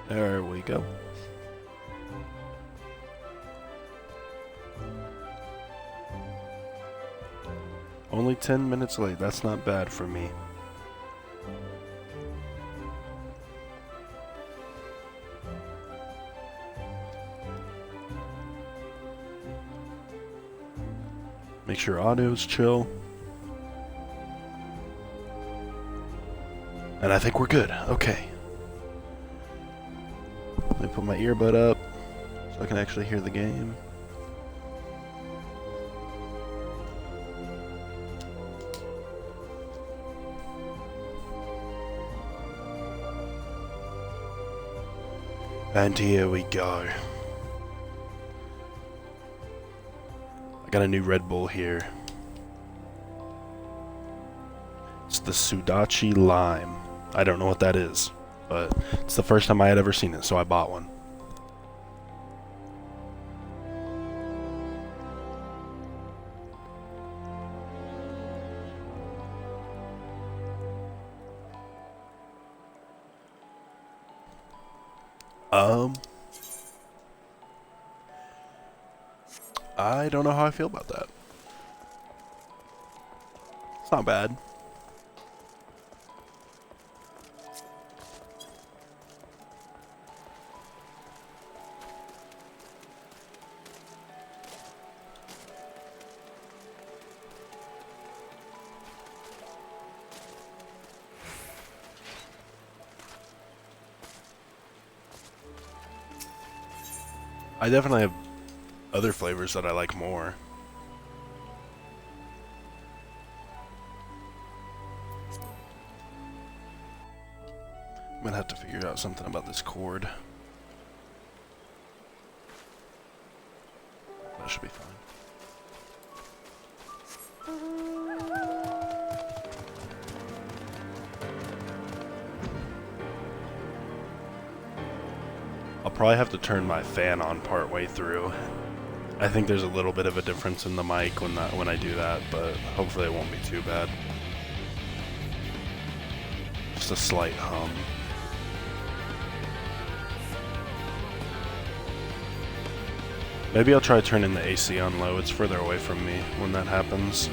There we go. Only 10 minutes late. That's not bad for me. Make sure audio's chill. And I think we're good. Okay. Let me put my earbud up so I can actually hear the game. And here we go. I got a new Red Bull here. It's the Sudachi Lime. I don't know what that is, but it's the first time I had ever seen it, so I bought one. I don't know how I feel about that. It's not bad. I definitely have other flavors that I like more. I'm gonna have to figure out something about this cord. That should be fine. I'll probably have to turn my fan on part way through. I think there's a little bit of a difference in the mic when I do that, but hopefully it won't be too bad. Just a slight hum. Maybe I'll try turning the AC on low. It's further away from me when that happens.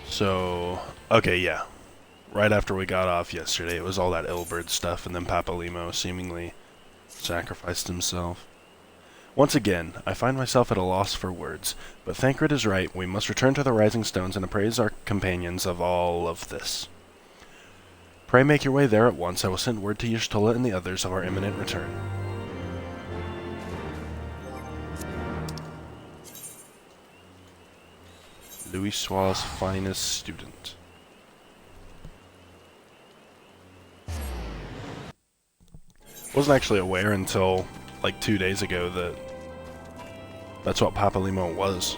So, okay, yeah. Right after we got off yesterday, it was all that Ilberd stuff, and then Papalimo seemingly sacrificed himself. Once again, I find myself at a loss for words, but Thancred is right. We must return to the Rising Stones and appraise our companions of all of this. Pray make your way there at once. I will send word to Y'shtola and the others of our imminent return. Louis Swall's finest student. Wasn't actually aware until like 2 days ago that that's what Papalimo was.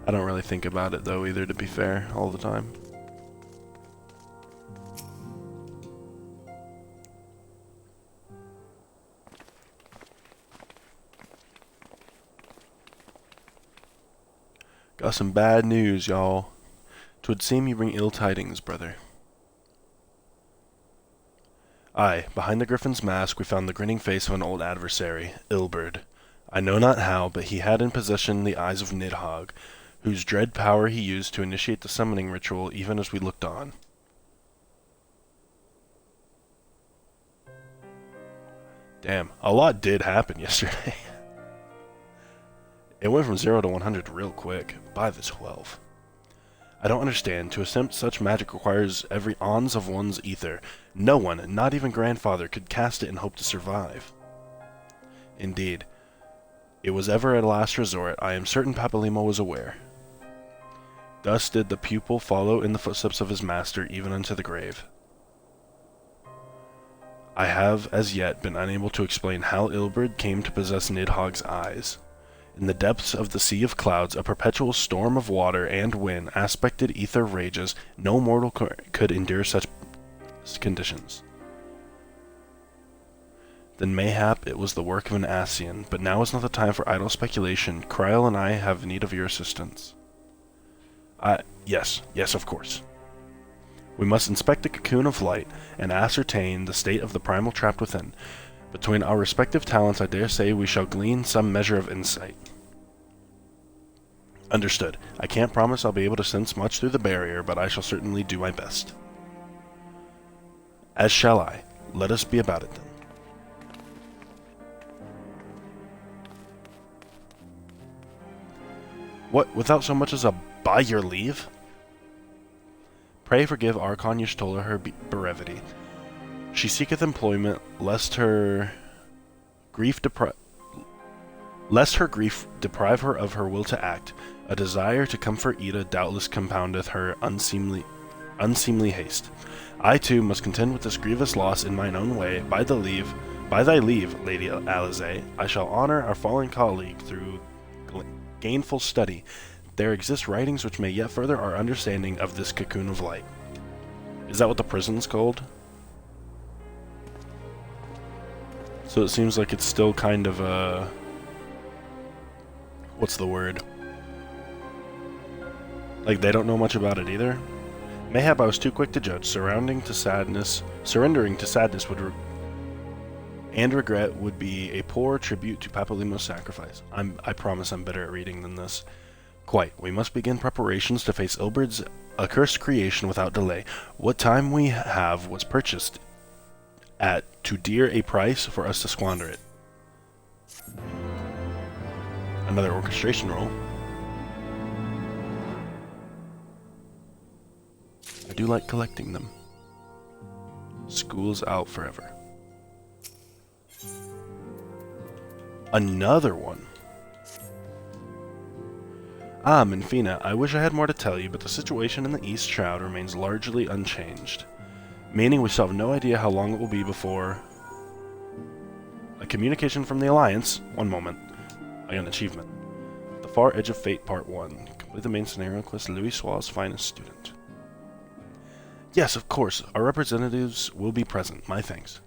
I don't really think about it though either, to be fair, all the time. Got some bad news, y'all. 'Twould seem you bring ill tidings, brother. Aye, behind the griffin's mask we found the grinning face of an old adversary, Ilberd. I know not how, but he had in possession the eyes of Nidhogg, whose dread power he used to initiate the summoning ritual even as we looked on. Damn, a lot did happen yesterday. It went from 0 to 100 real quick, by the 12. I don't understand. To attempt such magic requires every ounce of one's ether. No one, not even grandfather, could cast it and hope to survive. Indeed, it was ever a last resort. I am certain Papalimo was aware. Thus did the pupil follow in the footsteps of his master, even unto the grave. I have, as yet, been unable to explain how Ilberd came to possess Nidhogg's eyes. In the depths of the sea of clouds, a perpetual storm of water and wind, aspected ether rages. No mortal could endure such conditions. Then mayhap it was the work of an Ascian, but now is not the time for idle speculation. Kryl and I have need of your assistance. Yes, of course. We must inspect the cocoon of light and ascertain the state of the primal trapped within. Between our respective talents, I dare say we shall glean some measure of insight. Understood. I can't promise I'll be able to sense much through the barrier, but I shall certainly do my best. As shall I. Let us be about it then. What, without so much as a by your leave? Pray forgive Archon Y'shtola her brevity. She seeketh employment, lest her grief deprive her of her will to act. A desire to comfort Ida doubtless compoundeth her unseemly haste. I too must contend with this grievous loss in mine own way. By thy leave, Lady Alisaie, I shall honor our fallen colleague through gainful study. There exist writings which may yet further our understanding of this cocoon of light. Is that what the prison's called? So it seems like it's still kind of a... what's the word? Like they don't know much about it either? Mayhap I was too quick to judge. Surrendering to sadness and regret would be a poor tribute to Papalymo's sacrifice. I promise I'm better at reading than this. Quite. We must begin preparations to face Ilberd's accursed creation without delay. What time we have was purchased at too dear a price for us to squander it. Another orchestration roll. I do like collecting them. School's out forever. Another one. Minfina, I wish I had more to tell you, but the situation in the East Shroud remains largely unchanged. Meaning we still have no idea how long it will be before... A communication from the Alliance. One moment. I got an achievement. The Far Edge of Fate Part 1. Complete the main scenario quest, Louis Soir's finest student. Yes, of course. Our representatives will be present. My thanks.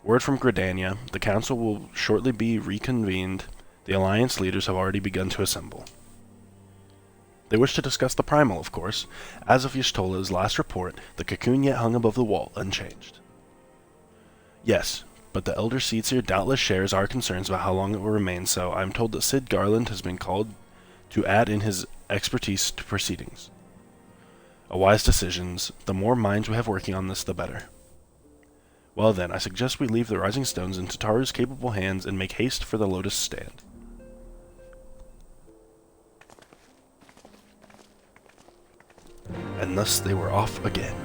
Word from Gridania. The council will shortly be reconvened. The Alliance leaders have already begun to assemble. They wish to discuss the primal, of course. As of Y'shtola's last report, the cocoon yet hung above the wall, unchanged. Yes, but the Elder Seedseer doubtless shares our concerns about how long it will remain so. I am told that Cid Garland has been called to add in his expertise to proceedings. A wise decision. The more minds we have working on this, the better. Well then, I suggest we leave the Rising Stones in Tataru's capable hands and make haste for the Lotus Stand. And thus they were off again.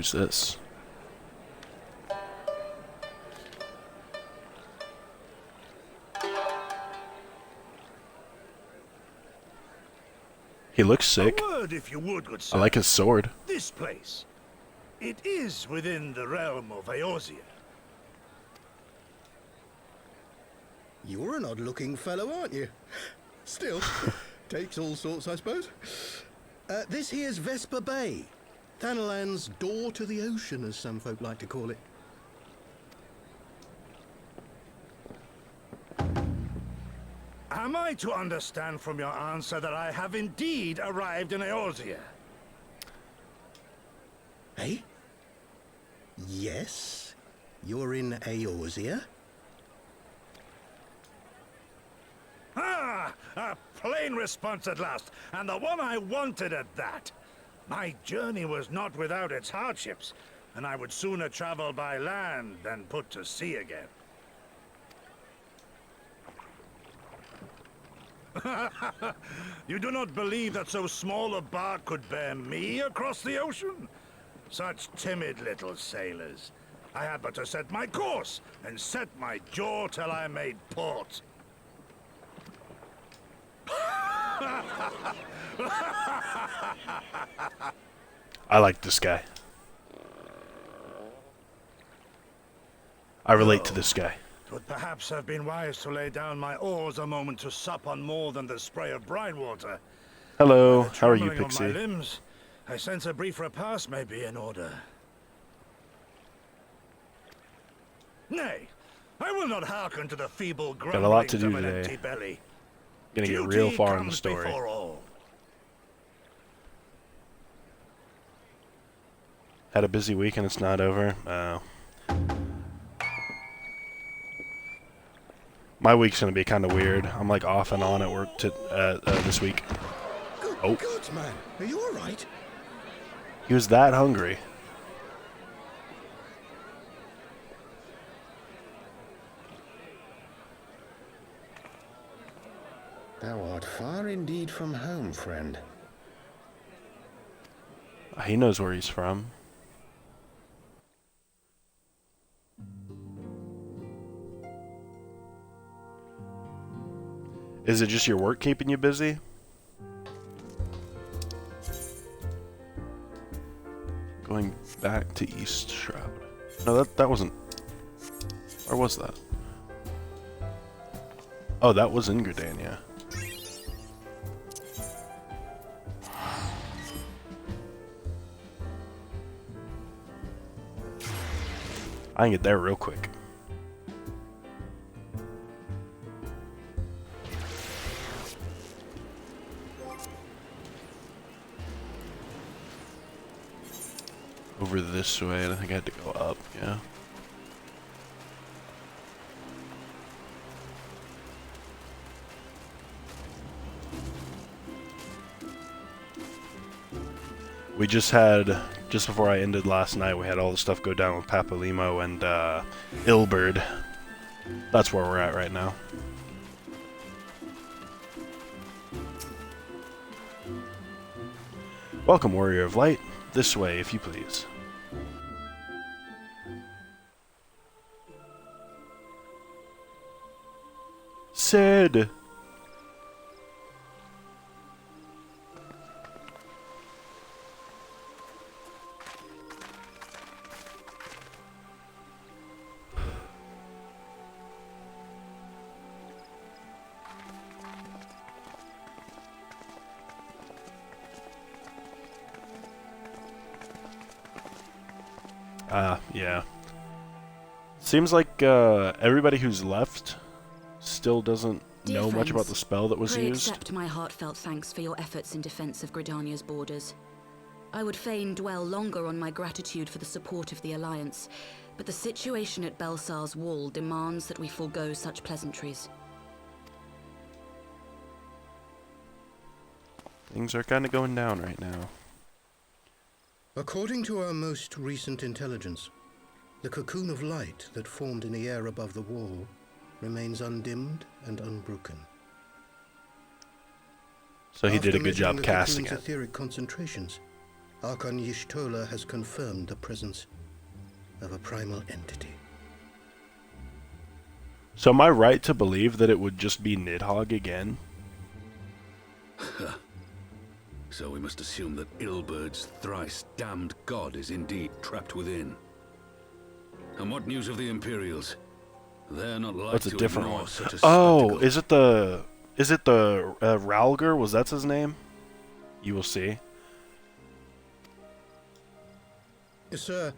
Who's this? He looks sick. A word, if you would, good sir. I like his sword. This place. It is within the realm of Eorzea. You're an odd-looking fellow, aren't you? Still, takes all sorts, I suppose. This here's Vesper Bay. Thanalan's door to the ocean, as some folk like to call it. Am I to understand from your answer that I have indeed arrived in Eorzea? Eh? Yes, you're in Eorzea. Ah! A plain response at last, and the one I wanted at that. My journey was not without its hardships, and I would sooner travel by land than put to sea again. You do not believe that so small a bark could bear me across the ocean? Such timid little sailors. I had but to set my course and set my jaw till I made port. I like this guy. I relate to this guy. It would perhaps have been wise to lay down my oars a moment to sup on more than the spray of brine water. Hello, The how are you, trembling of my Pixie? limbs, I sense a brief repast may be in order. Nay, I will not hearken to the feeble a lot to grumblings do of an today. empty belly. Gonna get Duty real far in the comes story. before all. Had a busy week and it's not over. My week's gonna be kind of weird. I'm like off and on at work this week. Good Oh. God, man. Are you all right? He was that hungry. Thou art far indeed from home, friend. He knows where he's from. Is it just your work keeping you busy? Going back to East Shroud. No, that wasn't... Where was that? Oh, that was in Gridania. I can get there real quick. Over this way, and I think I had to go up, yeah. We just before I ended last night, we had all the stuff go down with Papalimo and Ilberd. That's where we're at right now. Welcome, Warrior of Light. This way, if you please. Sid! Yeah. Seems like everybody who's left still doesn't Dear know much friends, about the spell that was pray used. accept my heartfelt thanks for your efforts in defense of Gridania's borders. I would fain dwell longer on my gratitude for the support of the Alliance, but the situation at Belsar's Wall demands that we forego such pleasantries. Things are kind of going down right now. According to our most recent intelligence, the cocoon of light that formed in the air above the wall remains undimmed and unbroken. So he did a After good job measuring the casting cocoon's it. etheric concentrations, Archon Y'shtola has confirmed the presence of a primal entity. So am I right to believe that it would just be Nidhogg again? So we must assume that Ilberd's thrice damned god is indeed trapped within. And what news of the Imperials? They're not like That's a to different ignore one. such a Oh, spectacle. is it the Ralger? Was that his name? You will see. Sir,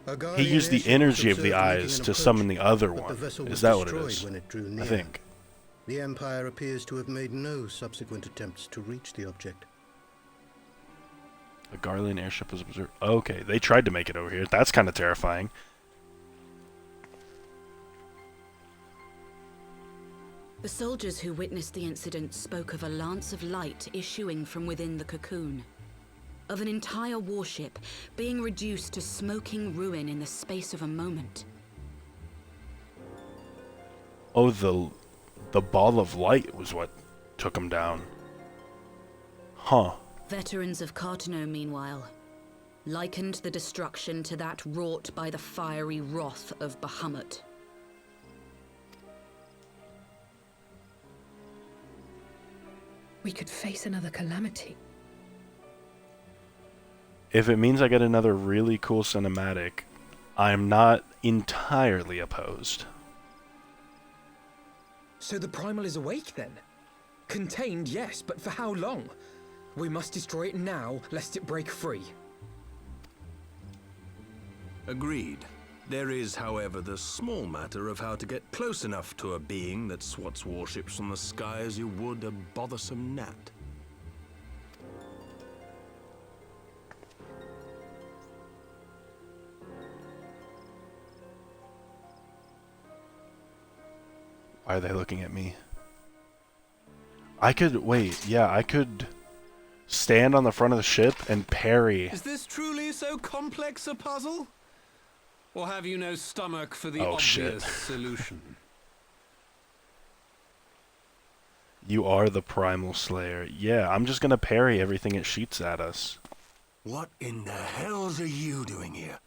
a He guardian used the airship energy was of the observed making eyes an to approach, summon the other but the one. vessel Is was that what it destroyed is? when it drew near. I think. The Empire appears to have made no subsequent attempts to reach the object. A Garlean airship was observed. Okay, they tried to make it over here. That's kind of terrifying. The soldiers who witnessed the incident spoke of a lance of light issuing from within the cocoon. Of an entire warship being reduced to smoking ruin in the space of a moment. Oh, the ball of light was what took him down. Huh. Veterans of Cartano, meanwhile, likened the destruction to that wrought by the fiery wrath of Bahamut. We could face another calamity. If it means I get another really cool cinematic, I'm not entirely opposed. So the Primal is awake then? Contained, yes, but for how long? We must destroy it now, lest it break free. Agreed. There is, however, the small matter of how to get close enough to a being that swats warships from the sky as you would a bothersome gnat. Why are they looking at me? I could, wait, yeah, I could stand on the front of the ship and parry. Is this truly so complex a puzzle? Or have you no stomach for the Oh, obvious shit. solution? You are the Primal Slayer. Yeah, I'm just gonna parry everything it shoots at us. What in the hells are you doing here?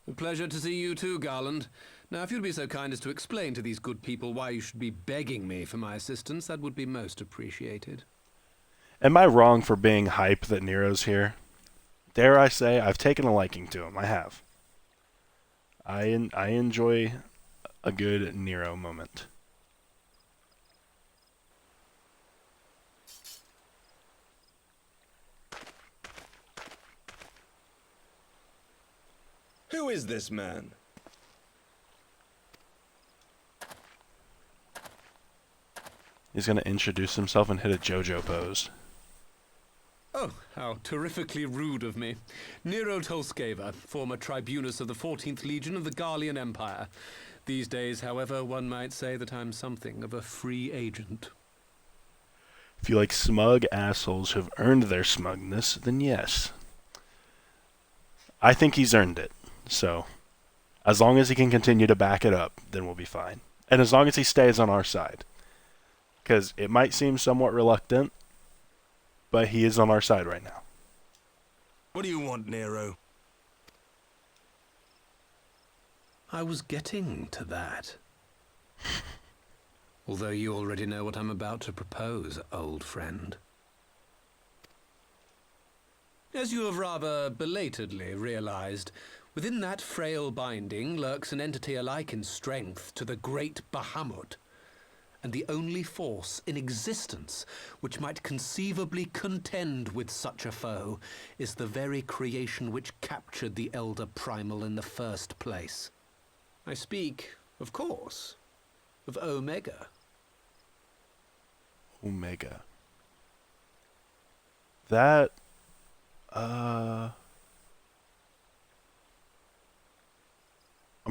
A pleasure to see you too, Garland. Now, if you'd be so kind as to explain to these good people why you should be begging me for my assistance, that would be most appreciated. Am I wrong for being hype that Nero's here? Dare I say, I've taken a liking to him. I have. I enjoy a good Nero moment. Who is this man? He's going to introduce himself and hit a JoJo pose. Oh, how terrifically rude of me. Nero Tolskeva, former tribunus of the 14th Legion of the Garlean Empire. These days, however, one might say that I'm something of a free agent. If you like smug assholes who've earned their smugness, then yes. I think he's earned it. So, as long as he can continue to back it up, then we'll be fine. And as long as he stays on our side. Because it might seem somewhat reluctant, but he is on our side right now. What do you want, Nero? I was getting to that. Although you already know what I'm about to propose, old friend. As you have rather belatedly realized, within that frail binding lurks an entity alike in strength to the great Bahamut, and the only force in existence which might conceivably contend with such a foe is the very creation which captured the Elder Primal in the first place. I speak, of course, of Omega. Omega. That, I'm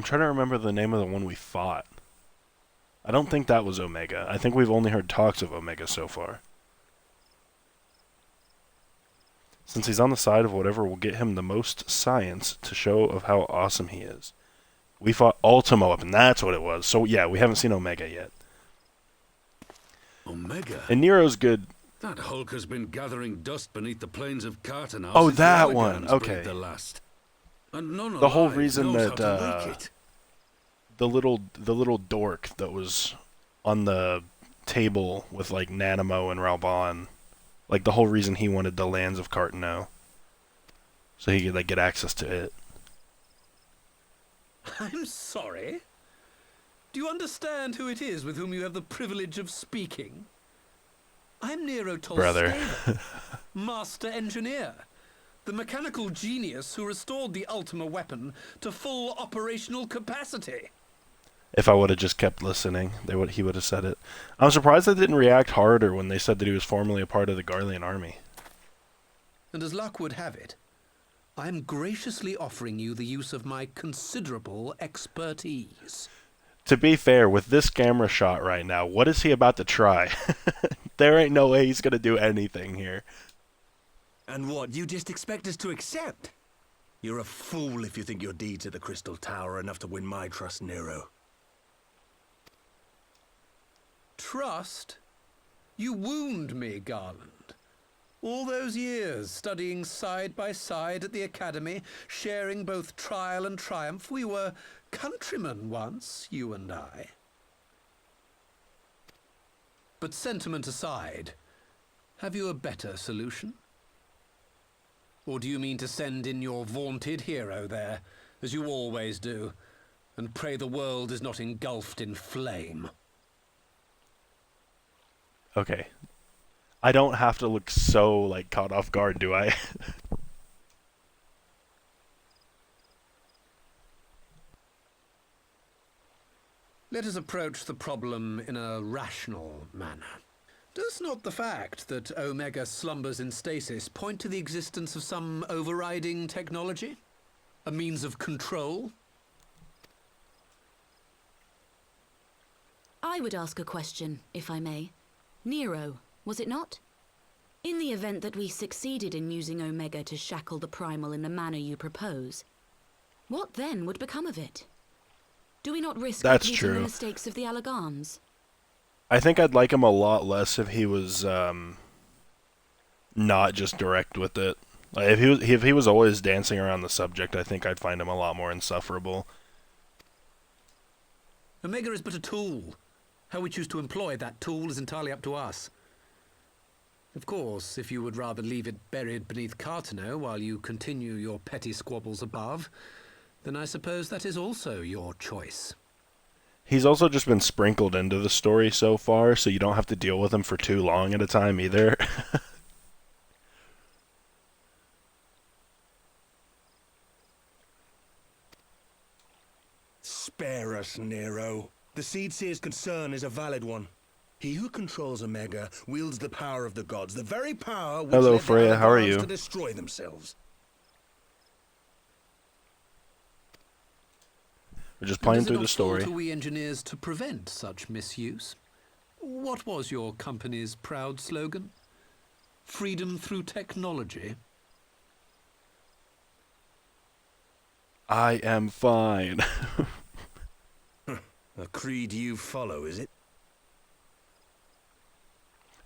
trying to remember the name of the one we fought. I don't think that was Omega. I think we've only heard talks of Omega so far. Since he's on the side of whatever will get him the most science to show of how awesome he is. We fought Ultimo up, and that's what it was. So yeah, we haven't seen Omega yet. Omega? And Nero's good. That Hulk has been gathering dust beneath the plains of Cartano. Oh, since the that one. Allegans Okay. breathed the last. And none The whole alive reason knows that how to make it. the little dork that was on the table with like Nanamo and Ralban, like the whole reason he wanted the lands of Cartano, so he could like get access to it. I'm sorry. Do you understand who it is with whom you have the privilege of speaking? I'm Nero Brother. Tolskeva, Master Engineer, the mechanical genius who restored the Ultima weapon to full operational capacity. If I would have just kept listening, he would have said it. I'm surprised they didn't react harder when they said that he was formerly a part of the Garlean army. And as luck would have it, I am graciously offering you the use of my considerable expertise. To be fair, with this camera shot right now, what is he about to try? There ain't no way he's gonna do anything here. And what, you just expect us to accept? You're a fool if you think your deeds at the Crystal Tower are enough to win my trust, Nero. Trust? You wound me, Garland. All those years studying side by side at the academy, sharing both trial and triumph, we were countrymen once, you and I. But sentiment aside, have you a better solution? Or do you mean to send in your vaunted hero there, as you always do, and pray the world is not engulfed in flame? Okay. I don't have to look so, like, caught off guard, do I? Let us approach the problem in a rational manner. Does not the fact that Omega slumbers in stasis point to the existence of some overriding technology? A means of control? I would ask a question, if I may. Nero, was it not? In the event that we succeeded in using Omega to shackle the Primal in the manner you propose, what then would become of it? Do we not risk repeating the mistakes of the Allagans? I think I'd like him a lot less if he was not just direct with it. Like, if he was always dancing around the subject, I think I'd find him a lot more insufferable. Omega is but a tool. How we choose to employ that tool is entirely up to us. Of course, if you would rather leave it buried beneath Cartano while you continue your petty squabbles above, then I suppose that is also your choice. He's also just been sprinkled into the story so far, so you don't have to deal with him for too long at a time either. Spare us, Nero. The Seedseer's concern is a valid one. He who controls Omega wields the power of the gods, the very power which Hello, led Freya. the How are Allagans you? to destroy themselves. We're just playing through the Does it not fall story. to we engineers to prevent such misuse? What was your company's proud slogan? Freedom through technology? I am fine. A creed you follow, is it?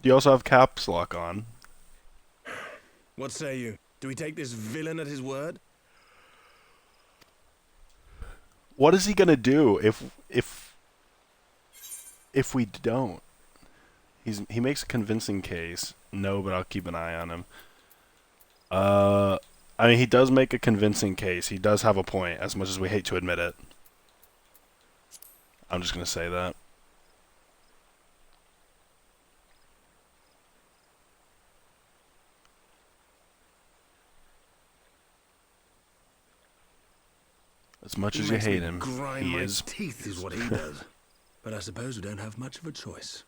Do you also have caps lock on? What say you? Do we take this villain at his word? What is he gonna do if we don't? He makes a convincing case. No, but I'll keep an eye on him. I mean, he does make a convincing case. He does have a point, as much as we hate to admit it. I'm just gonna say that. As much as you hate him, grind he my is. teeth is what he does. But I suppose we don't have much of a choice.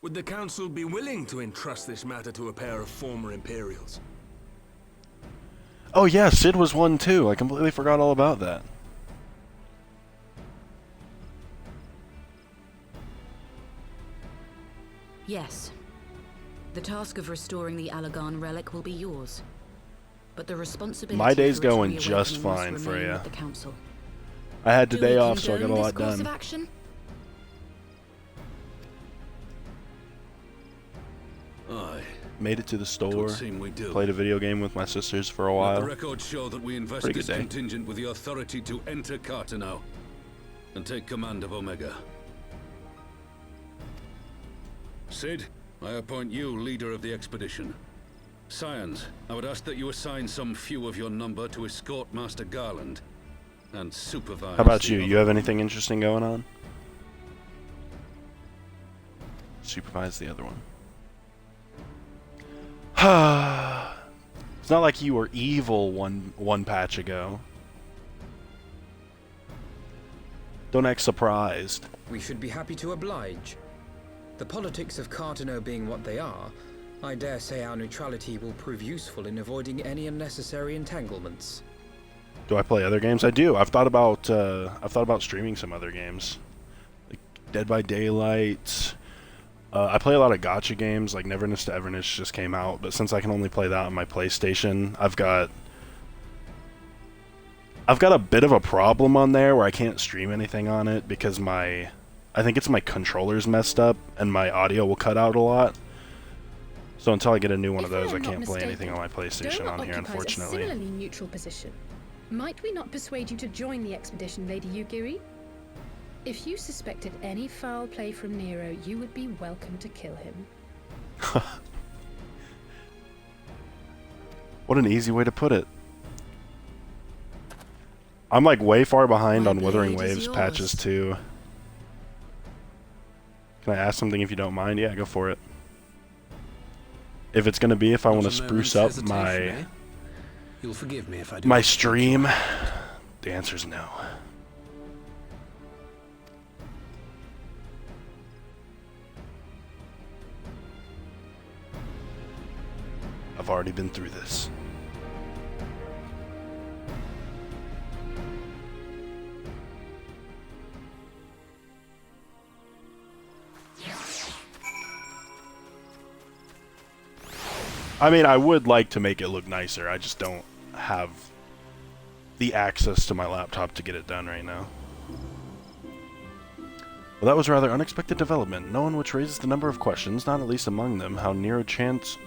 Would the Council be willing to entrust this matter to a pair of former Imperials? Oh yeah, Sid was one too. I completely forgot all about that. Yes. The task of restoring the Allagan relic will be yours. But the responsibility My day's for its going just reawakening fine, must remain Freya. with the Council. I had Do today we off, so I got a condone lot this course done. of action? Aye. Made it to the store. Would seem we do. Played a video game with my sisters for a Let while. the records show that we invest Pretty this good day. contingent with the authority to enter Cartano and take command of Omega. Sid, I appoint you leader of the expedition. Scions, I would ask that you assign some few of your number to escort Master Garland and supervise. How about the you? other. You have anything interesting going on? Supervise the other one. It's not like you were evil one patch ago. Don't act surprised. We should be happy to oblige. The politics of Cartano being what they are, I dare say our neutrality will prove useful in avoiding any unnecessary entanglements. Do I play other games? I do. I've thought about streaming some other games, like Dead by Daylight, I play a lot of gacha games, like Neverness to Everness just came out, but since I can only play that on my PlayStation, I've got a bit of a problem on there where I can't stream anything on it because I think it's my controller's messed up and my audio will cut out a lot. So until I get a new one of those, I can't play anything on my PlayStation on here, unfortunately. A similarly neutral position. Might we not persuade you to join the expedition, Lady Yugiri? If you suspected any foul play from Nero, you would be welcome to kill him. What an easy way to put it. I'm like way far behind on Wuthering Waves patches too. Can I ask something if you don't mind? Yeah, go for it. If it's gonna be if I want to spruce up my You'll forgive me if I do. My stream, the answer's no. I've already been through this. I mean, I would like to make it look nicer. I just don't have the access to my laptop to get it done right now. Well, that was a rather unexpected development. No one which raises the number of questions, not at least among them, how Nero chance...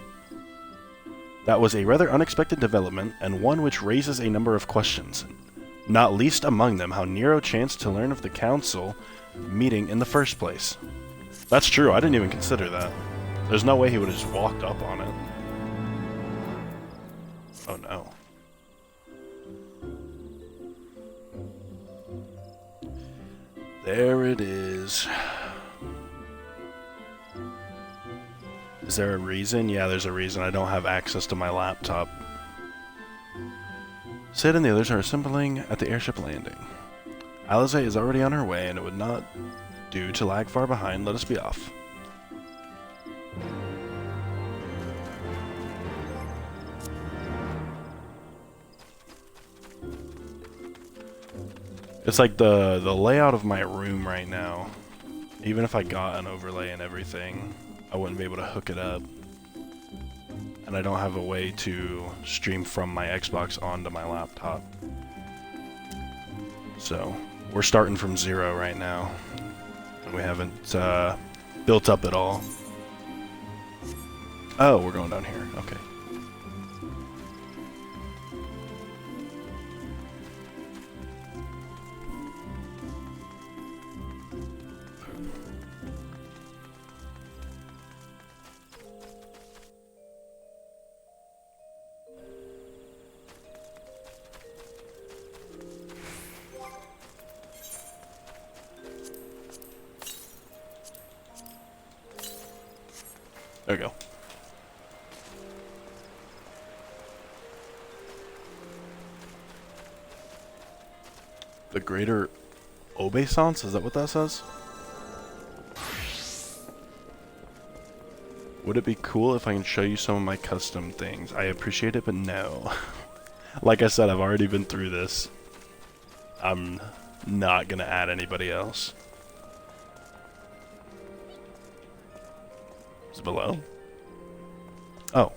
That was a rather unexpected development, and one which raises a number of questions. Not least among them, how Nero chanced to learn of the council meeting in the first place. That's true, I didn't even consider that. There's no way he would have just walked up on it. Oh no. There it is. Is there a reason? Yeah, there's a reason. I don't have access to my laptop. Sid and the others are assembling at the airship landing. Alize is already on her way, and it would not do to lag far behind. Let us be off. It's like the layout of my room right now. Even if I got an overlay and everything, I wouldn't be able to hook it up. And I don't have a way to stream from my Xbox onto my laptop. So, we're starting from zero right now. And we haven't built up at all. Oh, we're going down here. Okay. There we go. The greater obeisance? Is that what that says? Would it be cool if I can show you some of my custom things? I appreciate it, but no. Like I said, I've already been through this. I'm not gonna add anybody else. Is it below? Oh.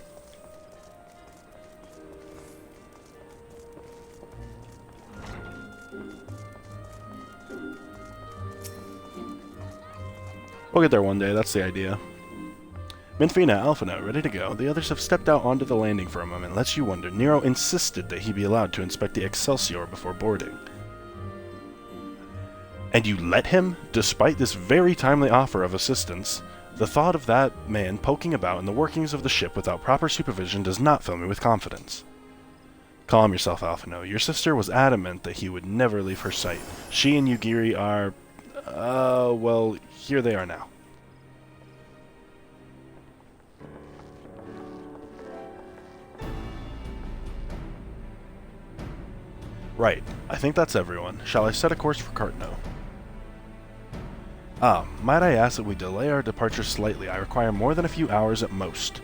We'll get there one day, that's the idea. Minfina, Alphino, ready to go. The others have stepped out onto the landing for a moment. Lets you wonder. Nero insisted that he be allowed to inspect the Excelsior before boarding. And you let him, despite this very timely offer of assistance? The thought of that man poking about in the workings of the ship without proper supervision does not fill me with confidence. Calm yourself, Alphino. Your sister was adamant that he would never leave her sight. She and Yugiri are... well, here they are now. Right. I think that's everyone. Shall I set a course for Cartno? Ah, might I ask that we delay our departure slightly? I require more than a few hours at most.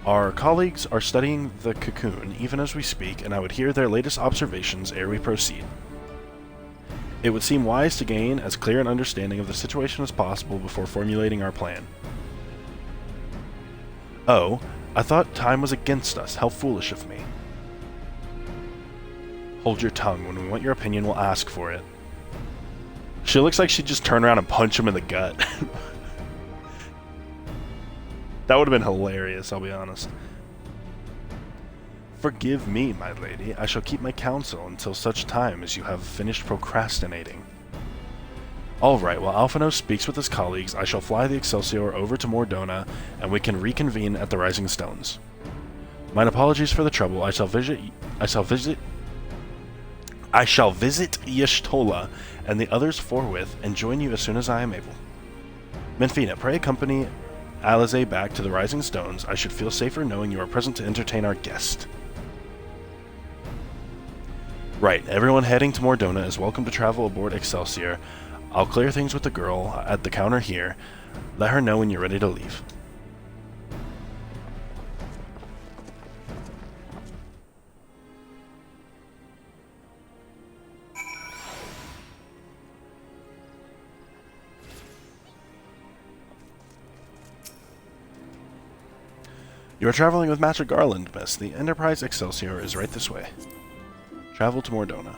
Our colleagues are studying the cocoon even as we speak, and I would hear their latest observations ere we proceed. It would seem wise to gain as clear an understanding of the situation as possible before formulating our plan. Oh, I thought time was against us. How foolish of me. Hold your tongue. When we want your opinion, we'll ask for it. She looks like she'd just turn around and punch him in the gut. That would have been hilarious, I'll be honest. Forgive me, my lady. I shall keep my counsel until such time as you have finished procrastinating. All right, while Alphino speaks with his colleagues, I shall fly the Excelsior over to Mordona, and we can reconvene at the Rising Stones. Mine apologies for the trouble. I shall visit Y'shtola and the others forthwith, and join you as soon as I am able. Menfina, pray accompany Alize back to the Rising Stones. I should feel safer knowing you are present to entertain our guest. Right, everyone heading to Mordona is welcome to travel aboard Excelsior. I'll clear things with the girl at the counter here. Let her know when you're ready to leave. You are traveling with Master Garland, miss. The Enterprise Excelsior is right this way. Travel to Mordona.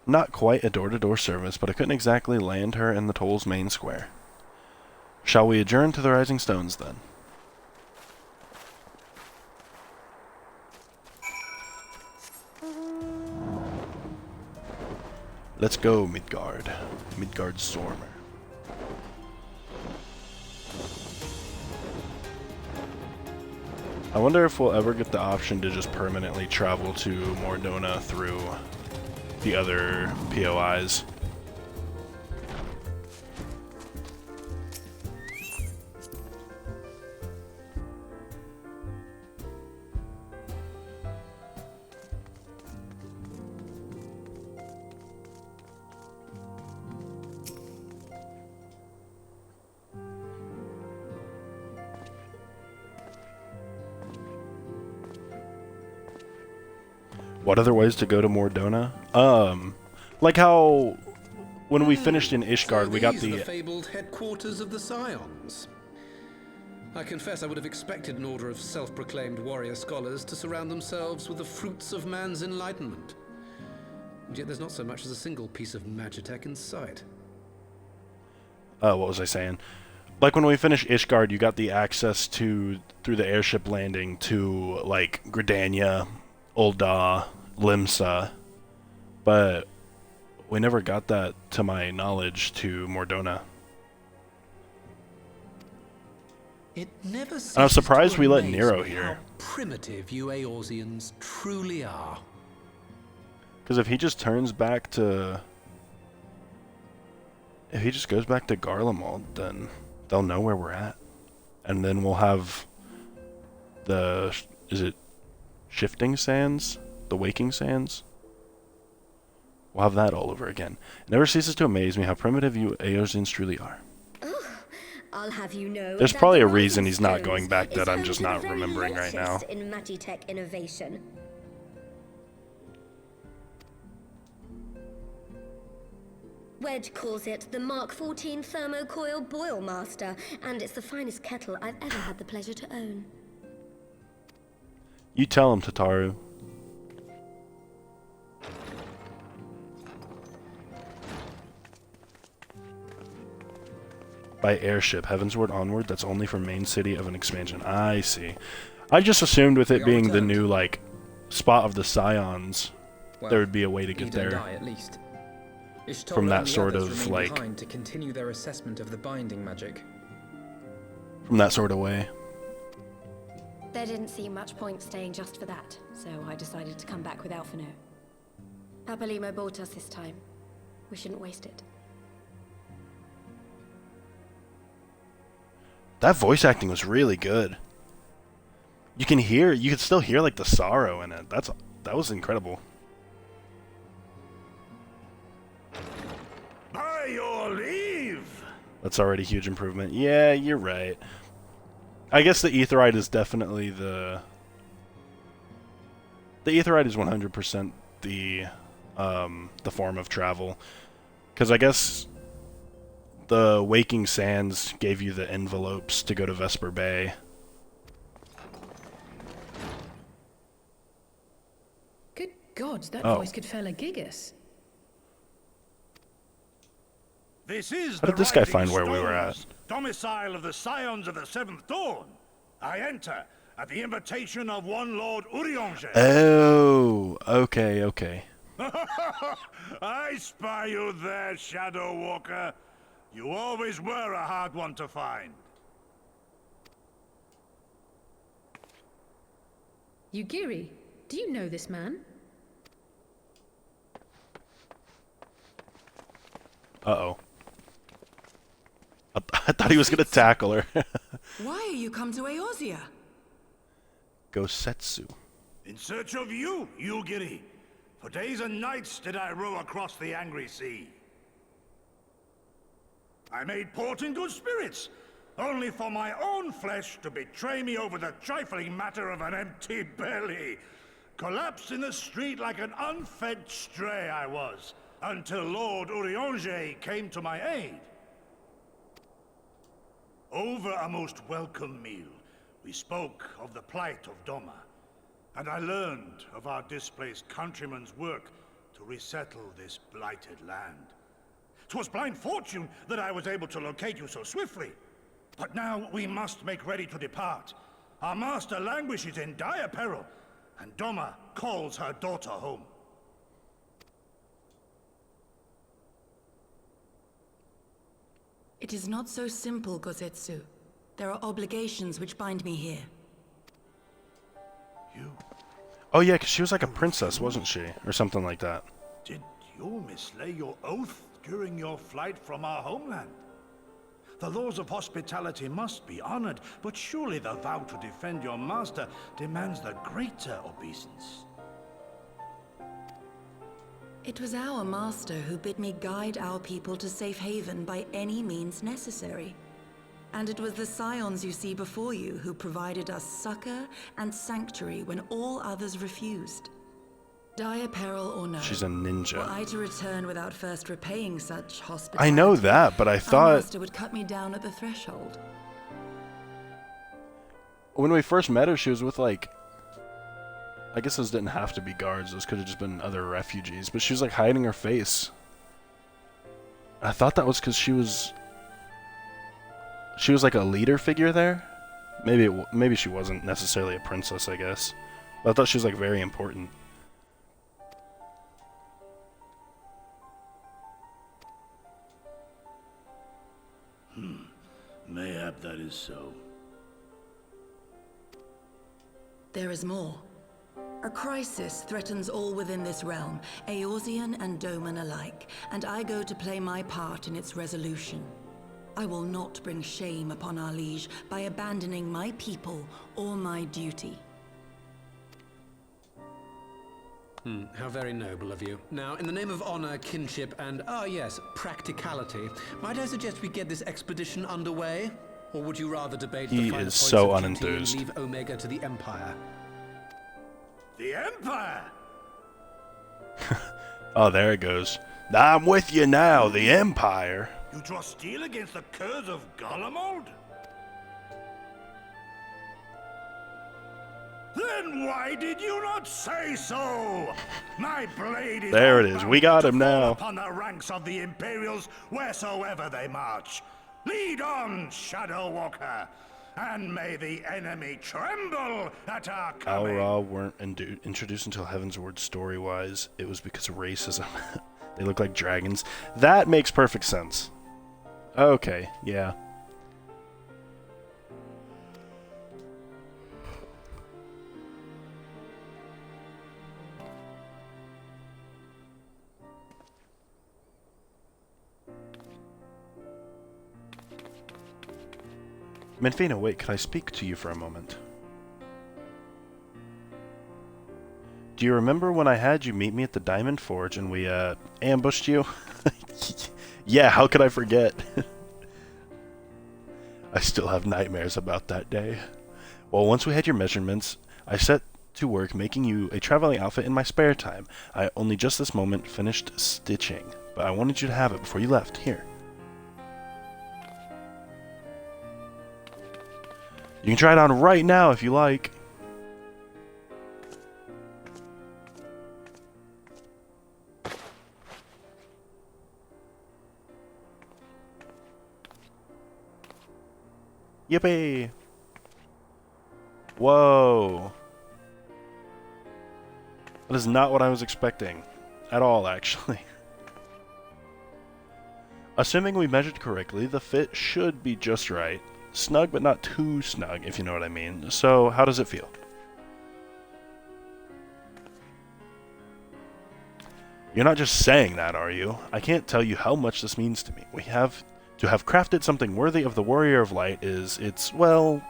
Not quite a door-to-door service, but I couldn't exactly land her in the Toll's main square. Shall we adjourn to the Rising Stones, then? Let's go, Midgard. Midgard Stormer. I wonder if we'll ever get the option to just permanently travel to Mordona through the other POIs. What other ways to go to Mordona? Like how when we finished in Ishgard, we got the fabled headquarters of the Scions. I confess I would have expected an order of self-proclaimed warrior scholars to surround themselves with the fruits of man's enlightenment. And yet there's not so much as a single piece of magitech in sight. What was I saying? Like when we finished Ishgard, you got the access to, through the airship landing, to like Gridania, Ul'dah, Limsa, but we never got that, to my knowledge, to Mordona. It never and I'm surprised we let Nero here. How primitive you Eorzeans truly are. Because if he just turns back to... If he just goes back to Garlemald, then they'll know where we're at. And then we'll have the... Is it Shifting Sands? The Waking Sands? We'll have that all over again. It never ceases to amaze me how primitive you Eorzeans truly are. I'll have you know. There's probably a reason he's not going back that I'm just not remembering right now. In magitech innovation. Wedge calls it the Mark 14 Thermocoil Boil Master, and it's the finest kettle I've ever had the pleasure to own. You tell him, Tataru. By airship, Heavensward onward, that's only for main city of an expansion. I see. I just assumed with it being the new, like, spot of the Scions, there would be a way to get there. Die, at least. From that sort of, like... to continue their assessment of the binding magic. From that sort of way. There didn't seem much point staying just for that, so I decided to come back with Alphino. Papalimo bought us this time. We shouldn't waste it. That voice acting was really good. You can still hear like the sorrow in it. That was incredible. By your leave. That's already a huge improvement. Yeah, you're right. I guess the Aetheryte is definitely the Aetheryte is 100% the form of travel, because I guess the Waking Sands gave you the envelopes to go to Vesper Bay. Good God, that Oh. voice could fell a gigas. This is How did this guy find where we were at? Domicile of the Scions of the Seventh Dawn. I enter at the invitation of one Lord Urianger. Oh, okay, okay. I spy you there, Shadow Walker. You always were a hard one to find. Yugiri, do you know this man? Uh-oh. I thought he was gonna tackle her. Why are you come to Eorzea? Gosetsu. In search of you, Yugiri. For days and nights did I row across the angry sea. I made port in good spirits, only for my own flesh to betray me over the trifling matter of an empty belly. Collapsed in the street like an unfed stray I was, until Lord Urianger came to my aid. Over a most welcome meal, we spoke of the plight of Doma, and I learned of our displaced countrymen's work to resettle this blighted land. 'Twas blind fortune that I was able to locate you so swiftly. But now we must make ready to depart. Our master languishes in dire peril, and Doma calls her daughter home. It is not so simple, Gosetsu. There are obligations which bind me here. Oh yeah, 'cause she was like a princess, wasn't she? Or something like that. Did you mislay your oath during your flight from our homeland? The laws of hospitality must be honored, but surely the vow to defend your master demands the greater obeisance. It was our master who bid me guide our people to safe haven by any means necessary. And it was the Scions you see before you who provided us succor and sanctuary when all others refused. Dire peril or no, She's a ninja. were I to return without first repaying such hospitality, I know that, but I our thought master would cut me down at the threshold. when we first met her, she was with like, I guess those didn't have to be guards. Those could have just been other refugees. But she was like hiding her face. I thought that was because she was like a leader figure there. Maybe she wasn't necessarily a princess, I guess. But I thought she was like very important. Mayhap that is so. There is more. A crisis threatens all within this realm, Eorzean and Doman alike, and I go to play my part in its resolution. I will not bring shame upon our liege by abandoning my people or my duty. How very noble of you. Now, in the name of honor, kinship, and, yes, practicality, might I suggest we get this expedition underway? Or would you rather debate the He finer is points so of duty and unenthused. leave Omega to the Empire? The Empire! Oh, there it goes. I'm with you now, the Empire. You draw steel against the curse of Garlemald? Then why did you not say so? My blade is There it is. We got him to fall now. upon the ranks of the Imperials wheresoever they march. Lead on, Shadow Walker, and may the enemy tremble at our coming. Aurora weren't introduced until Heavensward story-wise. It was because of racism. They look like dragons. That makes perfect sense. Okay, yeah. Menfina, wait, can I speak to you for a moment? Do you remember when I had you meet me at the Diamond Forge and we, ambushed you? Yeah, how could I forget? I still have nightmares about that day. Well, once we had your measurements, I set to work making you a traveling outfit in my spare time. I only just this moment finished stitching, but I wanted you to have it before you left. Here. You can try it on right now if you like. Yippee! Whoa! That is not what I was expecting. At all, actually. Assuming we measured correctly, the fit should be just right. Snug, but not too snug, if you know what I mean. So, how does it feel? You're not just saying that, are you? I can't tell you how much this means to me. To have crafted something worthy of the Warrior of Light well,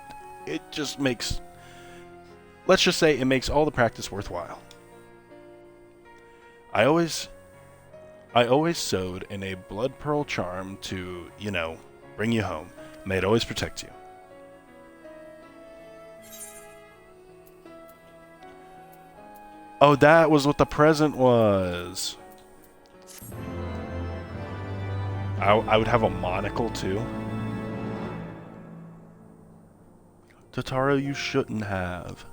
it just makes... Let's just say it makes all the practice worthwhile. I always sewed in a blood pearl charm to, bring you home. May it always protect you. Oh, that was what the present was. I would have a monocle, too. Totaro, you shouldn't have.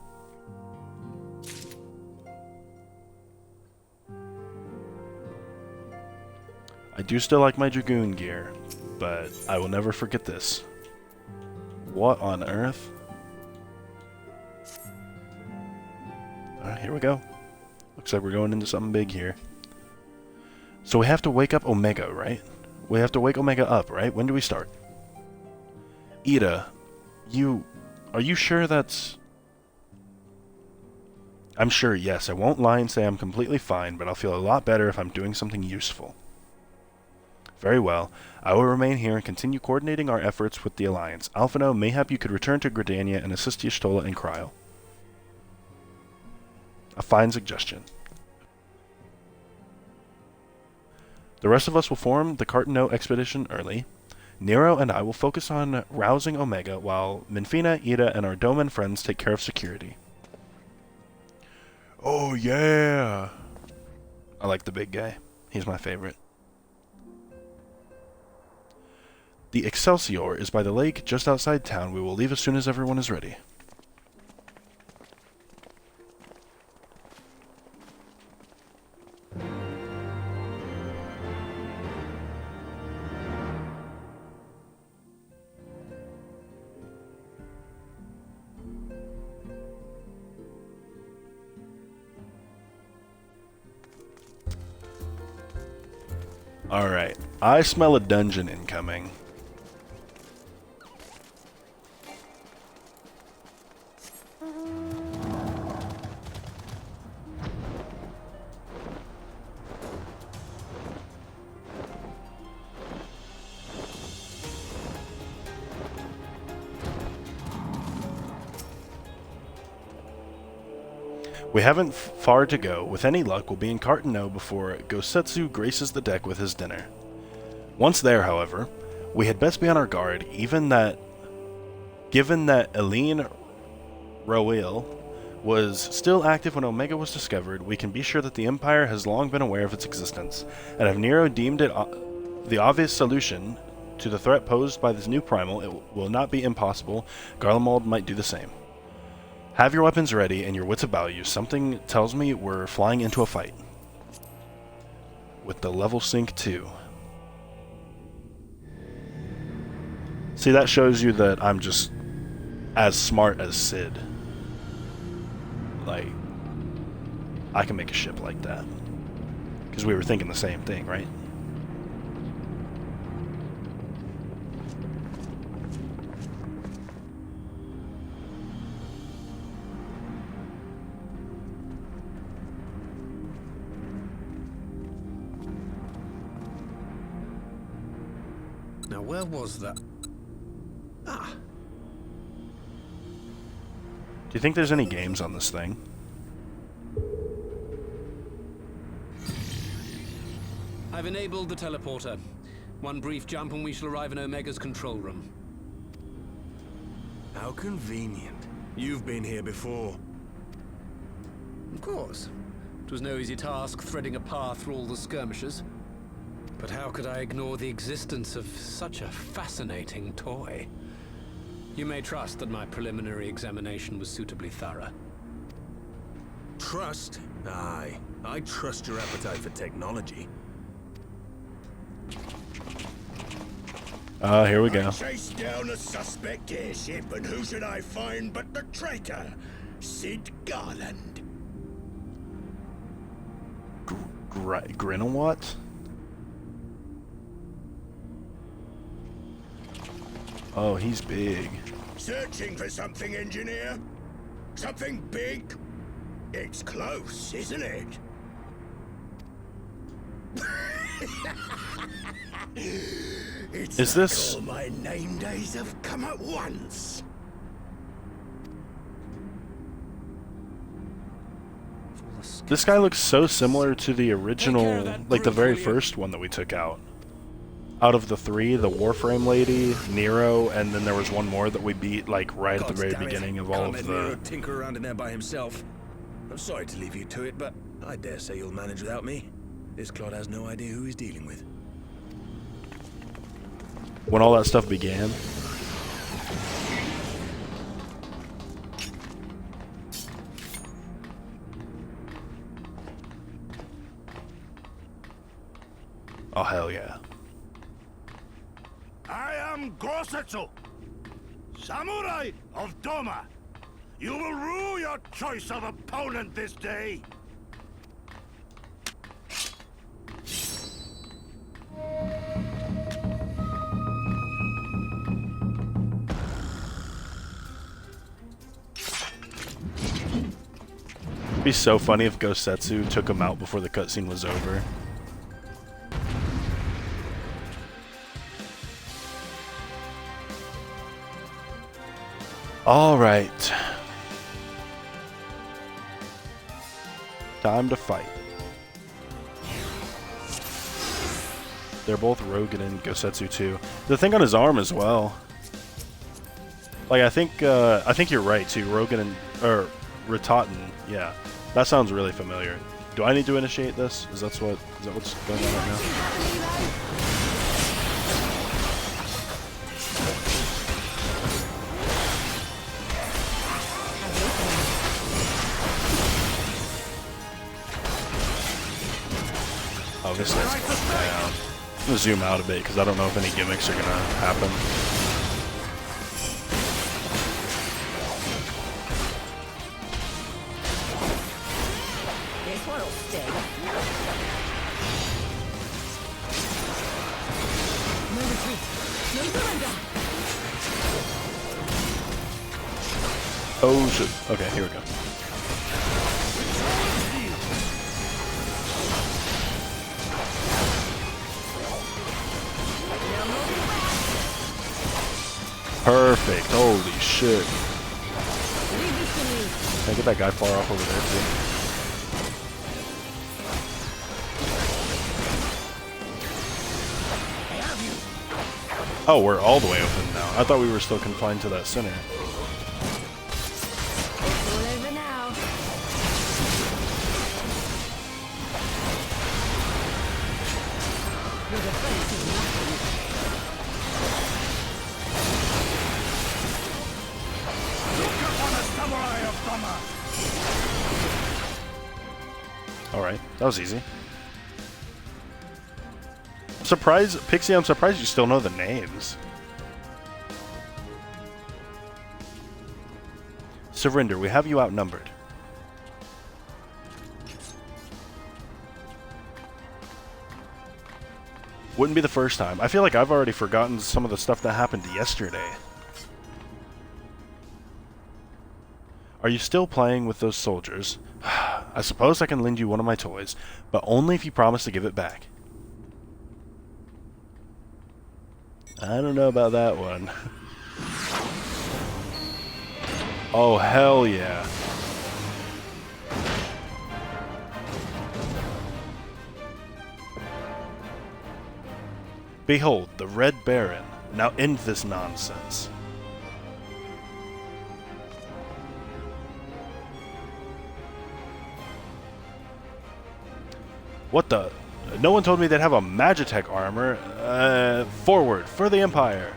I do still like my Dragoon gear, but I will never forget this. What on earth? Alright, here we go. Looks like we're going into something big here. So we have to wake up Omega, right? We have to wake Omega up, right? When do we start? Ida, are you sure that's... I'm sure, yes. I won't lie and say I'm completely fine, but I'll feel a lot better if I'm doing something useful. Very well. I will remain here and continue coordinating our efforts with the Alliance. Alphino, mayhap you could return to Gridania and assist Y'shtola and Cryo. A fine suggestion. The rest of us will form the Cartano expedition early. Nero and I will focus on rousing Omega, while Minfina, Ida, and our Doman friends take care of security. Oh yeah! I like the big guy. He's my favorite. The Excelsior is by the lake just outside town. We will leave as soon as everyone is ready. Alright, I smell a dungeon incoming. We haven't far to go. With any luck, we'll be in Cartano before Gosetsu graces the deck with his dinner. Once there, however, we had best be on our guard, given that Eileen Roel was still active when Omega was discovered. We can be sure that the Empire has long been aware of its existence, and if Nero deemed it the obvious solution to the threat posed by this new primal, it will not be impossible. Garlemald might do the same. Have your weapons ready and your wits about you. Something tells me we're flying into a fight. With the level sync too. See, that shows you that I'm just as smart as Sid. Like, I can make a ship like that. Because we were thinking the same thing, right? Now, where was that? Ah. Do you think there's any games on this thing? I've enabled the teleporter. One brief jump and we shall arrive in Omega's control room. How convenient. You've been here before. Of course. It was no easy task threading a path through all the skirmishes. But how could I ignore the existence of such a fascinating toy? You may trust that my preliminary examination was suitably thorough. Trust? Aye. I trust your appetite for technology. Here we go. Chase down a suspect airship, and who should I find but the traitor, Sid Garland. Grindelwald? Oh, he's big. Searching for something, engineer? Something big? It's close, isn't it? Is this... all my name days have come at once. This guy looks so similar to the original, like the very first one that we took out. Out of the three, the Warframe lady, Nero, and then there was one more that we beat like right at the very beginning of all of Nero the... tinker around in there by himself. I'm sorry to leave you to it, but I dare say you'll manage without me. This clod has no idea who he's dealing with. When all that stuff began. Oh, hell yeah. I am Gosetsu, Samurai of Doma. You will rue your choice of opponent this day. It'd be so funny if Gosetsu took him out before the cutscene was over. Alright. Time to fight. They're both Rogan and Gosetsu too. The thing on his arm as well. Like I think you're right too. Rogan and Ritotten, yeah. That sounds really familiar. Do I need to initiate this? Is that what's going on right now? Oh, this thing's going down. I'm gonna zoom out a bit because I don't know if any gimmicks are gonna happen. This one'll sting. No retreat. No surrender. Oh shit. Okay, here we go. Perfect. Holy shit. Can I get that guy far off over there too? Oh, we're all the way open now. I thought we were still confined to that center. It's all over now. Your defense is nothing. Alright, that was easy. Surprised, Pixie, I'm surprised you still know the names. Surrender, we have you outnumbered. Wouldn't be the first time. I feel like I've already forgotten some of the stuff that happened yesterday. Are you still playing with those soldiers? I suppose I can lend you one of my toys, but only if you promise to give it back. I don't know about that one. Oh, hell yeah. Behold, the Red Baron. Now end this nonsense. What the? No one told me they'd have a Magitech armor. Forward, for the Empire.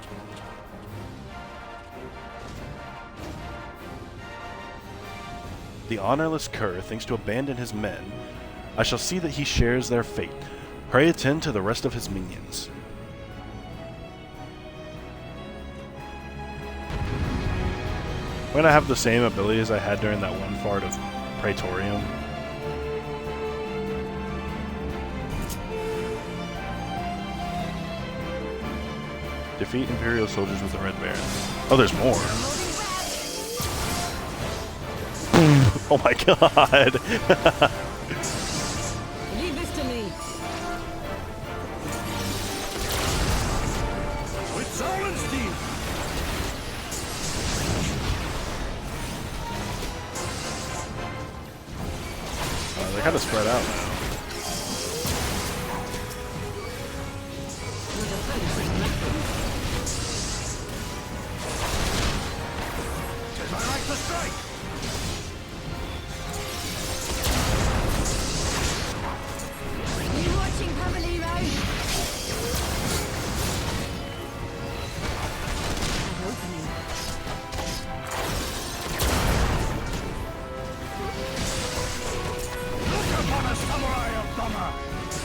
The honorless cur thinks to abandon his men. I shall see that he shares their fate. Pray attend to the rest of his minions. I'm gonna have the same abilities I had during that one part of Praetorium. Defeat Imperial soldiers with the Red Baron. Oh, there's more. Oh my god. Leave this to me. With Solenstein! They're kind of spread out now. Tis my right to strike! You watching, Pavaliro? An opening. Look upon a samurai of Dama!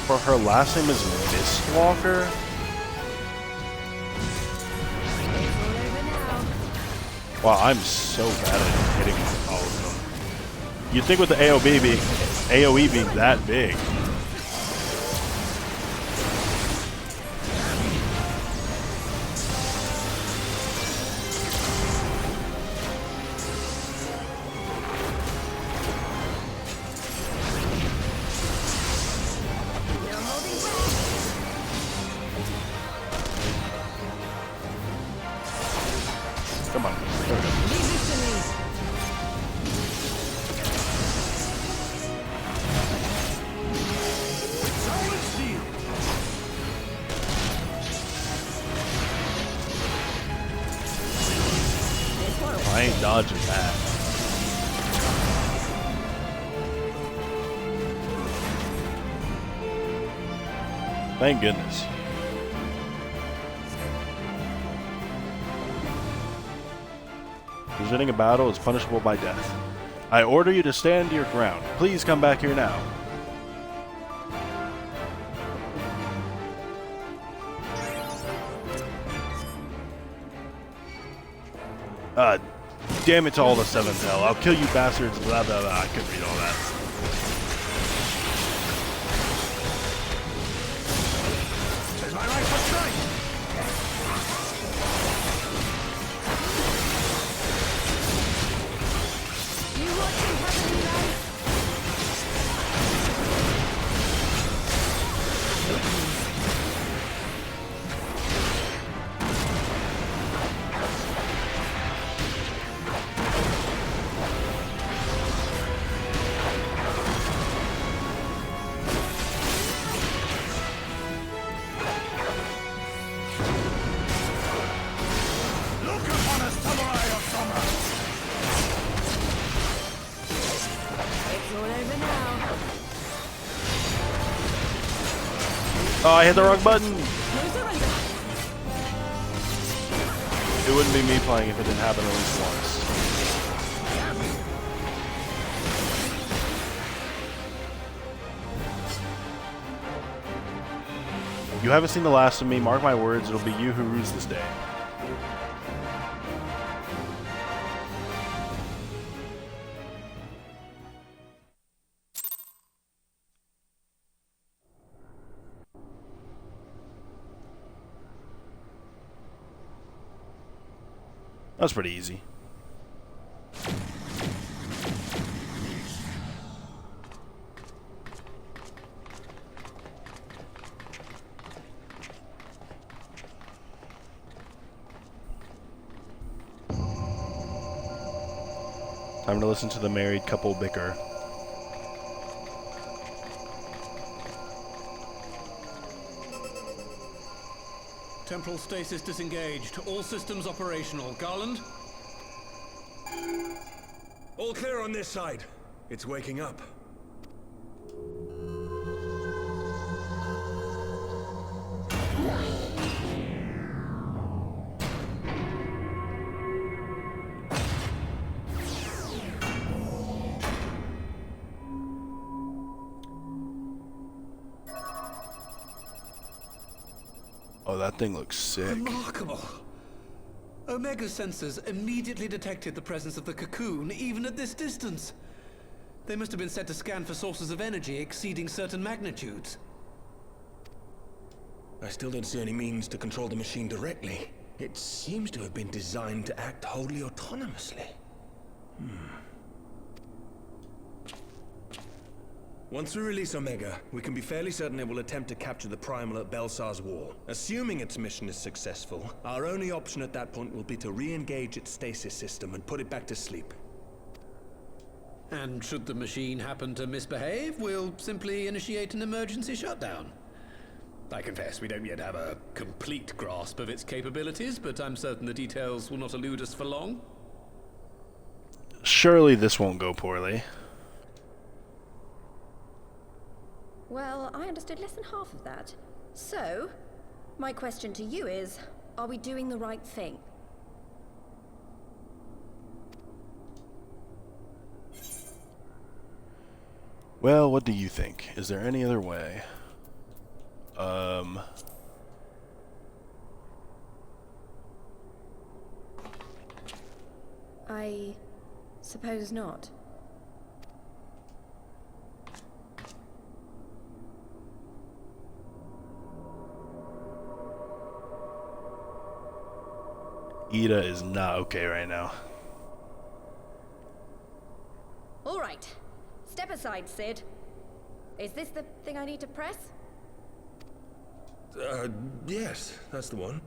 For her last name is Mistwalker? Wow, I'm so bad at hitting all of them. You'd think with the AoE being that big. Come on. There we go. Leave this to me. Solenstein! I ain't dodging that. Thank goodness. Presenting a battle is punishable by death. I order you to stand your ground. Please come back here now. Damn it to all the seventh hell. I'll kill you bastards, blah blah blah. I couldn't read all that. Tis my right to strike! You watching, Pavaliro? Look upon a samurai of Dama! It's all over now. Oh, I hit the wrong button. No surrender. It wouldn't be me playing if it didn't happen at least once. You haven't seen the last of me. Mark my words, it'll be you who rules this day. That was pretty easy. Time to listen to the married couple bicker. Temporal stasis disengaged. All systems operational. Garland? All clear on this side. It's waking up. Oh, that thing looks sick. Remarkable. Omega sensors immediately detected the presence of the cocoon, even at this distance. They must have been set to scan for sources of energy exceeding certain magnitudes. I still don't see any means to control the machine directly. It seems to have been designed to act wholly autonomously. Once we release Omega, we can be fairly certain it will attempt to capture the Primal at Belsar's Wall. Assuming its mission is successful, our only option at that point will be to re-engage its stasis system and put it back to sleep. And should the machine happen to misbehave, we'll simply initiate an emergency shutdown. I confess we don't yet have a complete grasp of its capabilities, but I'm certain the details will not elude us for long. Surely this won't go poorly. Well, I understood less than half of that. So, my question to you is, are we doing the right thing? Well, what do you think? Is there any other way? I suppose not. Ida is not okay right now. All right. Step aside, Sid. Is this the thing I need to press? Yes, that's the one.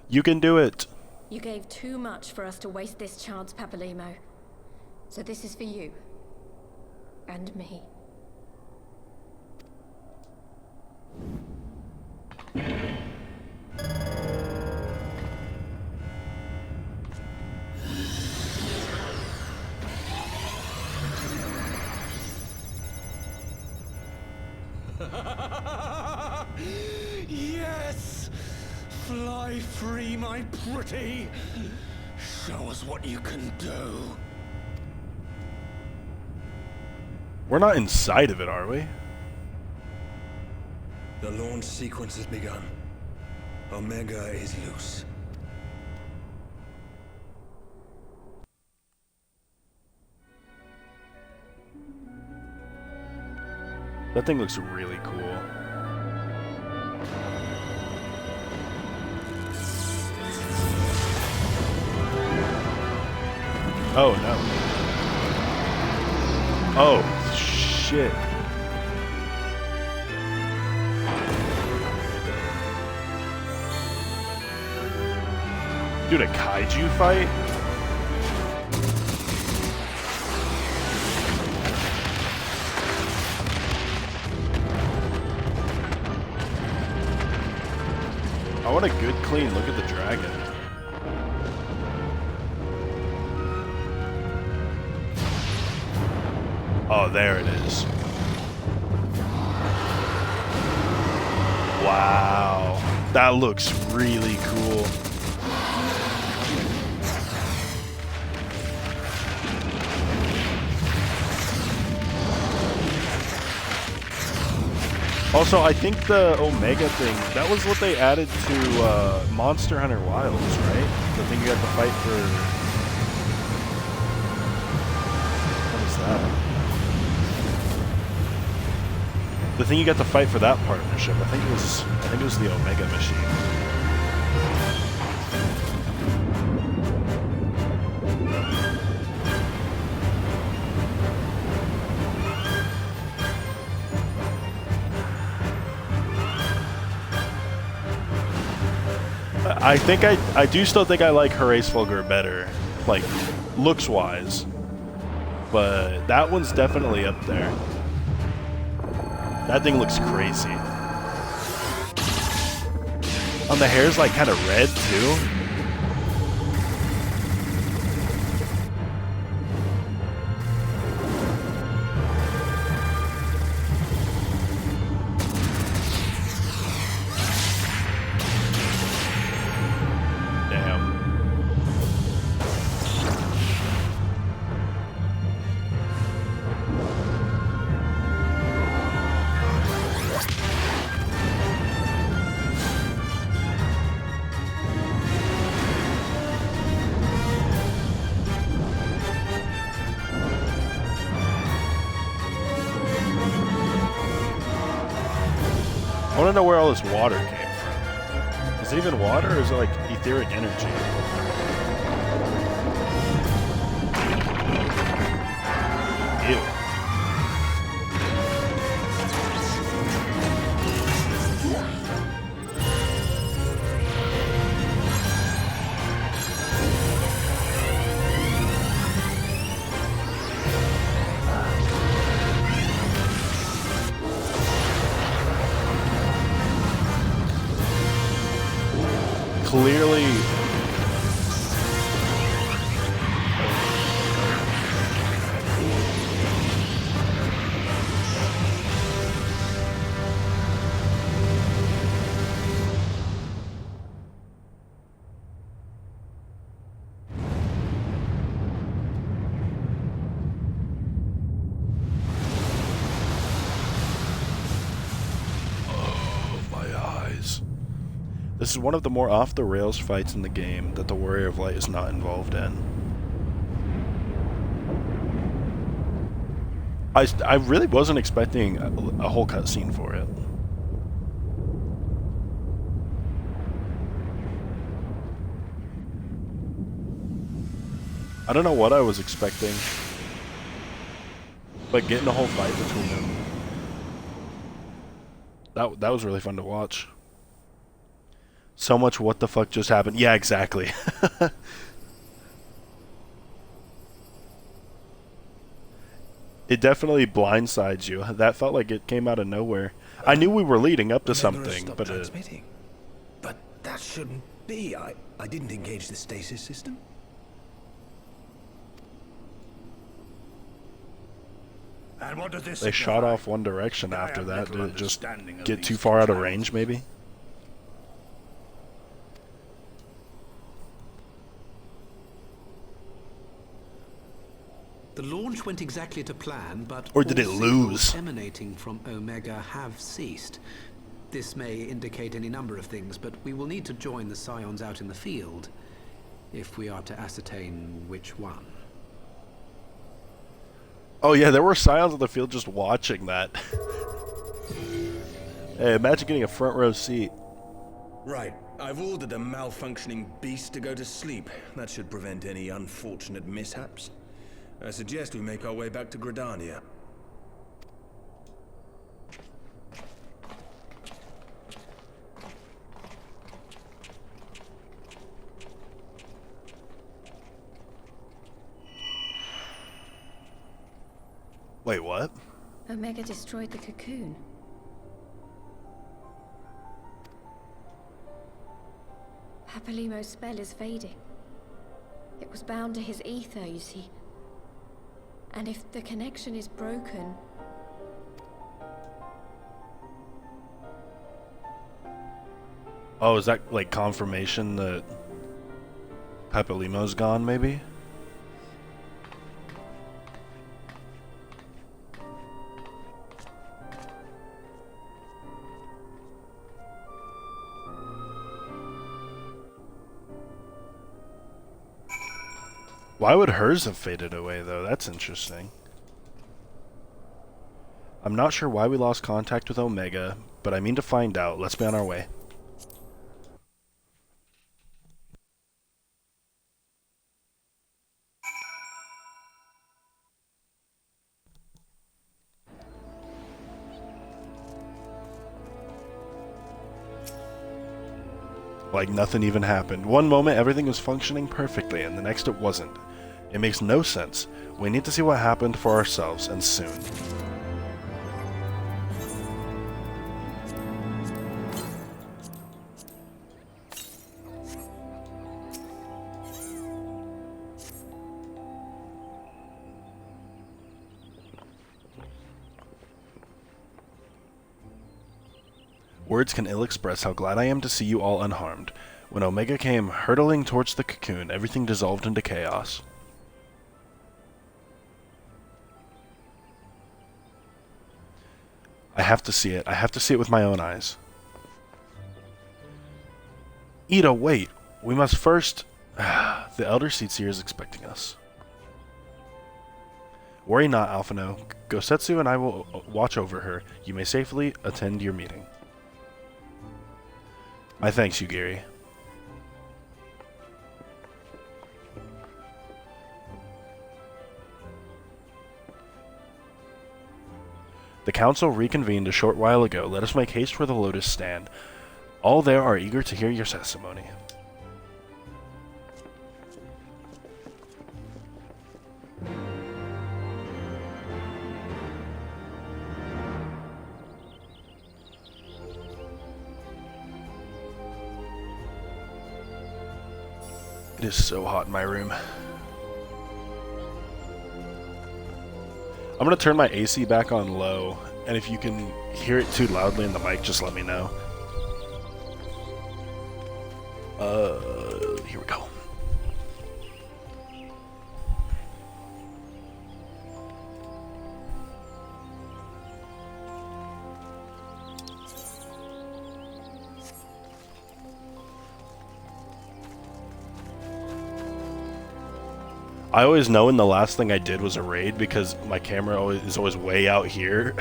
You can do it! You gave too much for us to waste this chance, Papalimo. So this is for you. And me. Yes! Fly free, my pretty! Show us what you can do. We're not inside of it, are we? The launch sequence has begun. Omega is loose. That thing looks really cool. Oh no. Oh shit. Dude, a kaiju fight? I want a good clean look at the dragon. Oh, there it is. Wow. That looks really cool. Also, I think the Omega thing, that was what they added to Monster Hunter Wilds, right? The thing you had to fight for... What is that? The thing you got to fight for that partnership, I think it was the Omega machine. I do still think I like Heavensward better, like, looks-wise. But that one's definitely up there. That thing looks crazy. And the hair's like kind of red too. want to know where all this water came from. Is it even water, or is it like etheric energy? Ew. Clearly, this is one of the more off-the-rails fights in the game that the Warrior of Light is not involved in. I really wasn't expecting a whole cutscene for it. I don't know what I was expecting, but getting a whole fight between them, that was really fun to watch. So much what the fuck just happened. Yeah, exactly. It definitely blindsides you. That felt like it came out of nowhere. I knew we were leading up to something, but But that shouldn't be. I didn't engage the stasis system. And what does this they signify? shot off one direction after that. Did it just get too far out of range, maybe? The launch went exactly to plan, but or did it all lose? signals emanating from Omega have ceased. This may indicate any number of things, but we will need to join the Scions out in the field if we are to ascertain which one. Oh yeah, there were Scions on the field just watching that. Hey, imagine getting a front row seat. Right. I've ordered a malfunctioning beast to go to sleep. That should prevent any unfortunate mishaps. I suggest we make our way back to Gridania. Wait, what? Omega destroyed the cocoon. Papalimo's spell is fading. It was bound to his ether, you see. And if the connection is broken... Oh, is that like confirmation that Papalimo's gone, maybe? Why would hers have faded away, though? That's interesting. I'm not sure why we lost contact with Omega, but I mean to find out. Let's be on our way. Like nothing even happened. One moment everything was functioning perfectly, and the next it wasn't. It makes no sense. We need to see what happened for ourselves, and soon. Words can ill express how glad I am to see you all unharmed. When Omega came hurtling towards the cocoon, everything dissolved into chaos. I have to see it. I have to see it with my own eyes. Ida, wait. We must first... The Elder Seer is expecting us. Worry not, Alphino. Gosetsu and I will watch over her. You may safely attend your meeting. My thanks, Yugiri. The council reconvened a short while ago. Let us make haste where the Lotus stand. All there are eager to hear your testimony. It is so hot in my room. I'm going to turn my AC back on low, and if you can hear it too loudly in the mic, just let me know. Here we go. I always know when the last thing I did was a raid because my camera is always way out here.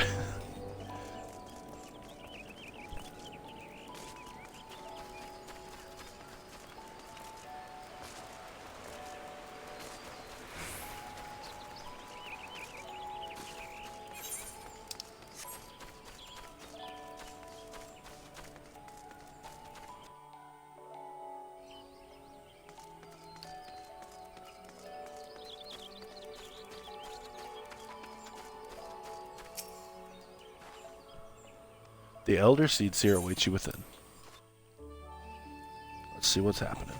The Elder Seed Seer awaits you within. Let's see what's happening.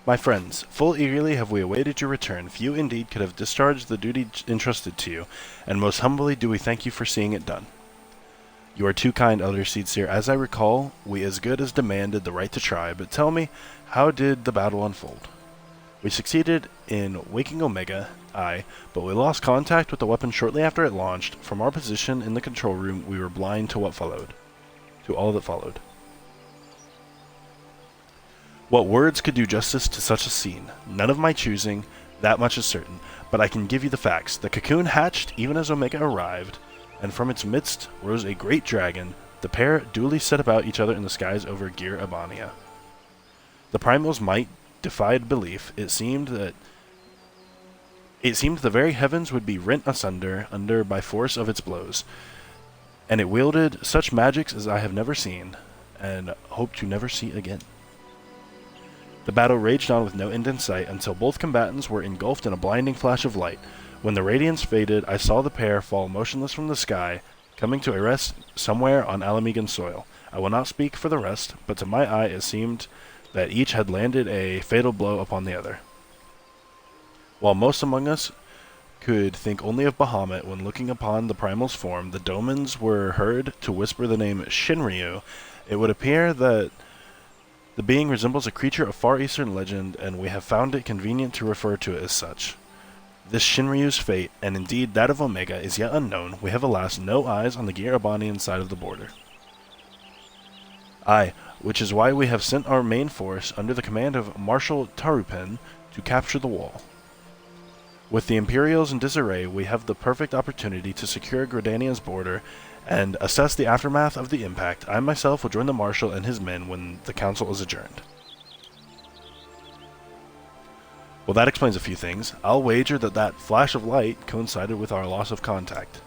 My friends, full eagerly have we awaited your return. Few indeed could have discharged the duty entrusted to you, and most humbly do we thank you for seeing it done. You are too kind, Elder Seedseer. As I recall, we as good as demanded the right to try, but tell me, how did the battle unfold? We succeeded in waking Omega, aye, but we lost contact with the weapon shortly after it launched. From our position in the control room, we were blind to what followed. To all that followed. What words could do justice to such a scene? None of my choosing, that much is certain, but I can give you the facts. The cocoon hatched even as Omega arrived, and from its midst rose a great dragon. The pair duly set about each other in the skies over Gir Abania. The primal's might defied belief. It seemed the very heavens would be rent asunder by force of its blows, and it wielded such magics as I have never seen, and hope to never see again. The battle raged on with no end in sight until both combatants were engulfed in a blinding flash of light. When the radiance faded, I saw the pair fall motionless from the sky, coming to a rest somewhere on Alamegan soil. I will not speak for the rest, but to my eye it seemed that each had landed a fatal blow upon the other. While most among us could think only of Bahamut when looking upon the primal's form, the Domans were heard to whisper the name Shinryu. It would appear that the being resembles a creature of Far Eastern legend, and we have found it convenient to refer to it as such. This Shinryu's fate, and indeed that of Omega, is yet unknown. We have alas no eyes on the Gir Abanian side of the border. Aye, which is why we have sent our main force under the command of Marshal Tarupen to capture the wall. With the Imperials in disarray, we have the perfect opportunity to secure Gridania's border and assess the aftermath of the impact. I myself will join the Marshal and his men when the council is adjourned. Well, that explains a few things. I'll wager that flash of light coincided with our loss of contact.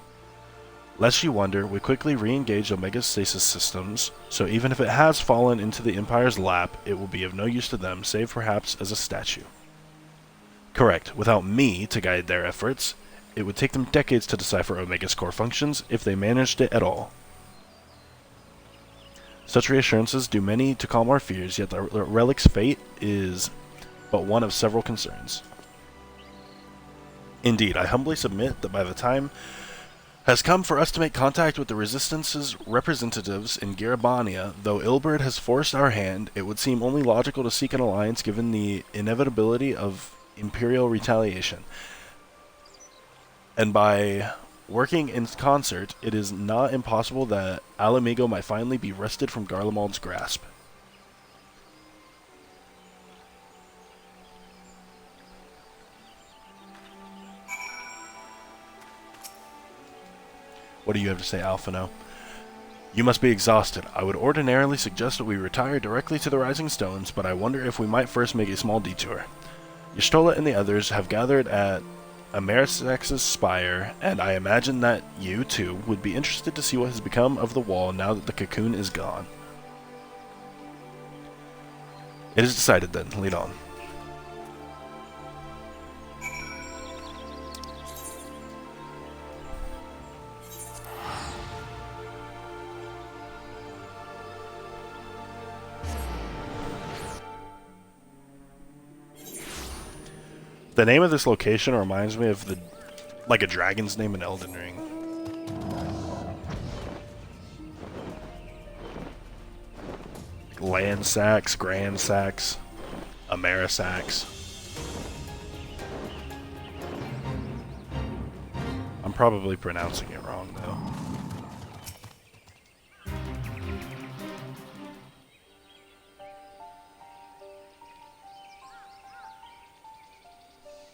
Lest you wonder, we quickly re-engaged Omega's stasis systems, so even if it has fallen into the Empire's lap, it will be of no use to them, save perhaps as a statue. Correct. Without me to guide their efforts, it would take them decades to decipher Omega's core functions, if they managed it at all. Such reassurances do many to calm our fears, yet the relic's fate is but one of several concerns. Indeed, I humbly submit that by the time has come for us to make contact with the Resistance's representatives in Garabania, though Ilberd has forced our hand, it would seem only logical to seek an alliance given the inevitability of Imperial retaliation. And by Working in concert, it is not impossible that Alamigo might finally be wrested from Garlemald's grasp. What do you have to say, Alphino? You must be exhausted. I would ordinarily suggest that we retire directly to the Rising Stones, but I wonder if we might first make a small detour. Y'shtola and the others have gathered at Amerisax's spire, and I imagine that you, too, would be interested to see what has become of the wall now that the cocoon is gone. It is decided then. Lead on. The name of this location reminds me of like a dragon's name in Elden Ring. Landsax, Grandsax, Amerisax. I'm probably pronouncing it wrong though.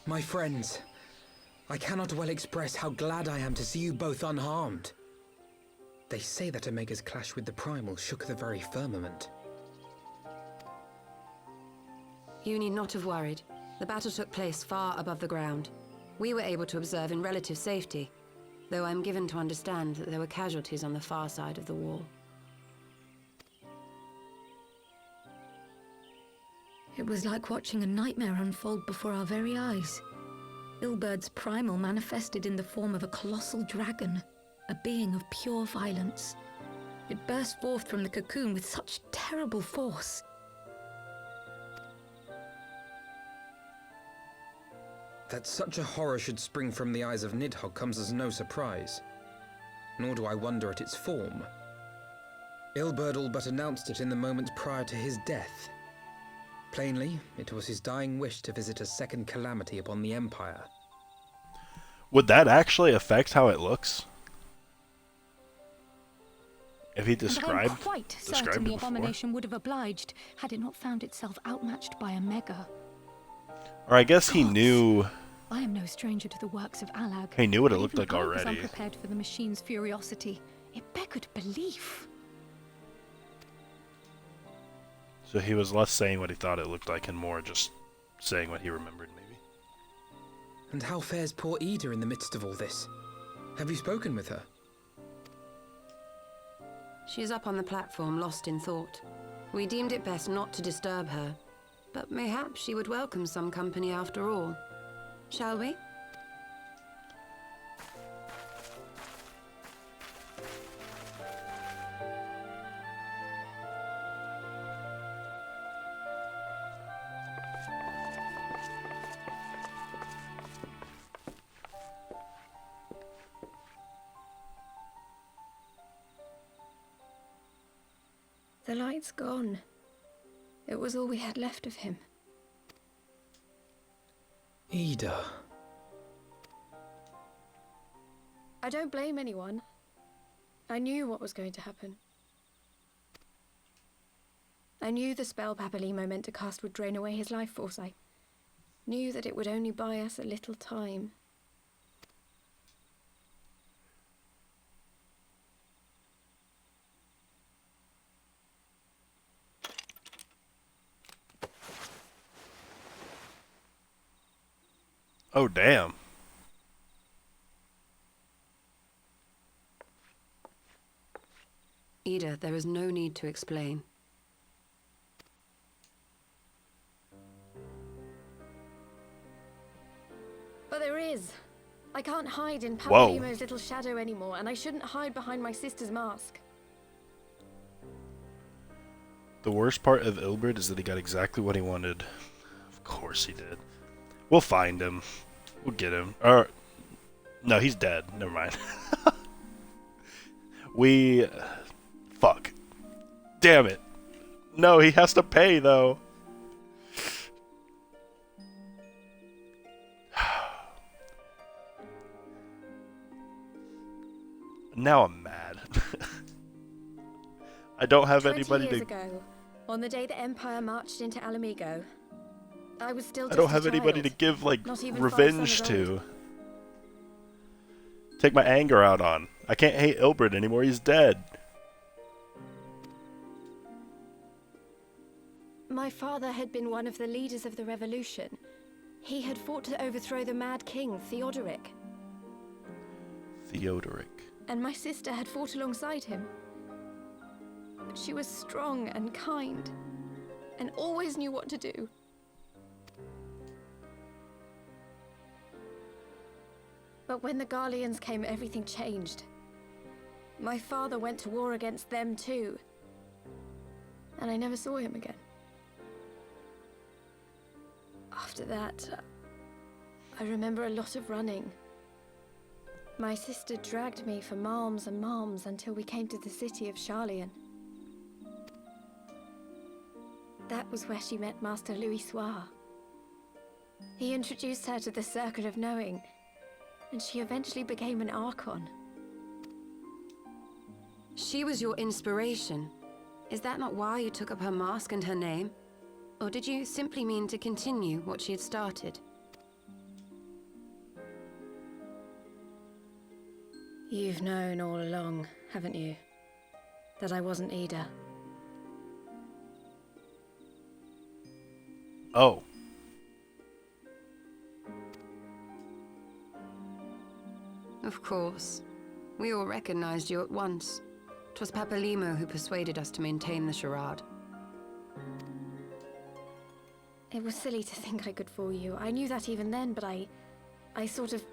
My friends, I cannot well express how glad I am to see you both unharmed. They say that Omega's clash with the Primal shook the very firmament. You need not have worried. The battle took place far above the ground. We were able to observe in relative safety, though I'm given to understand that there were casualties on the far side of the wall. It was like watching a nightmare unfold before our very eyes. Ilberd's primal manifested in the form of a colossal dragon, a being of pure violence. It burst forth from the cocoon with such terrible force. That such a horror should spring from the eyes of Nidhogg comes as no surprise. Nor do I wonder at its form. Ilberd all but announced it in the moments prior to his death. Plainly, it was his dying wish to visit a second calamity upon the Empire. Would that actually affect how it looks? If he described, I'm quite certain the abomination would have obliged had it not found itself outmatched by Omega. Or I guess he knew. I am no stranger to the works of Alag. He knew what it But looked even like I was already. unprepared for the machine's furiosity. It beggared belief. So he was less saying what he thought it looked like and more just saying what he remembered, maybe. And how fares poor Ida in the midst of all this? Have you spoken with her? She is up on the platform, lost in thought. We deemed it best not to disturb her, but mayhaps she would welcome some company after all. Shall we? The light's gone. It was all we had left of him. Ida. I don't blame anyone. I knew what was going to happen. I knew the spell Papalimo meant to cast would drain away his life force. I knew that it would only buy us a little time. Oh, damn. Ida, there is no need to explain. But there is. I can't hide in Papalimo's little shadow anymore, and I shouldn't hide behind my sister's mask. The worst part of Ilberd is that he got exactly what he wanted. Of course he did. We'll find him. We'll get him. Or, no, he's dead. Never mind. Fuck. Damn it. No, he has to pay, though. Now I'm mad. I don't have 20 anybody years to... ago, on the day the Empire marched into Alamigo, I was still I just don't a have anybody to child, give, like, not even 5 revenge summers old. to. Take my anger out on. I can't hate Ilberd anymore, he's dead. My father had been one of the leaders of the revolution. He had fought to overthrow the Mad King, Theodoric. And my sister had fought alongside him. But she was strong and kind, and always knew what to do. But when the Garleans came, everything changed. My father went to war against them too. And I never saw him again. After that, I remember a lot of running. My sister dragged me for malms and malms until we came to the city of Charlian. That was where she met Master Louis Soir. He introduced her to the Circle of Knowing, and she eventually became an Archon. She was your inspiration. Is that not why you took up her mask and her name? Or did you simply mean to continue what she had started? You've known all along, haven't you? That I wasn't Ida. Oh. Of course. We all recognized you at once. 'Twas Papalimo who persuaded us to maintain the charade. It was silly to think I could fool you. I knew that even then, but I sort of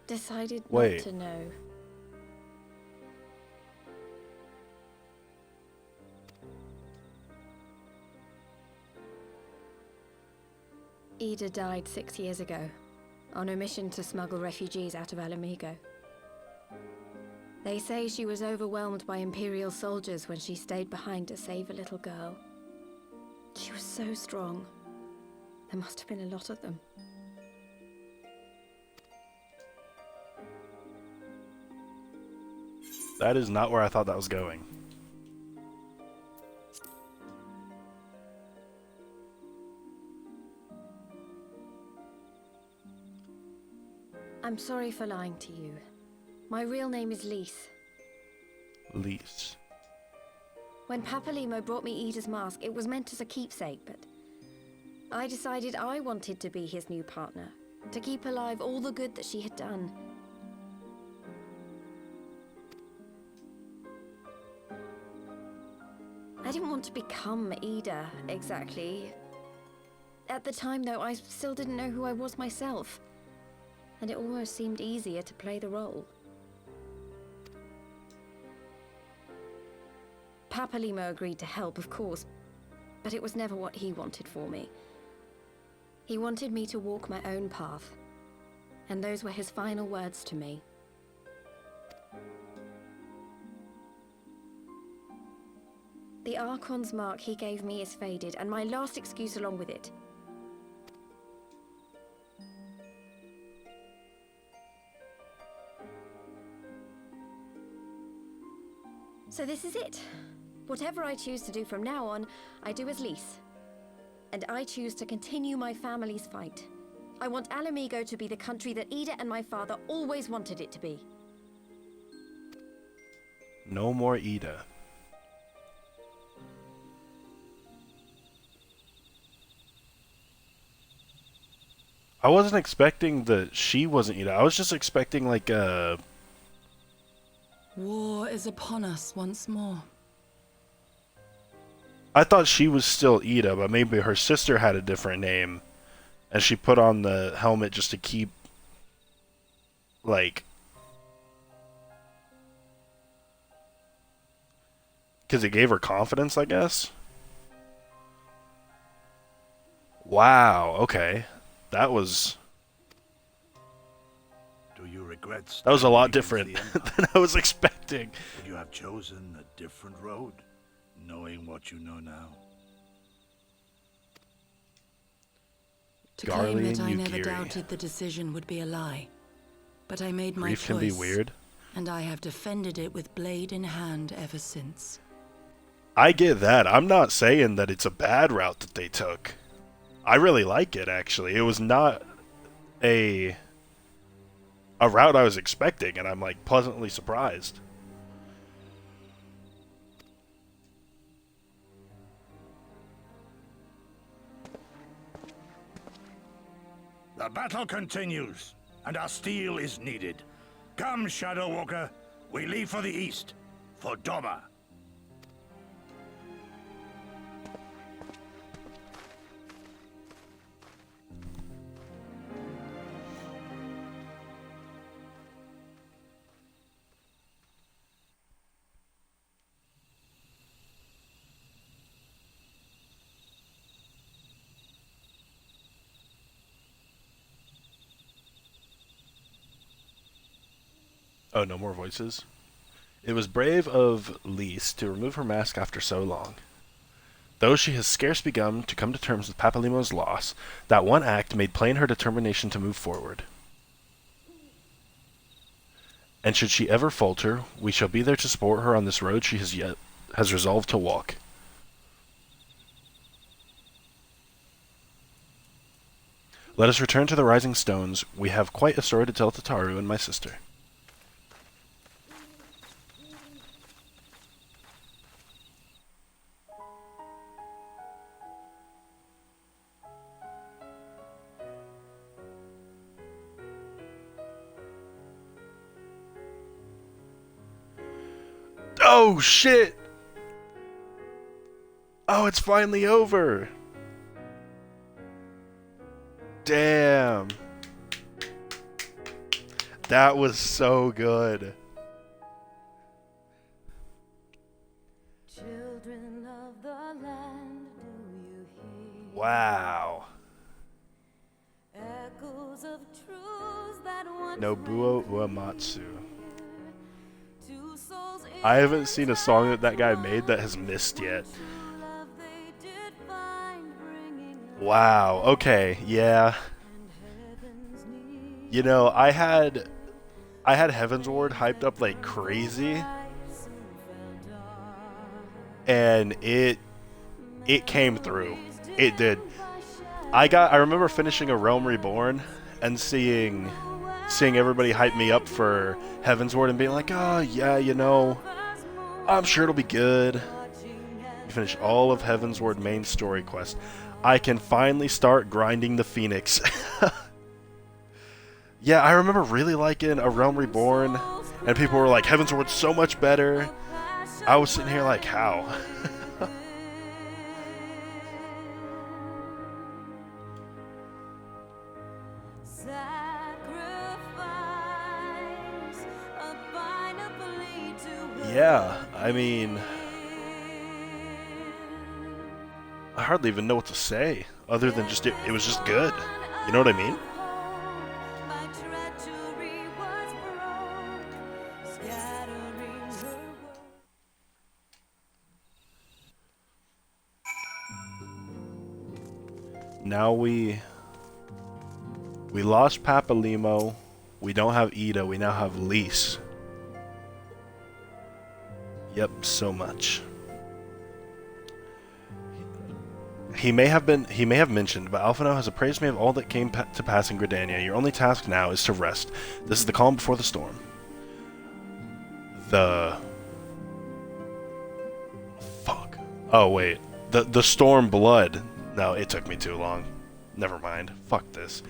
decided not to know. Ida died 6 years ago, on a mission to smuggle refugees out of Alamigo. They say she was overwhelmed by Imperial soldiers when she stayed behind to save a little girl. She was so strong. There must have been a lot of them. That is not where I thought that was going. I'm sorry for lying to you. My real name is Lise. Lise. When Papalimo brought me Ida's mask, it was meant as a keepsake, but I decided I wanted to be his new partner, to keep alive all the good that she had done. I didn't want to become Ida, exactly. At the time, though, I still didn't know who I was myself, and it almost seemed easier to play the role. Papalimo agreed to help, of course, but it was never what he wanted for me. He wanted me to walk my own path, and those were his final words to me. The Archon's mark he gave me is faded, and my last excuse along with it. So this is it. Whatever I choose to do from now on, I do as Lise. And I choose to continue my family's fight. I want Alamigo to be the country that Ida and my father always wanted it to be. No more Ida. I wasn't expecting that she wasn't Ida. I was just expecting like a... War is upon us once more. I thought she was still Ida, but maybe her sister had a different name. And she put on the helmet just to keep... like... because it gave her confidence, I guess? Wow, okay. That was... Do you regret that was a lot standing different against the than I was expecting. Would you have chosen a different road, knowing what you know now? To claim that I never doubted the decision would be a lie. But I made my Grief choice. can be weird. and I have defended it with blade in hand ever since. I get that. I'm not saying that it's a bad route that they took. I really like it, actually. It was not a route I was expecting, and I'm, like, pleasantly surprised. The battle continues, and our steel is needed. Come, Shadow Walker. We leave for the east, for Doma. Oh, no more voices? It was brave of Lise to remove her mask after so long. Though she has scarce begun to come to terms with Papalimo's loss, that one act made plain her determination to move forward. And should she ever falter, we shall be there to support her on this road she has resolved to walk. Let us return to the Rising Stones. We have quite a story to tell to Taru and my sister. Oh, shit! Oh, it's finally over! Damn! That was so good. Children of the land, do you hear? Wow. Echoes of truths that once Nobuo Uematsu. I haven't seen a song that that guy made that has missed yet. Wow, okay, yeah. You know, I had Heavensward hyped up like crazy, and it came through. It did. I remember finishing A Realm Reborn and seeing everybody hype me up for Heavensward and being like, oh yeah, you know, I'm sure it'll be good. You finish all of Heavensward main story quest. I can finally start grinding the Phoenix. Yeah, I remember really liking A Realm Reborn, and people were like, Heavensward's so much better. I was sitting here like, how? Yeah, I mean, I hardly even know what to say other than just it was just good. You know what I mean? Now we lost Papalimo. We don't have Ida. We now have Lise. Yep, so much. He may have mentioned, but Alphino has appraised me of all that came to pass in Gridania. Your only task now is to rest. This is the calm before the storm. Fuck. Oh, wait. The storm blood. No, it took me too long. Never mind. Fuck this.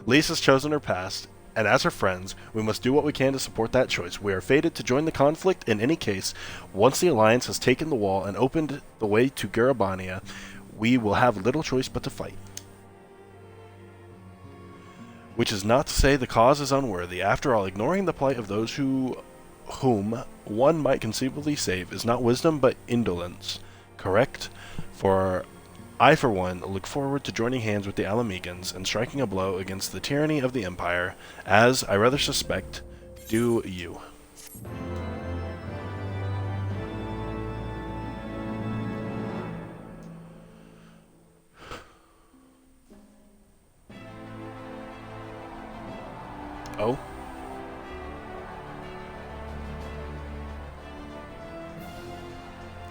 Lise has chosen her past, and as her friends, we must do what we can to support that choice. We are fated to join the conflict in any case. Once the Alliance has taken the wall and opened the way to Garabania, we will have little choice but to fight. Which is not to say the cause is unworthy. After all, ignoring the plight of those whom one might conceivably save is not wisdom but indolence. Correct? For I, for one, look forward to joining hands with the Alamegans and striking a blow against the tyranny of the Empire, as, I rather suspect, do you. Oh?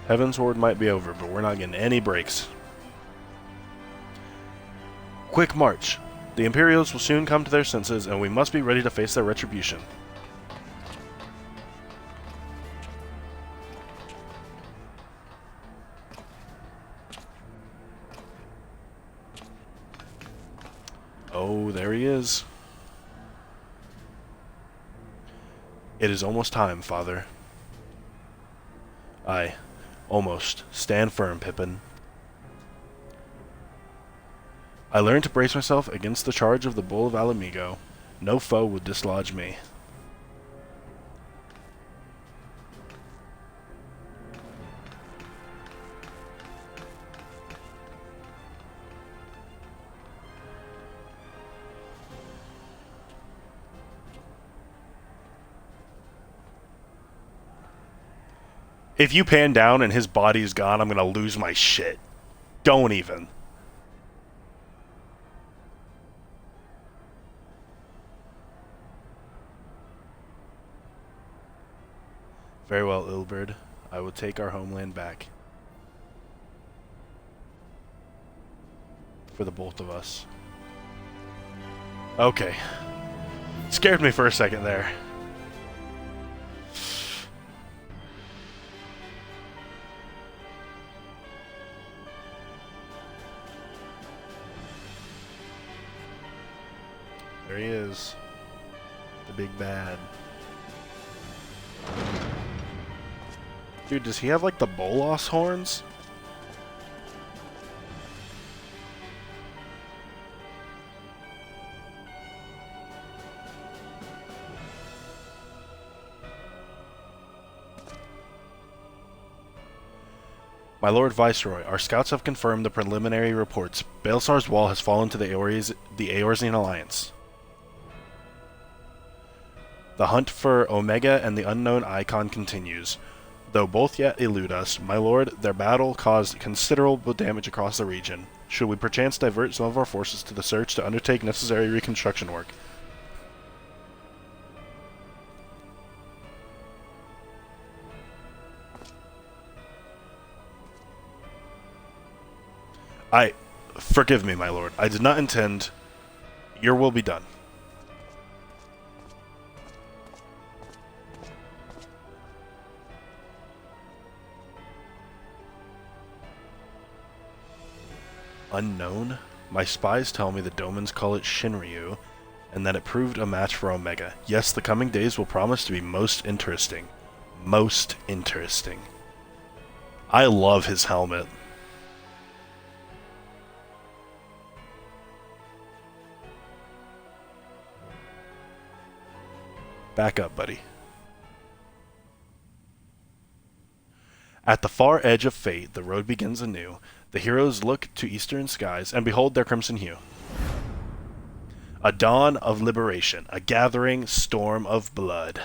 Heavensward might be over, but we're not getting any breaks. Quick march! The Imperials will soon come to their senses, and we must be ready to face their retribution. Oh, there he is. It is almost time, Father. Aye, almost. Stand firm, Pippin. I learned to brace myself against the charge of the Bull of Alamigo. No foe would dislodge me. If you pan down and his body's gone, I'm gonna lose my shit. Don't even. Very well, Ilberd. I will take our homeland back. For the both of us. Okay. Scared me for a second there. There he is. The big bad. Dude, does he have like the Bolas horns? My Lord Viceroy, our scouts have confirmed the preliminary reports. Baelsar's wall has fallen to the Eorzean Alliance. The hunt for Omega and the unknown Icon continues. Though both yet elude us, my lord, their battle caused considerable damage across the region. Should we perchance divert some of our forces to the search to undertake necessary reconstruction work? Forgive me, my lord. I did not intend. Your will be done. Unknown? My spies tell me the Domans call it Shinryu, and that it proved a match for Omega. Yes, the coming days will promise to be most interesting. Most interesting. I love his helmet. Back up, buddy. At the far edge of fate, the road begins anew. The heroes look to eastern skies, and behold their crimson hue. A dawn of liberation, a gathering storm of blood.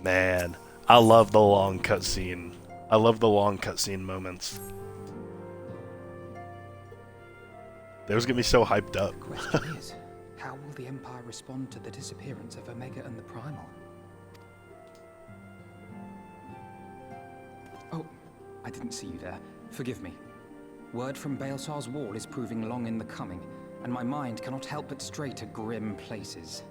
Man, I love the long cutscene. I love the long cutscene moments. They was gonna be so hyped up. The question is, how will the Empire respond to the disappearance of Omega and the Primal? Oh, I didn't see you there. Forgive me. Word from Baelsar's wall is proving long in the coming, and my mind cannot help but stray to grim places.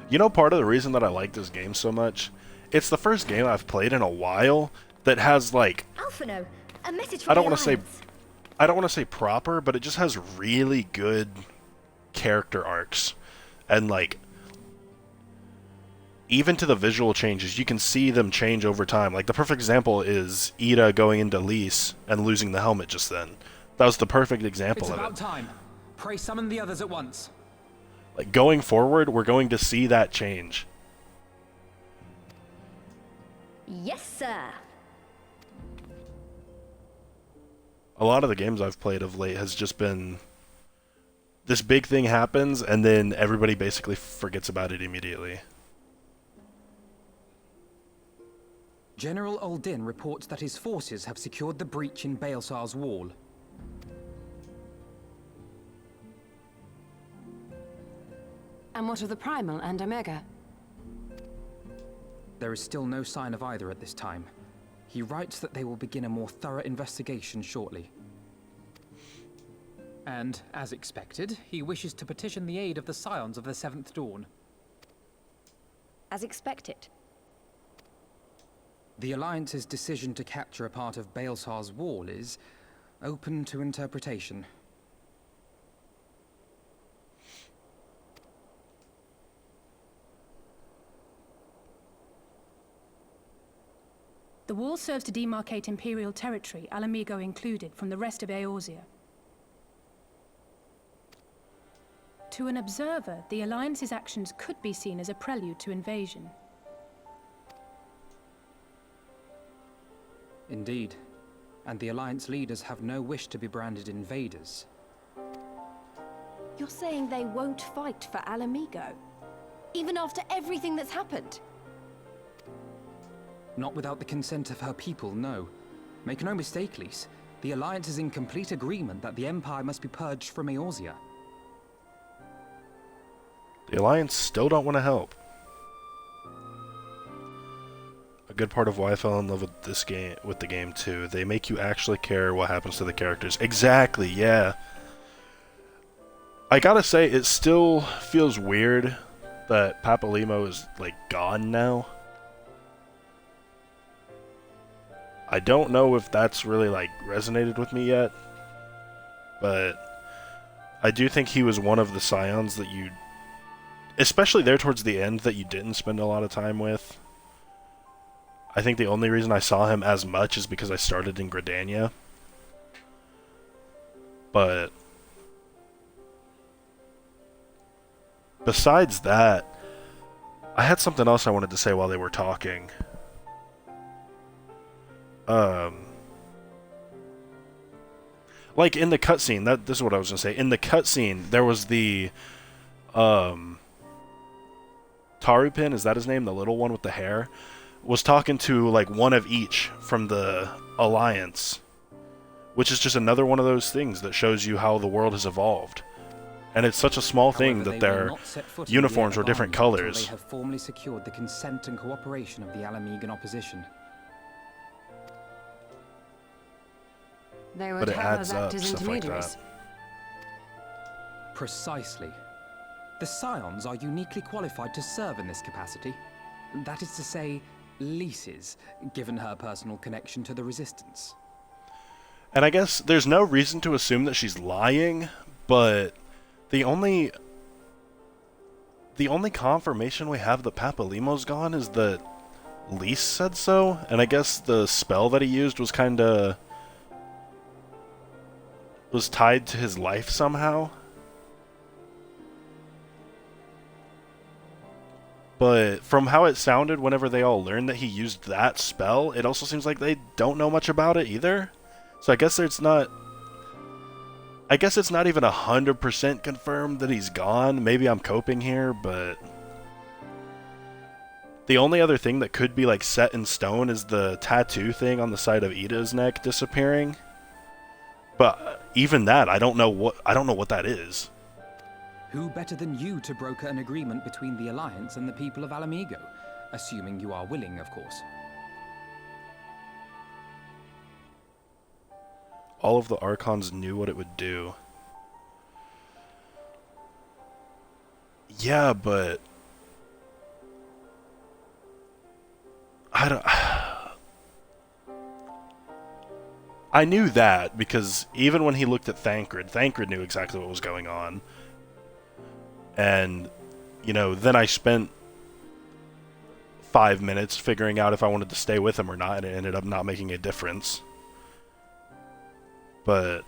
You know, part of the reason that I like this game so much, it's the first game I've played in a while that has like, Alphino, a message from I don't want to say proper, but it just has really good character arcs. And like, even to the visual changes, you can see them change over time. Like, the perfect example is Ida going into Lys and losing the helmet just then. That was the perfect example of it. It's about time. Pray summon the others at once. Like, going forward, we're going to see that change. Yes, sir. A lot of the games I've played of late has just been, this big thing happens, and then everybody basically forgets about it immediately. General Uldin reports that his forces have secured the breach in Baelsar's wall. And what of the Primal and Omega? There is still no sign of either at this time. He writes that they will begin a more thorough investigation shortly. And, as expected, he wishes to petition the aid of the Scions of the Seventh Dawn. As expected. The Alliance's decision to capture a part of Baelsar's wall is open to interpretation. The wall serves to demarcate Imperial territory, Alamigo included, from the rest of Eorzea. To an observer, the Alliance's actions could be seen as a prelude to invasion. Indeed. And the Alliance leaders have no wish to be branded invaders. You're saying they won't fight for Alamigo? Even after everything that's happened? Not without the consent of her people, no. Make no mistake, Lys. The Alliance is in complete agreement that the Empire must be purged from Eorzea. The Alliance still don't want to help. A good part of why I fell in love with this game, with the game too. They make you actually care what happens to the characters. Exactly, yeah. I gotta say, it still feels weird that Papalymo is, like, gone now. I don't know if that's really, like, resonated with me yet. But I do think he was one of the Scions that you, especially there towards the end, that you didn't spend a lot of time with. I think the only reason I saw him as much is because I started in Gridania. But besides that, I had something else I wanted to say while they were talking. Like in the cutscene, this is what I was gonna say. In the cutscene, there was the Tarupin, is that his name? The little one with the hair, was talking to like one of each from the Alliance, which is just another one of those things that shows you how the world has evolved. And it's such a small thing that their uniforms were different colors. They have formally secured the consent and cooperation of the Alamigan opposition. They But would it have adds us up, act as stuff like intermediaries. Precisely. The Scions are uniquely qualified to serve in this capacity. That is to say, Lys's, given her personal connection to the Resistance. And I guess there's no reason to assume that she's lying, but the only confirmation we have that Papalymo's gone is that Lys said so, and I guess the spell that he used was tied to his life somehow. But from how it sounded whenever they all learned that he used that spell, it also seems like they don't know much about it either. So I guess it's not even 100% confirmed that he's gone. Maybe I'm coping here, but the only other thing that could be like set in stone is the tattoo thing on the side of Ida's neck disappearing. But even that, I don't know what that is. Who better than you to broker an agreement between the Alliance and the people of Alamigo? Assuming you are willing, of course. All of the Archons knew what it would do. Yeah, but I knew that because even when he looked at Thancred knew exactly what was going on. And, you know, then I spent 5 minutes figuring out if I wanted to stay with him or not, and it ended up not making a difference. But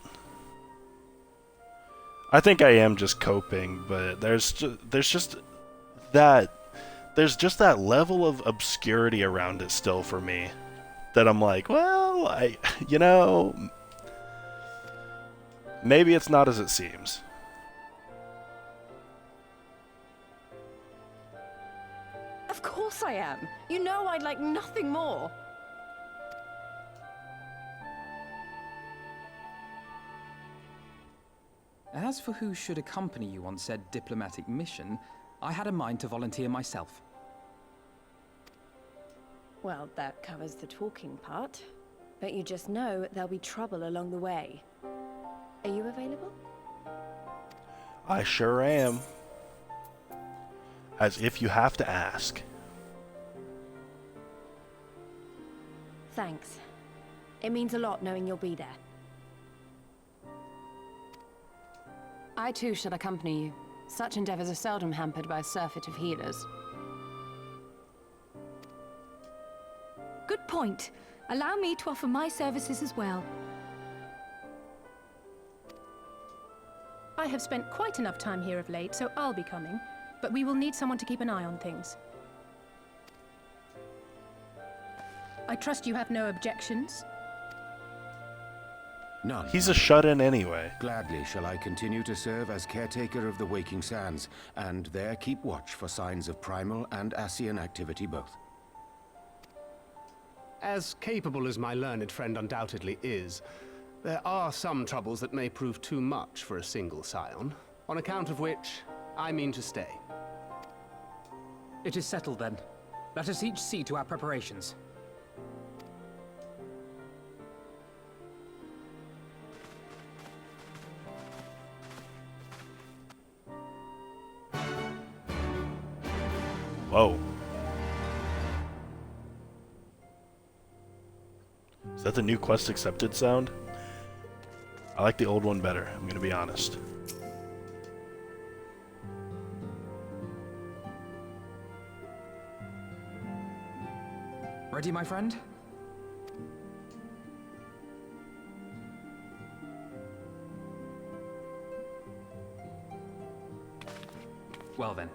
I think I am just coping, but there's just that level of obscurity around it still for me that I'm like, well, maybe it's not as it seems. Of course I am. You know I'd like nothing more. As for who should accompany you on said diplomatic mission, I had a mind to volunteer myself. Well, that covers the talking part. But you just know there'll be trouble along the way. Are you available? I sure am. As if you have to ask. Thanks. It means a lot knowing you'll be there. I too shall accompany you. Such endeavors are seldom hampered by a surfeit of healers. Good point. Allow me to offer my services as well. I have spent quite enough time here of late, so I'll be coming. But we will need someone to keep an eye on things. I trust you have no objections? None. He's a shut-in anyway. Gladly shall I continue to serve as caretaker of the Waking Sands, and there keep watch for signs of primal and Ascian activity both. As capable as my learned friend undoubtedly is, there are some troubles that may prove too much for a single scion, on account of which I mean to stay. It is settled then. Let us each see to our preparations. Whoa. Is that the new quest accepted sound? I like the old one better, I'm gonna be honest. Ready, my friend? Well then.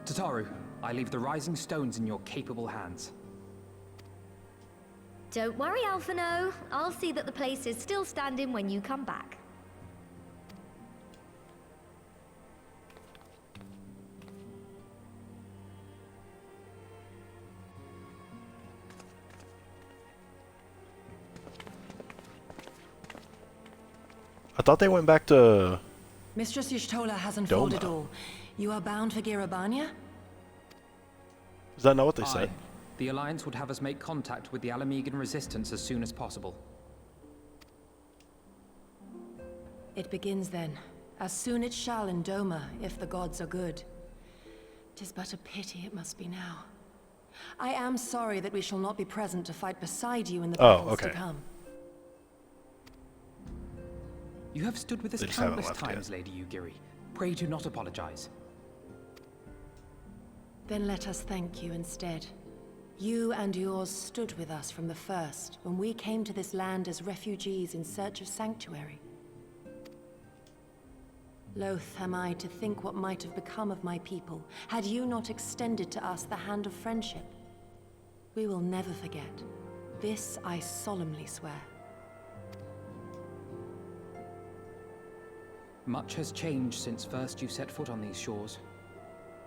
Tataru, I leave the rising stones in your capable hands. Don't worry, Alphino. I'll see that the place is still standing when you come back. I thought they went back to... Mistress Y'shtola has Doma. unfolded all. You are bound for Girabania? Is that not what they said? The Alliance would have us make contact with the Alamegan resistance as soon as possible. It begins then. As soon it shall in Doma, if the gods are good. 'Tis but a pity it must be now. I am sorry that we shall not be present to fight beside you in the battles to come. You have stood with us They just haven't countless left times, Lady Yugiri. Pray do not apologize. Then let us thank you instead. You and yours stood with us from the first, when we came to this land as refugees in search of sanctuary. Loath am I to think what might have become of my people, had you not extended to us the hand of friendship. We will never forget. This I solemnly swear. Much has changed since first you set foot on these shores.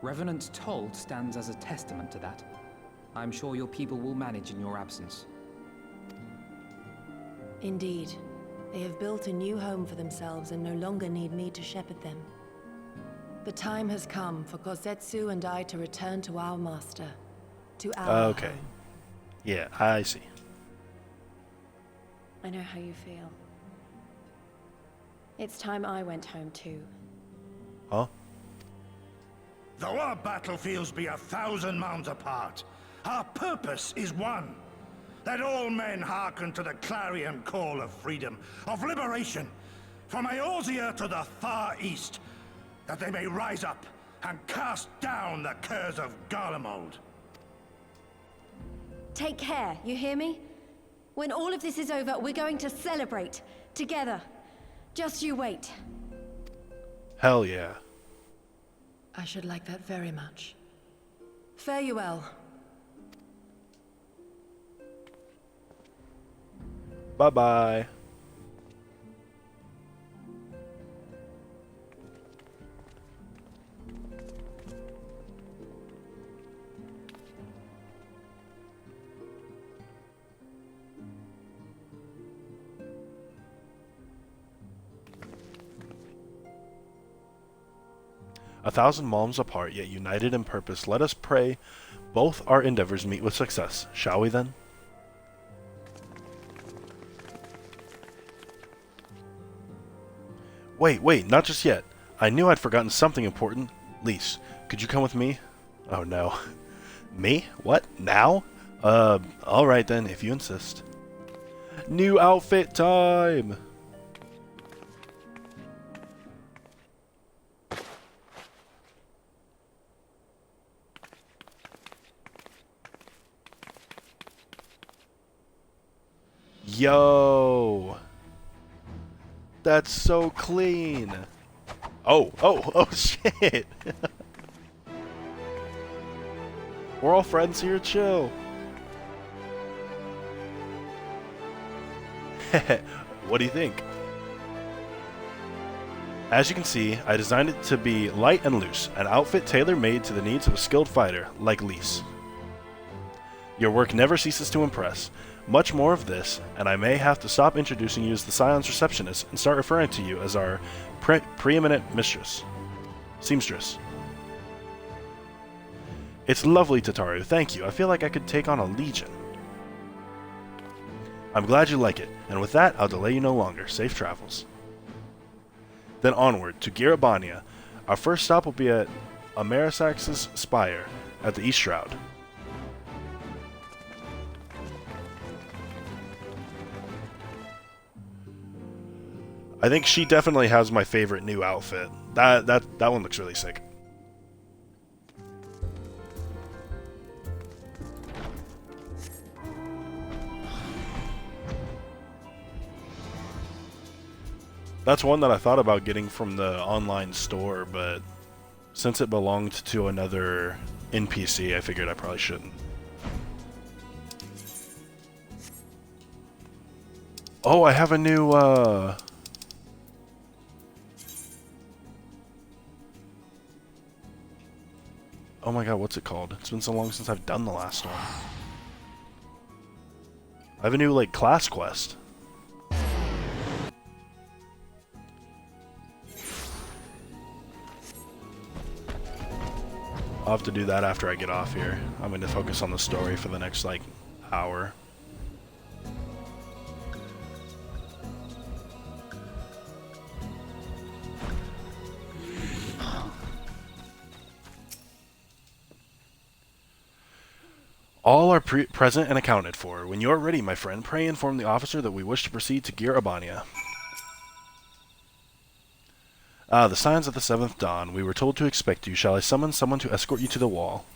Revenant's Toll stands as a testament to that. I'm sure your people will manage in your absence. Indeed. They have built a new home for themselves and no longer need me to shepherd them. The time has come for Kozetsu and I to return to our master. To our Okay. home. Yeah, I see. I know how you feel. It's time I went home too. Huh? Though our battlefields be 1,000 mounds apart, our purpose is one. Let all men hearken to the clarion call of freedom, of liberation, from Eorzea to the far east, that they may rise up and cast down the curse of Garlemald. Take care, you hear me? When all of this is over, we're going to celebrate. Together. Just you wait. Hell yeah. I should like that very much. Fare you well. Bye-bye. 1,000 malms apart, yet united in purpose, let us pray both our endeavors meet with success. Shall we then? Wait, not just yet. I knew I'd forgotten something important. Lise, could you come with me? Oh no. Me? What? Now? Alright then, if you insist. New outfit time! Yo! That's so clean! Oh shit! We're all friends here, chill! What do you think? As you can see, I designed it to be light and loose, an outfit tailor-made to the needs of a skilled fighter, like Lise. Your work never ceases to impress. Much more of this, and I may have to stop introducing you as the Scion's receptionist and start referring to you as our preeminent seamstress. It's lovely, Tataru, thank you. I feel like I could take on a legion. I'm glad you like it, and with that, I'll delay you no longer. Safe travels. Then onward, to Girabania. Our first stop will be at Amerisax's Spire, at the East Shroud. I think she definitely has my favorite new outfit. That one looks really sick. That's one that I thought about getting from the online store, but since it belonged to another NPC, I figured I probably shouldn't. Oh, I have a new, oh my god, what's it called? It's been so long since I've done the last one. I have a new, like, class quest. I'll have to do that after I get off here. I'm going to focus on the story for the next, like, hour. All are present and accounted for. When you are ready, my friend, pray inform the officer that we wish to proceed to Girabania. Ah, the signs of the 7th dawn. We were told to expect you. Shall I summon someone to escort you to the wall?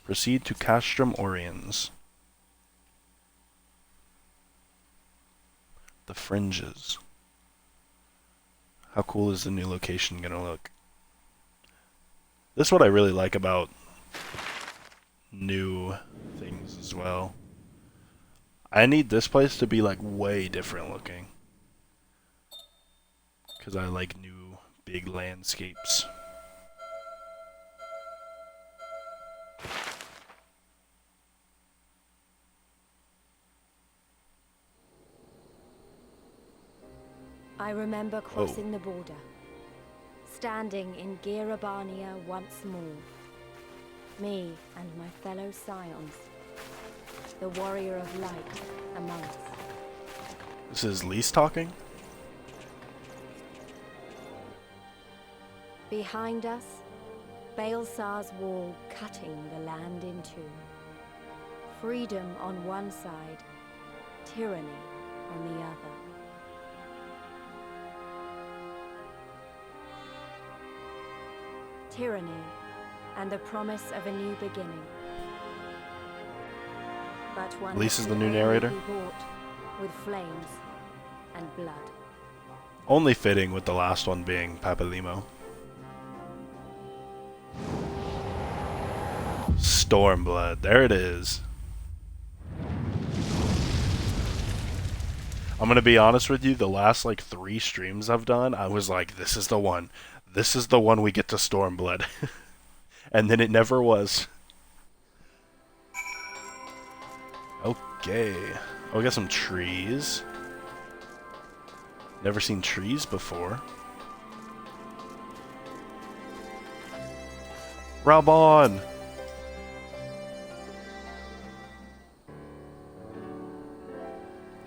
Proceed to Castrum Oriens. The Fringes. How cool is the new location gonna look? This is what I really like about new things as well. I need this place to be like way different looking. Because I like new big landscapes. I remember crossing the border, standing in Girabania once more. Me and my fellow scions, the warrior of light among us. This is Lise talking? Behind us, Baelsar's wall cutting the land in two. Freedom on one side, tyranny on the other. Tyranny and the promise of a new beginning. But one Lise is the new narrator. bought with flames and blood. Only fitting with the last one being Papalimo. Stormblood, there it is. I'm gonna be honest with you, the last like 3 streams I've done, I was like, this is the one. This is the one we get to Stormblood. And then it never was. Okay. Oh, we got some trees. Never seen trees before. Raubon!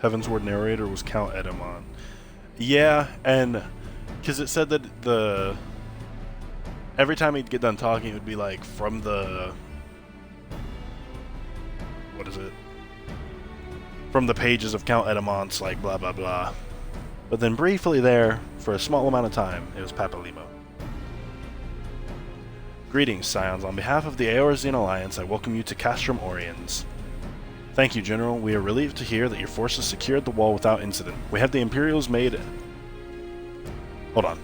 Heavensward narrator was Count Edamon. Yeah, and because it said that every time he'd get done talking, it would be like from the, what is it? From the pages of Count Edamon's, like blah blah blah. But then briefly there, for a small amount of time, it was Papalimo. Greetings, Scions. On behalf of the Eorzean Alliance, I welcome you to Castrum Oriens. Thank you, General. We are relieved to hear that your forces secured the wall without incident. We have the Imperials made... Hold on.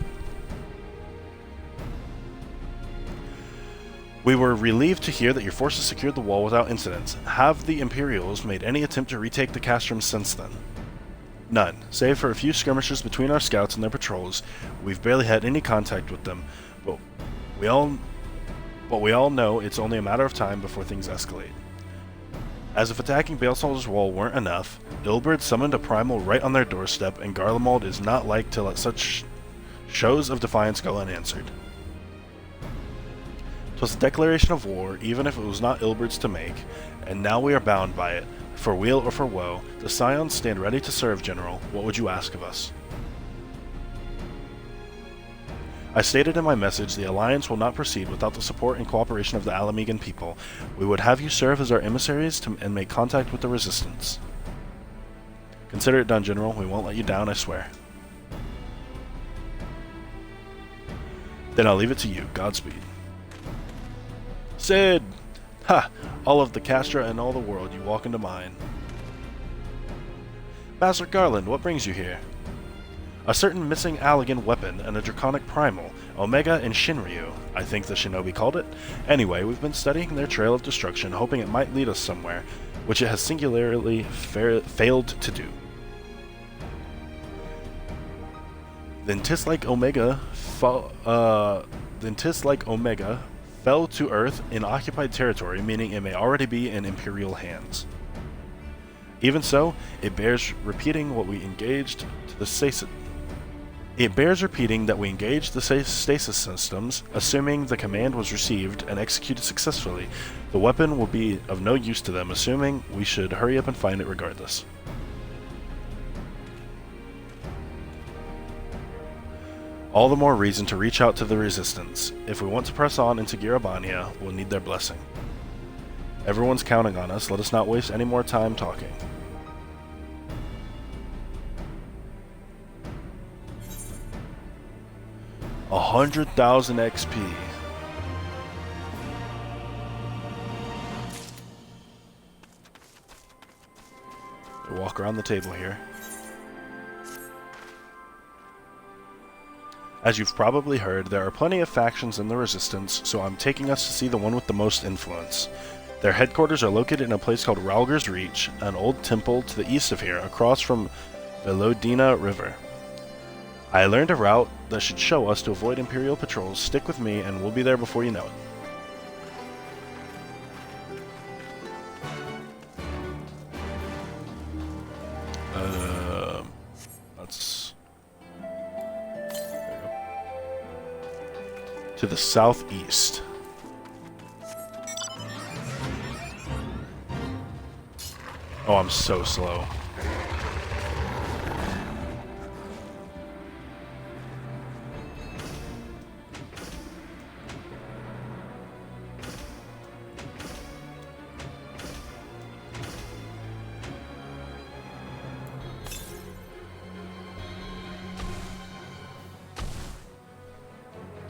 We were relieved to hear that your forces secured the wall without incident. Have the Imperials made any attempt to retake the Castrum since then? None. Save for a few skirmishes between our scouts and their patrols, we've barely had any contact with them, but we all know it's only a matter of time before things escalate. As if attacking Baelzal's wall weren't enough, Ilberd summoned a primal right on their doorstep, and Garlemald is not like to let such shows of defiance go unanswered. 'Twas a declaration of war, even if it was not Ilberd's to make, and now we are bound by it. For weal or for woe, the Scions stand ready to serve, General. What would you ask of us? I stated in my message, the Alliance will not proceed without the support and cooperation of the Alamegan people. We would have you serve as our emissaries and make contact with the Resistance. Consider it done, General. We won't let you down, I swear. Then I'll leave it to you. Godspeed. Sid! Ha! All of the Castra and all the world, you walk into mine. Master Garland, what brings you here? A certain missing Allegan weapon and a draconic primal, Omega and Shinryu, I think the shinobi called it. Anyway, we've been studying their trail of destruction, hoping it might lead us somewhere, which it has singularly failed to do. Then 'tis like Omega fell to Earth in occupied territory, meaning it may already be in Imperial hands. Even so, it bears repeating that we engaged the stasis systems, assuming the command was received and executed successfully. The weapon will be of no use to them, assuming we should hurry up and find it regardless. All the more reason to reach out to the Resistance. If we want to press on into Girabania, we'll need their blessing. Everyone's counting on us. Let us not waste any more time talking. — 100,000 XP. We'll walk around the table here. As you've probably heard, there are plenty of factions in the Resistance, so I'm taking us to see the one with the most influence. Their headquarters are located in a place called Ralger's Reach, an old temple to the east of here, across from Velodina River. I learned a route that should show us to avoid Imperial patrols. Stick with me, and we'll be there before you know it. That's... to the southeast. Oh, I'm so slow.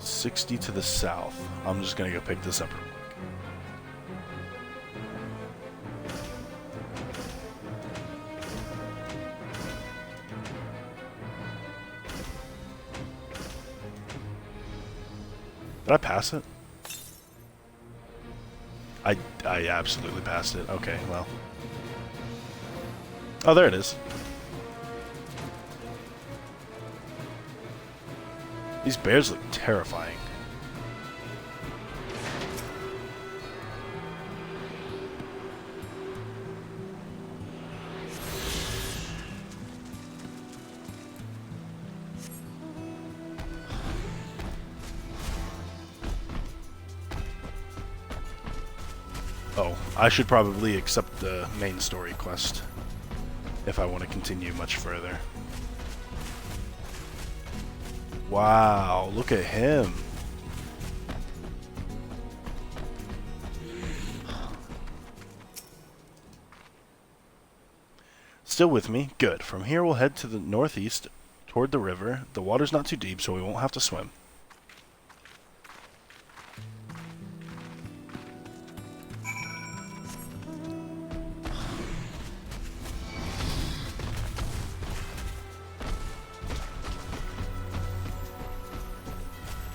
$60 to the south. I'm just gonna go pick this up real quick. Did I pass it? I absolutely passed it. Okay, well. Oh, there it is. These bears look terrifying. Oh, I should probably accept the main story quest if I want to continue much further. Wow, look at him. Still with me? Good. From here we'll head to the northeast toward the river. The water's not too deep, so we won't have to swim.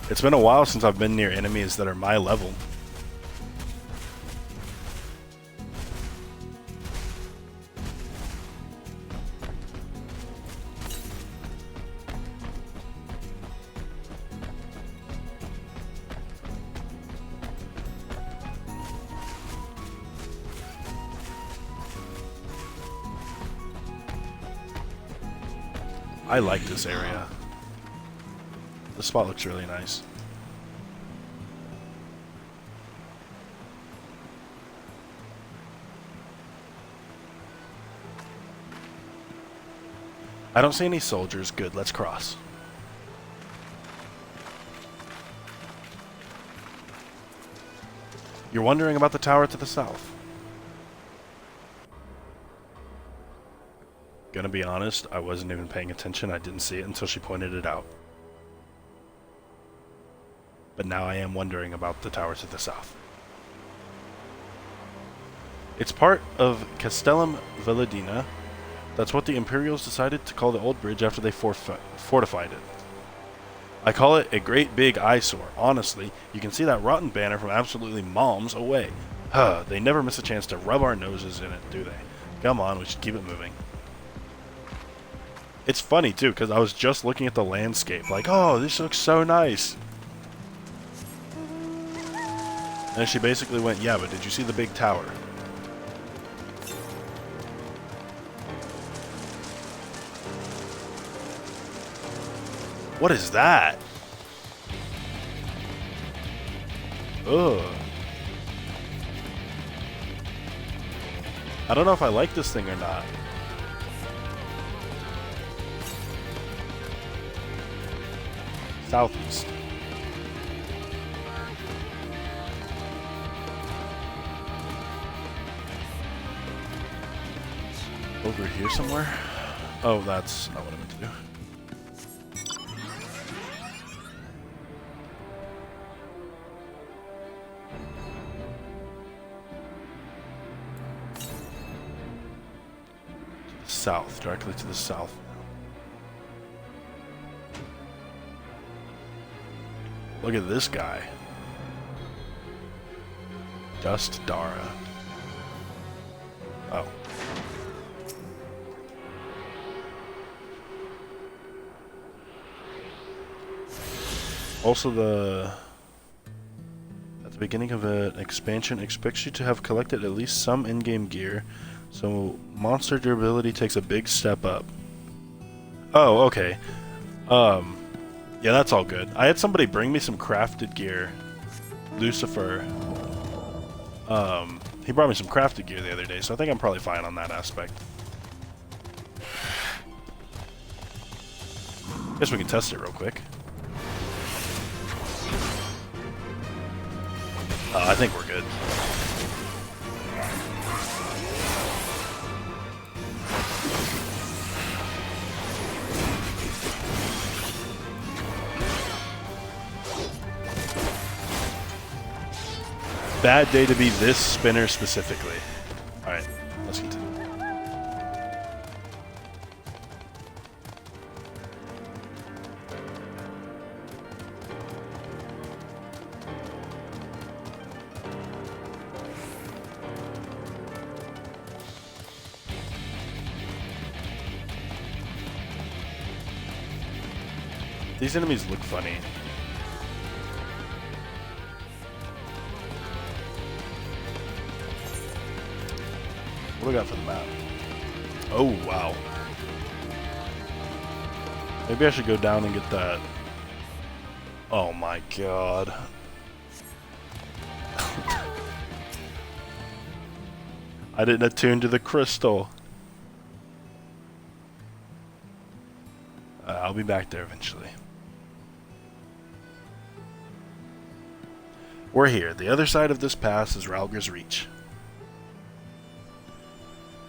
It's been a while since I've been near enemies that are my level. I like this area. The spot looks really nice. I don't see any soldiers. Good, let's cross. You're wondering about the tower to the south. Gonna be honest, I wasn't even paying attention. I didn't see it until she pointed it out. But now I am wondering about the tower to the south. It's part of Castellum Velladina. That's what the Imperials decided to call the old bridge after they fortified it. I call it a great big eyesore. Honestly, you can see that rotten banner from absolutely miles away. Huh, they never miss a chance to rub our noses in it, do they? Come on, we should keep it moving. It's funny too, because I was just looking at the landscape, like, oh, this looks so nice. And she basically went, yeah, but did you see the big tower? What is that? Ugh. I don't know if I like this thing or not. Southeast. Over here somewhere? Oh, that's not what I meant to do. To the south, directly to the south. Look at this guy. Dust Dara. Oh. Also, at the beginning of an expansion, expects you to have collected at least some in-game gear, so monster durability takes a big step up. Oh, okay. Yeah, that's all good. I had somebody bring me some crafted gear. Lucifer. He brought me some crafted gear the other day, so I think I'm probably fine on that aspect. Guess we can test it real quick. I think we're good. Bad day to be this spinner specifically. Alright, let's continue. These enemies look funny. What do we got for the map? Oh, wow. Maybe I should go down and get that. Oh my god. I didn't attune to the crystal. I'll be back there eventually. We're here. The other side of this pass is Ralger's Reach.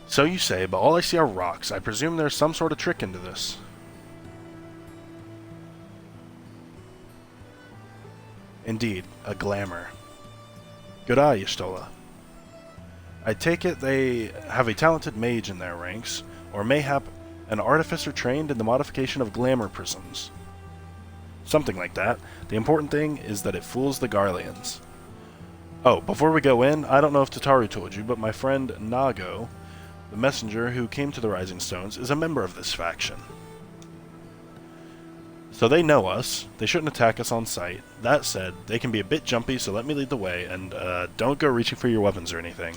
So you say, but all I see are rocks. I presume there's some sort of trick into this. Indeed, a glamour. Good eye, Y'shtola. I take it they have a talented mage in their ranks, or mayhap an artificer trained in the modification of glamour prisms. Something like that. The important thing is that it fools the Garleans. Oh, before we go in, I don't know if Tataru told you, but my friend Nago, the messenger who came to the Rising Stones, is a member of this faction. So they know us. They shouldn't attack us on sight. That said, they can be a bit jumpy, so let me lead the way, and don't go reaching for your weapons or anything.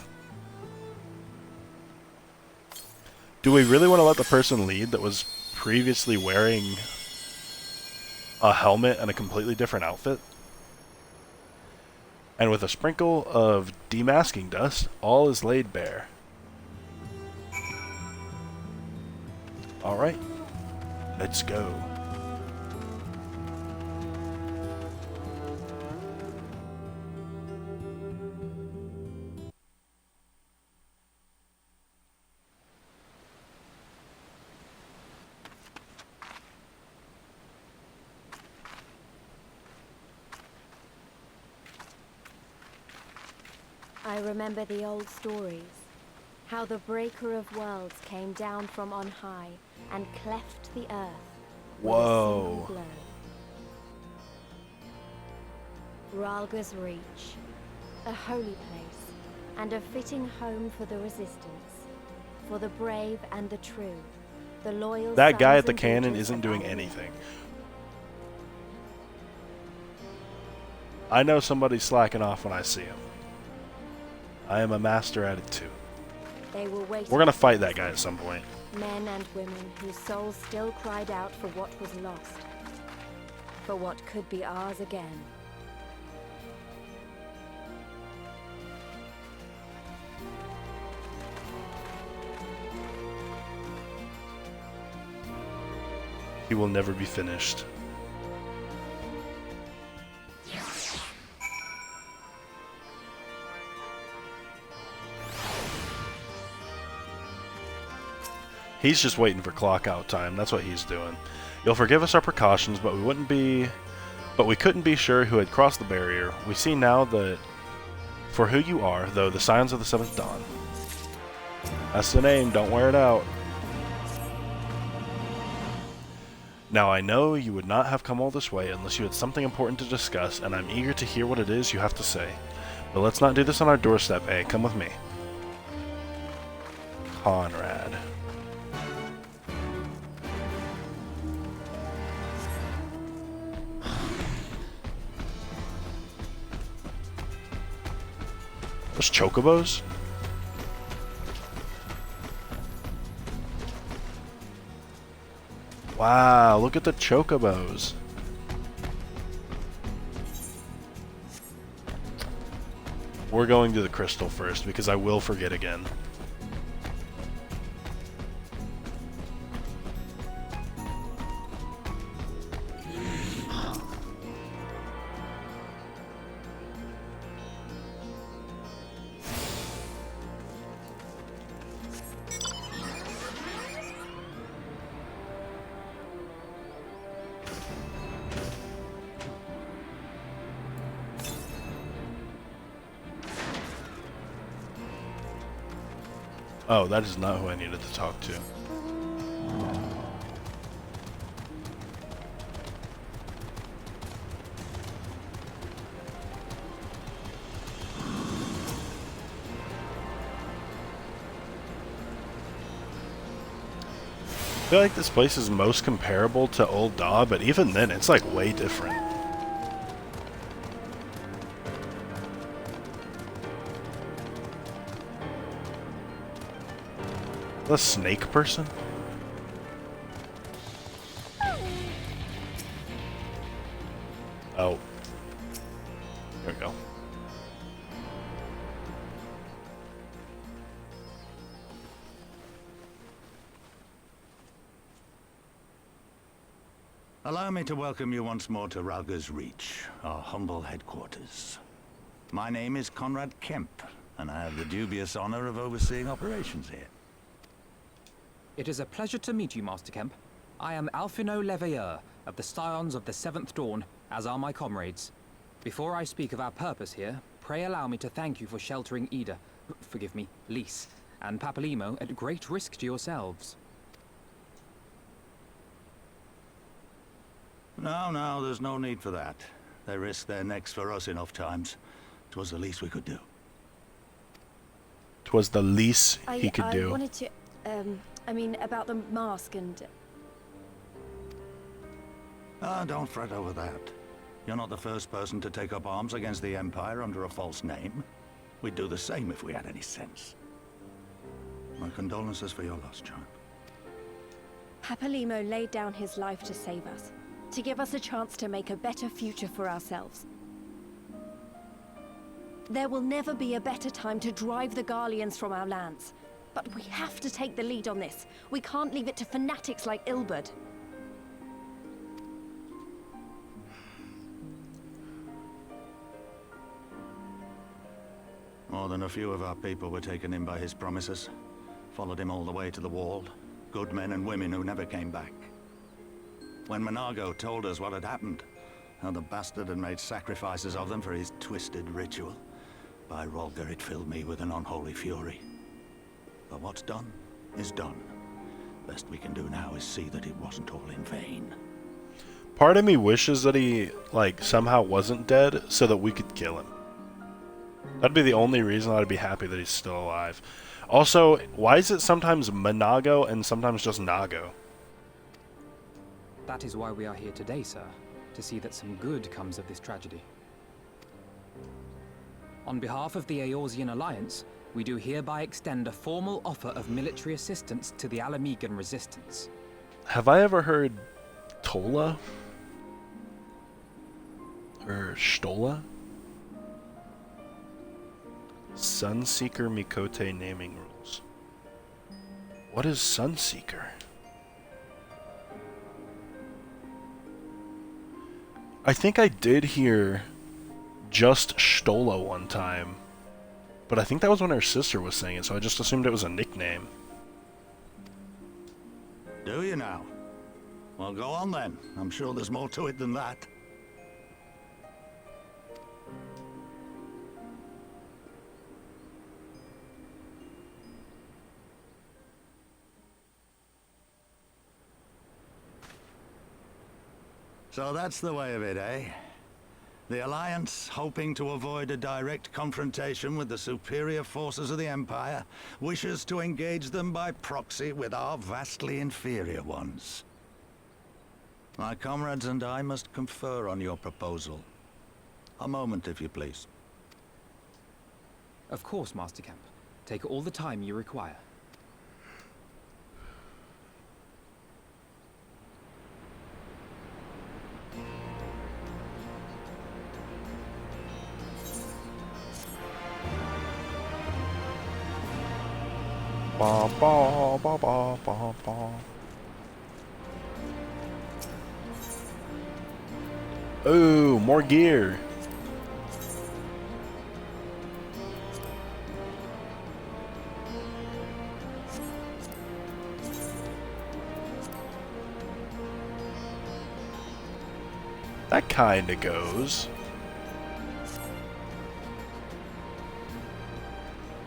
Do we really want to let the person lead that was previously wearing a helmet and a completely different outfit? And with a sprinkle of demasking dust, all is laid bare. Alright, let's go. I remember the old stories, how the Breaker of Worlds came down from on high and cleft the earth with a single blow. Ralger's Reach, a holy place, and a fitting home for the resistance, for the brave and the true, the loyal. That guy at the cannon isn't doing anything. I know somebody's slacking off when I see him. I am a master at it too. They were waiting. We're gonna fight that guy at some point. Men and women whose souls still cried out for what was lost, for what could be ours again. He will never be finished. He's just waiting for clock out time. That's what he's doing. You'll forgive us our precautions, but we couldn't be sure who had crossed the barrier. We see now that for who you are, though, the Scions of the Seventh Dawn. That's the name. Don't wear it out. Now I know you would not have come all this way unless you had something important to discuss, and I'm eager to hear what it is you have to say. But let's not do this on our doorstep, eh? Come with me. Conrad. Those chocobos? Wow, look at the chocobos. We're going to the crystal first because I will forget again. Oh, that is not who I needed to talk to. I feel like this place is most comparable to Old Daw, but even then, it's like way different. The snake person? Oh. There we go. Allow me to welcome you once more to Rauger's Reach, our humble headquarters. My name is Conrad Kemp, and I have the dubious honor of overseeing operations here. It is a pleasure to meet you, Master Kemp. I am Alphino Leveilleur, of the Scions of the Seventh Dawn, as are my comrades. Before I speak of our purpose here, pray allow me to thank you for sheltering Ida, forgive me, Lys, and Papalymo at great risk to yourselves. No, there's no need for that. They risked their necks for us enough times. 'Twas the least we could do. 'Twas the least he could do. I wanted to, I mean, about the mask and... Don't fret over that. You're not the first person to take up arms against the Empire under a false name. We'd do the same if we had any sense. My condolences for your loss, child. Papalymo laid down his life to save us, to give us a chance to make a better future for ourselves. There will never be a better time to drive the Garleans from our lands. But we have to take the lead on this. We can't leave it to fanatics like Ilberd. More than a few of our people were taken in by his promises. Followed him all the way to the wall. Good men and women who never came back. When Monago told us what had happened, how the bastard had made sacrifices of them for his twisted ritual, by Rolger it filled me with an unholy fury. But what's done is done. Best we can do now is see that it wasn't all in vain. Part of me wishes that he, like, somehow wasn't dead so that we could kill him. That'd be the only reason I'd be happy that he's still alive. Also, why is it sometimes Monago and sometimes just Nago? That is why we are here today, sir, to see that some good comes of this tragedy. On behalf of the Eorzean Alliance, we do hereby extend a formal offer of military assistance to the Alamegan resistance. Have I ever heard Tola? Or Stola? Sunseeker Mikote naming rules. What is Sunseeker? I think I did hear just Stola one time, but I think that was when her sister was saying it, so I just assumed it was a nickname. Do you now? Well, go on then. I'm sure there's more to it than that. So that's the way of it, eh? The Alliance, hoping to avoid a direct confrontation with the superior forces of the Empire, wishes to engage them by proxy with our vastly inferior ones. My comrades and I must confer on your proposal. A moment, if you please. Of course, Master Kemp. Take all the time you require. Ba ba ba ba ba ba. Oh, more gear. That kinda goes.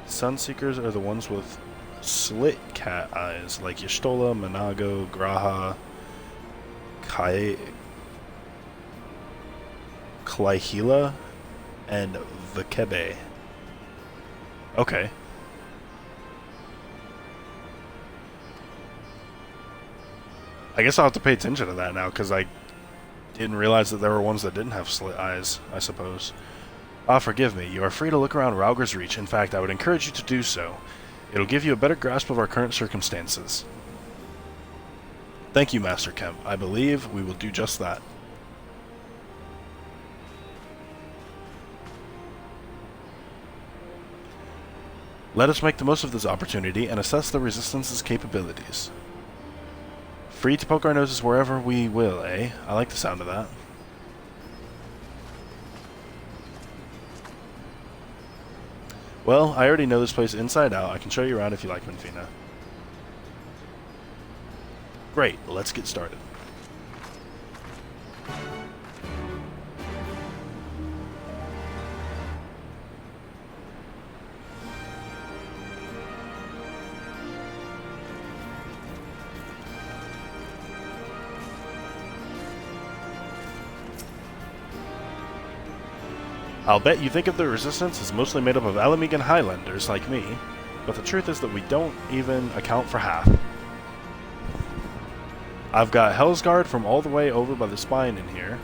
Sunseekers are the ones with slit cat eyes, like Y'shtola, Monago, Graha, Klaihila, and Vakebe. Okay. I guess I'll have to pay attention to that now, because I didn't realize that there were ones that didn't have slit eyes, I suppose. Forgive me, you are free to look around Rauger's Reach. In fact, I would encourage you to do so. It'll give you a better grasp of our current circumstances. Thank you, Master Kemp. I believe we will do just that. Let us make the most of this opportunity and assess the Resistance's capabilities. Free to poke our noses wherever we will, eh? I like the sound of that. Well, I already know this place inside out. I can show you around if you like, Menfina. Great, let's get started. I'll bet you think of the Resistance as mostly made up of Alamegan Highlanders like me, but the truth is that we don't even account for half. I've got Hellsguard from all the way over by the spine in here.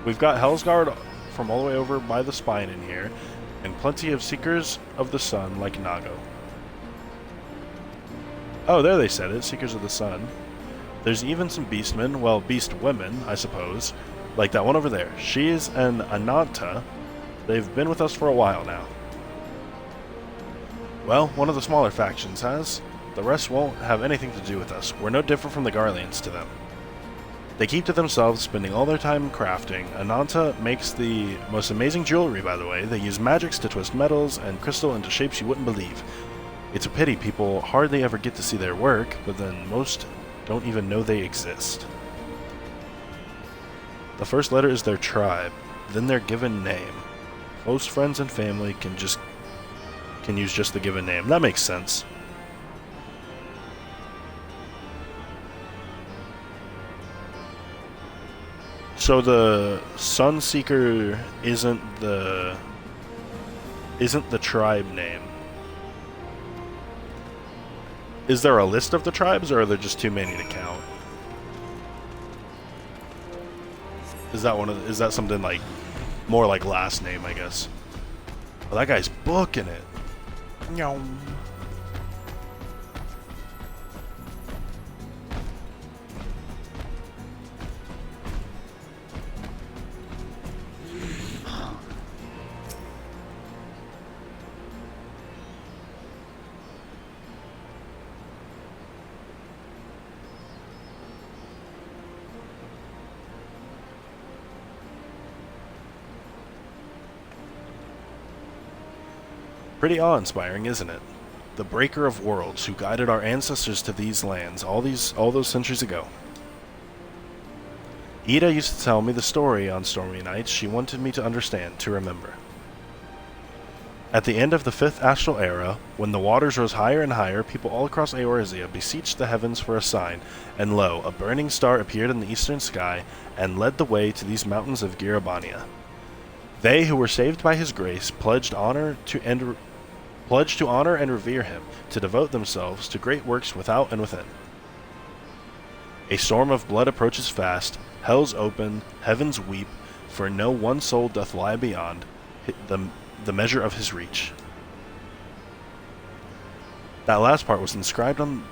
We've got Hellsguard from all the way over by the spine in here, and plenty of Seekers of the Sun like Nago. Oh, there they said it, Seekers of the Sun. There's even some Beastmen, well, Beast women, I suppose, like that one over there. She's an Ananta. They've been with us for a while now. Well, one of the smaller factions has. The rest won't have anything to do with us. We're no different from the Garleans to them. They keep to themselves, spending all their time crafting. Ananta makes the most amazing jewelry, by the way. They use magics to twist metals and crystal into shapes you wouldn't believe. It's a pity people hardly ever get to see their work, but then most don't even know they exist. The first letter is their tribe, then their given name. Most friends and family can use just the given name. That makes sense. So the Sunseeker isn't the tribe name. Is there a list of the tribes, or are there just too many to count? Is that something like more like last name, I guess? Well, that guy's booking it. Nyom. Pretty awe-inspiring, isn't it? The Breaker of Worlds, who guided our ancestors to these lands all those centuries ago. Ida used to tell me the story on stormy nights she wanted me to understand, to remember. At the end of the 5th Astral Era, when the waters rose higher and higher, people all across Eorzea beseeched the heavens for a sign, and lo, a burning star appeared in the eastern sky and led the way to these mountains of Girabania. They who were saved by his grace pledged to honor and revere him, to devote themselves to great works without and within. A storm of blood approaches fast, hells open, heavens weep, for no one soul doth lie beyond the measure of his reach. That last part was inscribed on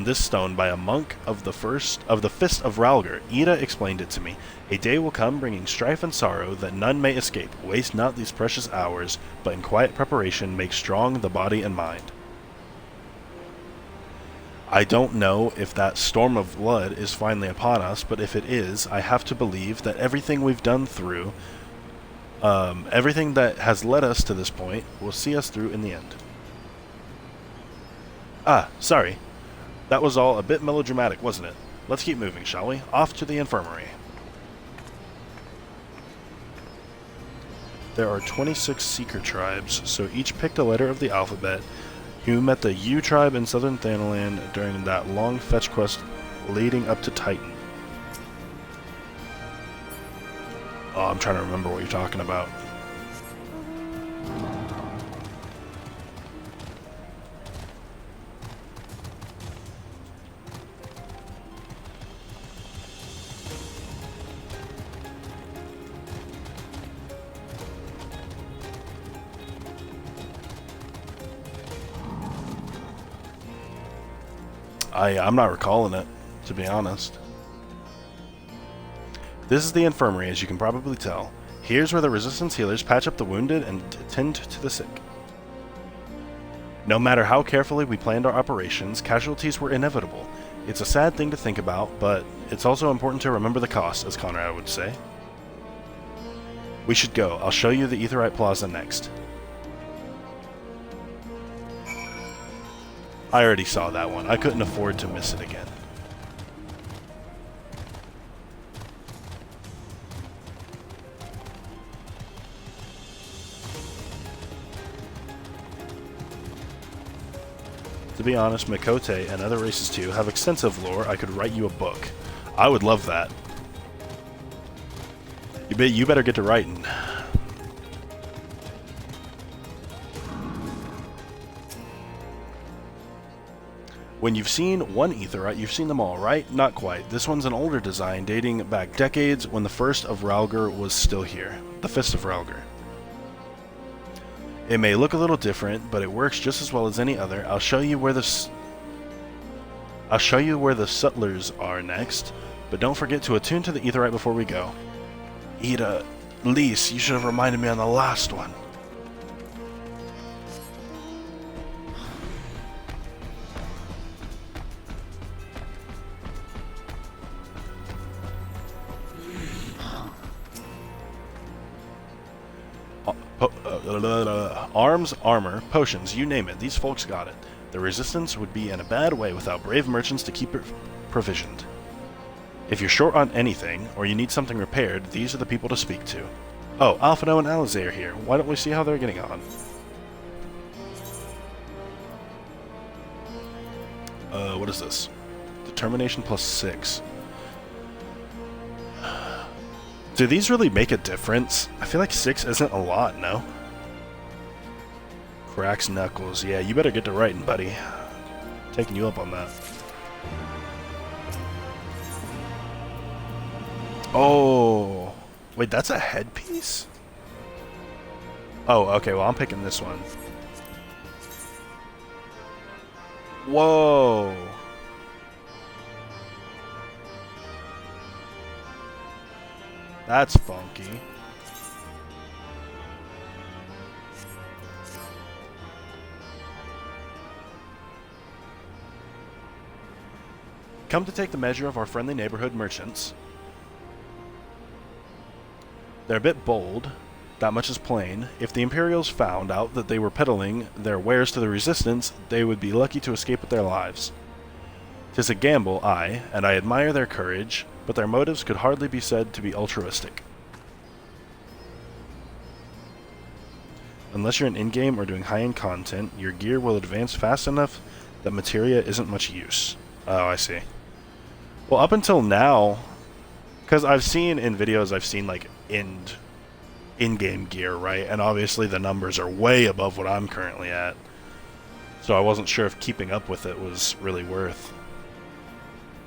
this stone by a monk of the Fist of Ralgr. Ida explained it to me. A day will come bringing strife and sorrow that none may escape. Waste not these precious hours, but in quiet preparation make strong the body and mind. I don't know if that storm of blood is finally upon us, but if it is, I have to believe that everything we've done through, everything that has led us to this point, will see us through in the end. Ah, sorry. That was all a bit melodramatic, wasn't it? Let's keep moving, shall we? Off to the infirmary. There are 26 Seeker tribes, so each picked a letter of the alphabet. You met the U tribe in southern Thanalan during that long fetch quest leading up to Titan. Oh, I'm trying to remember what you're talking about. I'm not recalling it, to be honest. This is the infirmary, as you can probably tell. Here's where the resistance healers patch up the wounded and tend to the sick. No matter how carefully we planned our operations, casualties were inevitable. It's a sad thing to think about, but it's also important to remember the cost, as Conrad would say. We should go. I'll show you the Aetheryte Plaza next. I already saw that one. I couldn't afford to miss it again. To be honest, Mikote and other races too have extensive lore. I could write you a book. I would love that. You better get to writing. When you've seen one Aetheryte, you've seen them all, right? Not quite. This one's an older design dating back decades when the First of Ralgr was still here. The Fist of Ralgr. It may look a little different, but it works just as well as any other. I'll show you where the Sutlers are next, but don't forget to attune to the Aetheryte before we go. Ida, Lise, you should have reminded me on the last one. Arms, armor, potions, you name it, these folks got it. The Resistance would be in a bad way without brave merchants to keep it provisioned. If you're short on anything, or you need something repaired, these are the people to speak to. Oh, Alphino and Alizé are here. Why don't we see how they're getting on? What is this? Determination plus 6. Do these really make a difference? I feel like 6 isn't a lot, no? Cracks knuckles. Yeah, you better get to writing, buddy. Taking you up on that. Oh. Wait, that's a headpiece? Oh, okay, well, I'm picking this one. Whoa. That's funky. Come to take the measure of our friendly neighborhood merchants. They're a bit bold, that much is plain. If the Imperials found out that they were peddling their wares to the Resistance, they would be lucky to escape with their lives. 'Tis a gamble, aye, and I admire their courage, but their motives could hardly be said to be altruistic. Unless you're in in-game or doing high-end content, your gear will advance fast enough that materia isn't much use. Oh, I see. Well, up until now, because I've seen in videos, I've seen like in-game gear, right? And obviously the numbers are way above what I'm currently at. So I wasn't sure if keeping up with it was really worth.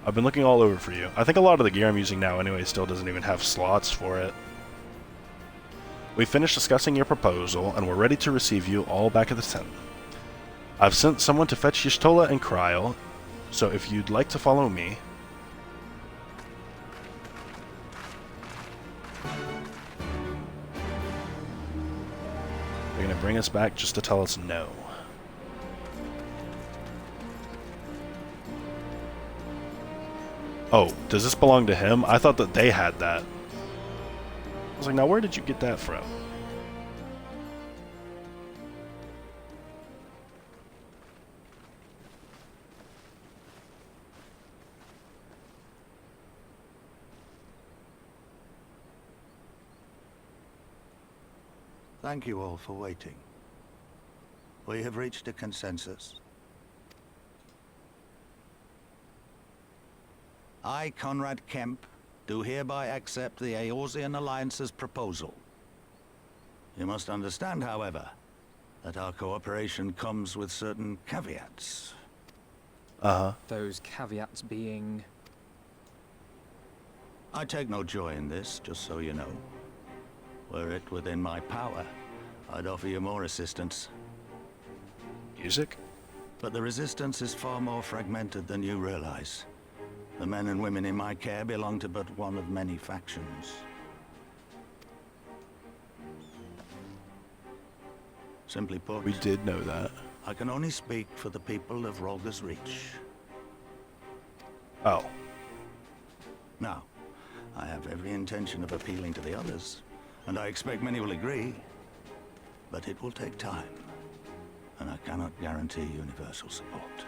I've been looking all over for you. I think a lot of the gear I'm using now anyway still doesn't even have slots for it. We finished discussing your proposal, and we're ready to receive you all back at the tent. I've sent someone to fetch Y'shtola and Kryl, so if you'd like to follow me... They're gonna bring us back just to tell us no. Oh, does this belong to him? I thought that they had that. I was like, now where did you get that from? Thank you all for waiting. We have reached a consensus. I, Conrad Kemp, do hereby accept the Eorzean Alliance's proposal. You must understand, however, that our cooperation comes with certain caveats. Those caveats being... I take no joy in this, just so you know. Were it within my power, I'd offer you more assistance. Music? But the Resistance is far more fragmented than you realize. The men and women in my care belong to but one of many factions. Simply put, we did know that. I can only speak for the people of Rhalgr's Reach. Oh. Now, I have every intention of appealing to the others, and I expect many will agree. But it will take time, and I cannot guarantee universal support.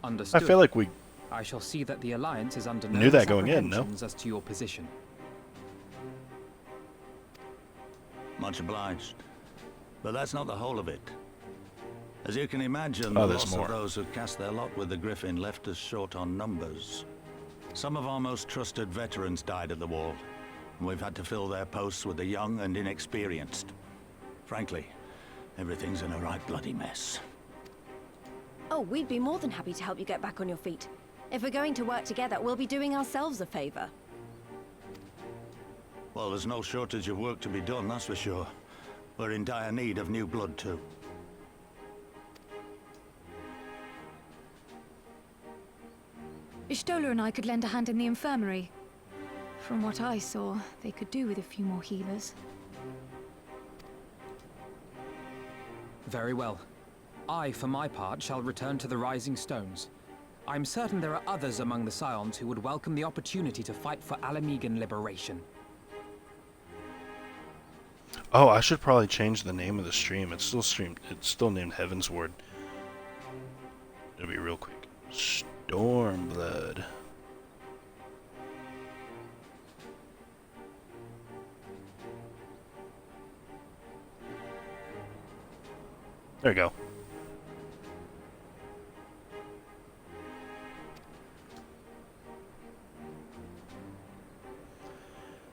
Understood. I feel like we I shall see that the Alliance is under knew that going in, no? apprehensions as to your position. Much obliged. But that's not the whole of it. As you can imagine, Oh, the there's loss more. of those who cast their lot with the Griffin left us short on numbers. Some of our most trusted veterans died at the wall, and we've had to fill their posts with the young and inexperienced. Frankly, everything's in a right bloody mess. Oh, we'd be more than happy to help you get back on your feet. If we're going to work together, we'll be doing ourselves a favor. Well, there's no shortage of work to be done, that's for sure. We're in dire need of new blood, too. Ishtola and I could lend a hand in the infirmary. From what I saw, they could do with a few more healers. Very well. I, for my part, shall return to the Rising Stones. I'm certain there are others among the Scions who would welcome the opportunity to fight for Alamegan liberation. Oh, I should probably change the name of the stream. It's still named Heavensward. It'll be real quick. Stormblood. There you go.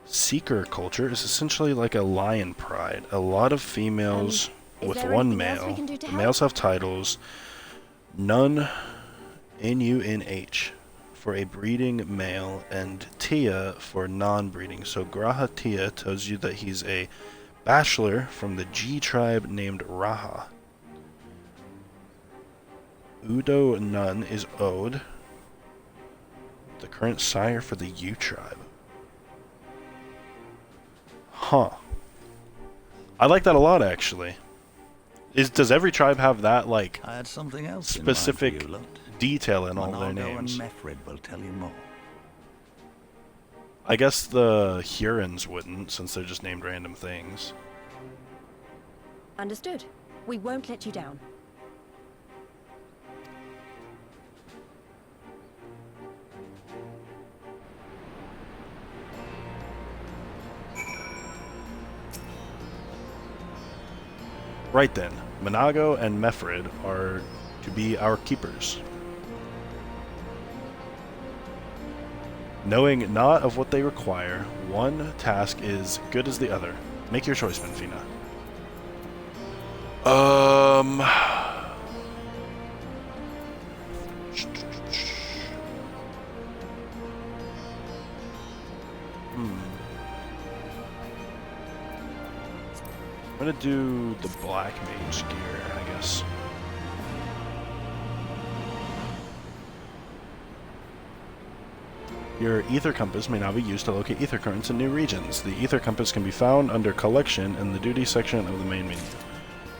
Seeker culture is essentially like a lion pride. A lot of females with one male. The males have titles. None N-U-N-H for a breeding male and Tia for non-breeding. So Graha Tia tells you that he's a bachelor from the G tribe named Raha. Udo Nun is Ode, the current sire for the U tribe. Huh. I like that a lot, actually. Does every tribe have that, like, I had something else specific in mind for you, Lot. detail in all their Monardo names? and Mefrid will tell you more. I guess the Hurons wouldn't, since they're just named random things. Understood. We won't let you down. Right then, Monago and Mefrid are to be our keepers. Knowing not of what they require, one task is good as the other. Make your choice, Benfina. I'm gonna do the Black Mage gear, I guess. Your Ether Compass may now be used to locate ether currents in new regions. The Ether Compass can be found under Collection in the Duty section of the main menu.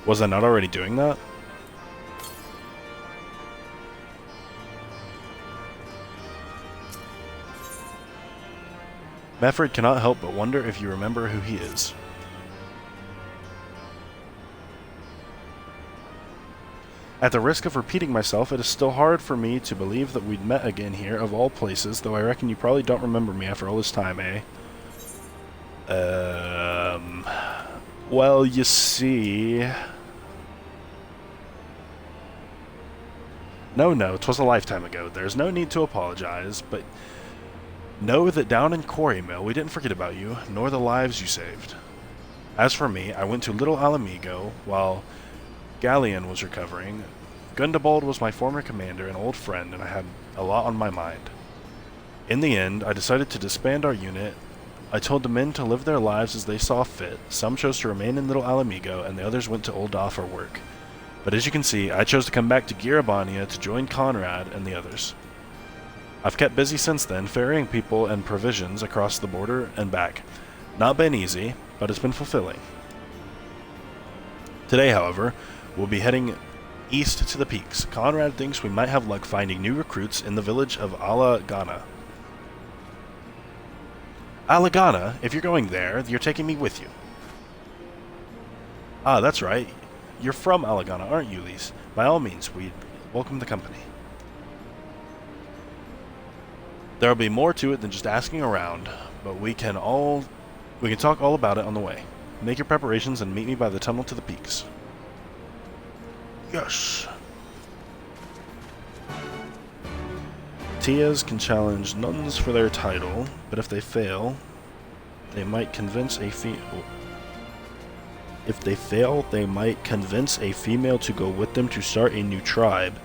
Was I not already doing that? Mefrid cannot help but wonder if you remember who he is. At the risk of repeating myself, it is still hard for me to believe that we'd met again here, of all places, though I reckon you probably don't remember me after all this time, eh? Well, you see... No, 'twas a lifetime ago. There's no need to apologize, but know that down in Quarry Mill we didn't forget about you, nor the lives you saved. As for me, I went to Little Alamigo while Galleon was recovering. Gundabald was my former commander and old friend, and I had a lot on my mind. In the end, I decided to disband our unit. I told the men to live their lives as they saw fit. Some chose to remain in Little Alamigo, and the others went to Ul'dah for work. But as you can see, I chose to come back to Girabania to join Conrad and the others. I've kept busy since then, ferrying people and provisions across the border and back. Not been easy, but it's been fulfilling. Today, however, we'll be heading East to the peaks. Conrad thinks we might have luck finding new recruits in the village of Alagana. Alagana? If you're going there, you're taking me with you. Ah, that's right. You're from Alagana, aren't you, Lise? By all means, we welcome the company. There'll be more to it than just asking around, but we can talk all about it on the way. Make your preparations and meet me by the tunnel to the peaks. Yes. Tias can challenge nuns for their title, but if they fail, they might convince a female to go with them to start a new tribe,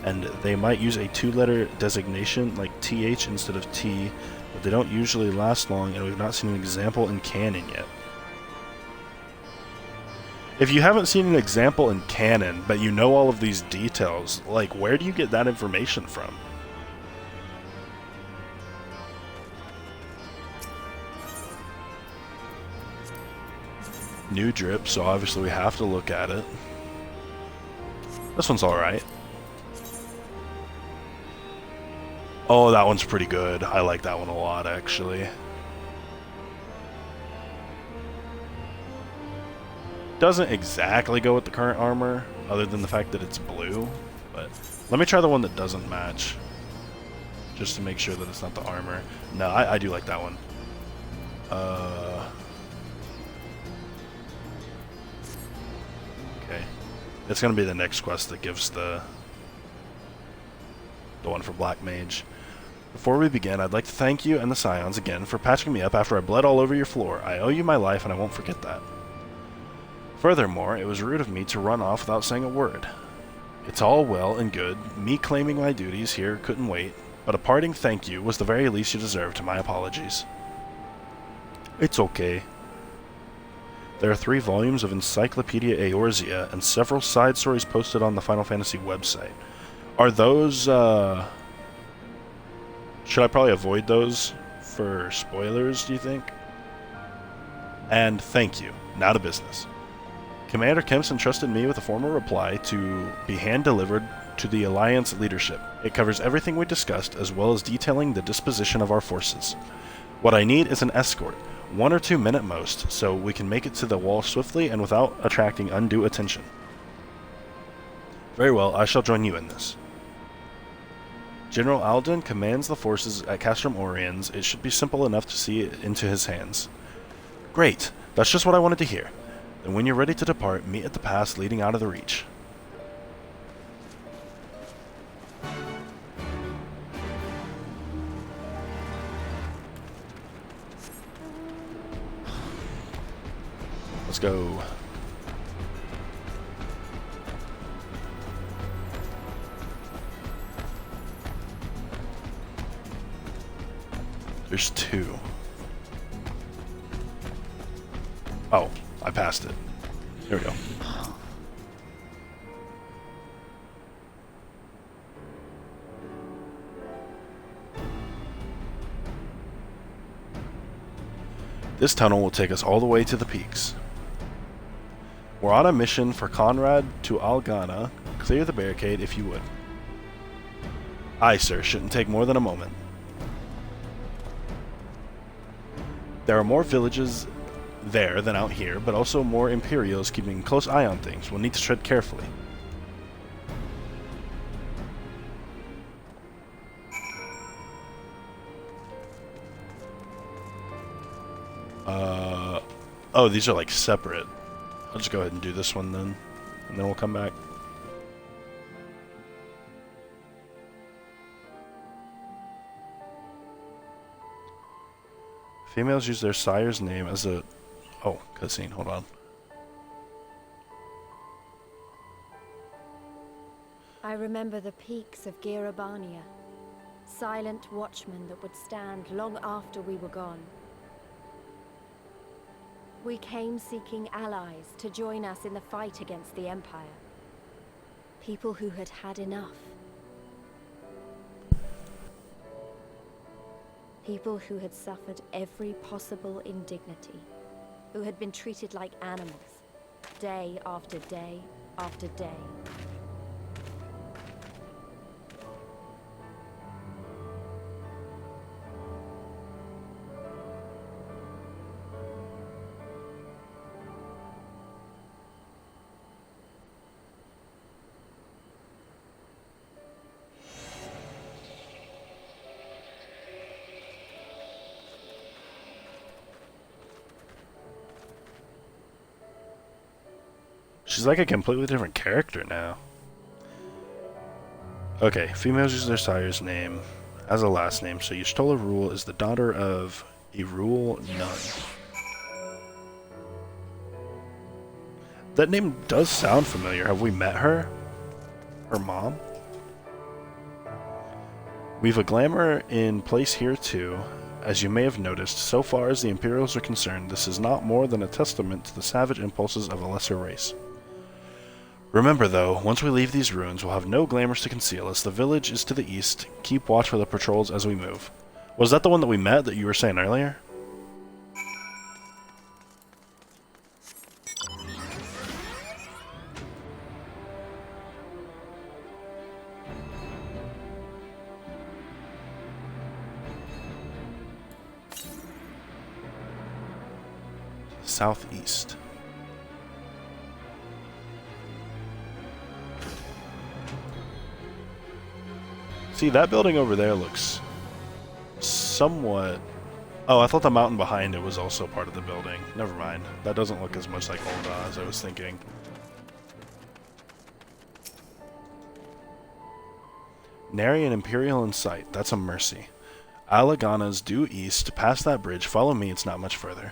and they might use a 2-letter designation like TH instead of T, but they don't usually last long, and we've not seen an example in canon yet. If you haven't seen an example in canon, but you know all of these details, like, where do you get that information from? New drip, so obviously we have to look at it. This one's alright. Oh, that one's pretty good. I like that one a lot, actually. Doesn't exactly go with the current armor, other than the fact that it's blue, but let me try the one that doesn't match, just to make sure that it's not the armor. No, I do like that one. Okay. It's gonna be the next quest that gives the one for Black Mage. Before we begin, I'd like to thank you and the Scions again for patching me up after I bled all over your floor. I owe you my life and I won't forget that. Furthermore, it was rude of me to run off without saying a word. It's all well and good, me claiming my duties here couldn't wait, but a parting thank you was the very least you deserved, to my apologies. It's okay. There are 3 volumes of Encyclopedia Eorzea and several side stories posted on the Final Fantasy website. Are those, should I probably avoid those for spoilers, do you think? And thank you. Now to business. Commander Kemps entrusted me with a formal reply to be hand-delivered to the Alliance leadership. It covers everything we discussed, as well as detailing the disposition of our forces. What I need is an escort, 1 or 2 men at most, so we can make it to the wall swiftly and without attracting undue attention. Very well, I shall join you in this. General Alden commands the forces at Castrum Oriens. It should be simple enough to see it into his hands. Great, that's just what I wanted to hear. Then when you're ready to depart, meet at the pass leading out of the Reach. Let's go. There's 2. Oh, I passed it. Here we go. This tunnel will take us all the way to the peaks. We're on a mission for Conrad to Algana. Clear the barricade if you would. Aye, sir. Shouldn't take more than a moment. There are more villages there than out here, but also more Imperials keeping a close eye on things. We'll need to tread carefully. Oh, these are like separate. I'll just go ahead and do this one then, and then we'll come back. Females use their sire's name as a... Oh, cutscene, hold on. I remember the peaks of Girabania, silent watchmen that would stand long after we were gone. We came seeking allies to join us in the fight against the Empire. People who had had enough. People who had suffered every possible indignity. Who had been treated like animals, day after day after day. She's like a completely different character now. Okay, females use their sire's name as a last name, so Y'shtola Rule is the daughter of a Rule Nun. That name does sound familiar. Have we met her? Her mom? We've a glamour in place here too. As you may have noticed, so far as the Imperials are concerned, this is not more than a testament to the savage impulses of a lesser race. Remember though, once we leave these ruins, we'll have no glamours to conceal us. The village is to the east. Keep watch for the patrols as we move. Was that the one that we met that you were saying earlier? Southeast. See, that building over there looks somewhat... Oh, I thought the mountain behind it was also part of the building. Never mind. That doesn't look as much like Ul'dah as I was thinking. Nary an Imperial in sight. That's a mercy. Alagana's due east. Past that bridge. Follow me. It's not much further.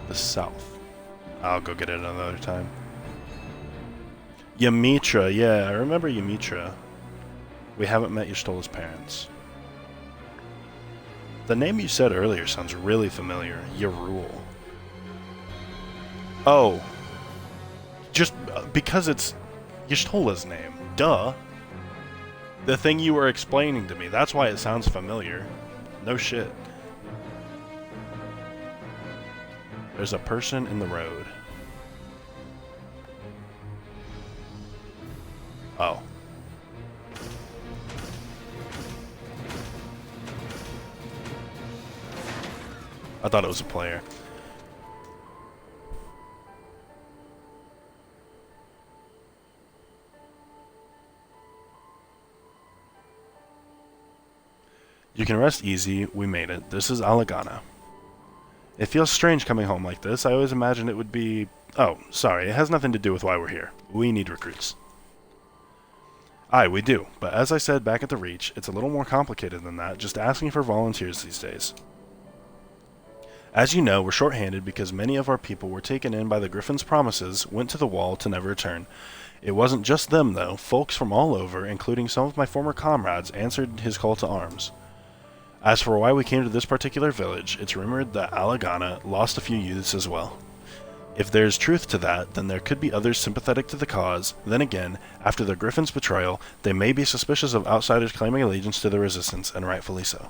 The south. I'll go get it another time. Ymitra, yeah, I remember Ymitra. We haven't met Y'shtola's parents. The name you said earlier sounds really familiar. Yrule. Oh. Just because it's Y'shtola's name. Duh. The thing you were explaining to me, that's why it sounds familiar. No shit. There's a person in the road. Oh. I thought it was a player. You can rest easy. We made it. This is Alagana. It feels strange coming home like this. I always imagined it would be... Oh, sorry. It has nothing to do with why we're here. We need recruits. Aye, we do. But as I said back at the Reach, it's a little more complicated than that, just asking for volunteers these days. As you know, we're short-handed because many of our people were taken in by the Griffin's promises, went to the wall to never return. It wasn't just them, though. Folks from all over, including some of my former comrades, answered his call to arms. As for why we came to this particular village, it's rumored that Alagana lost a few youths as well. If there's truth to that, then there could be others sympathetic to the cause. Then again, after the Griffin's betrayal, they may be suspicious of outsiders claiming allegiance to the Resistance, and rightfully so.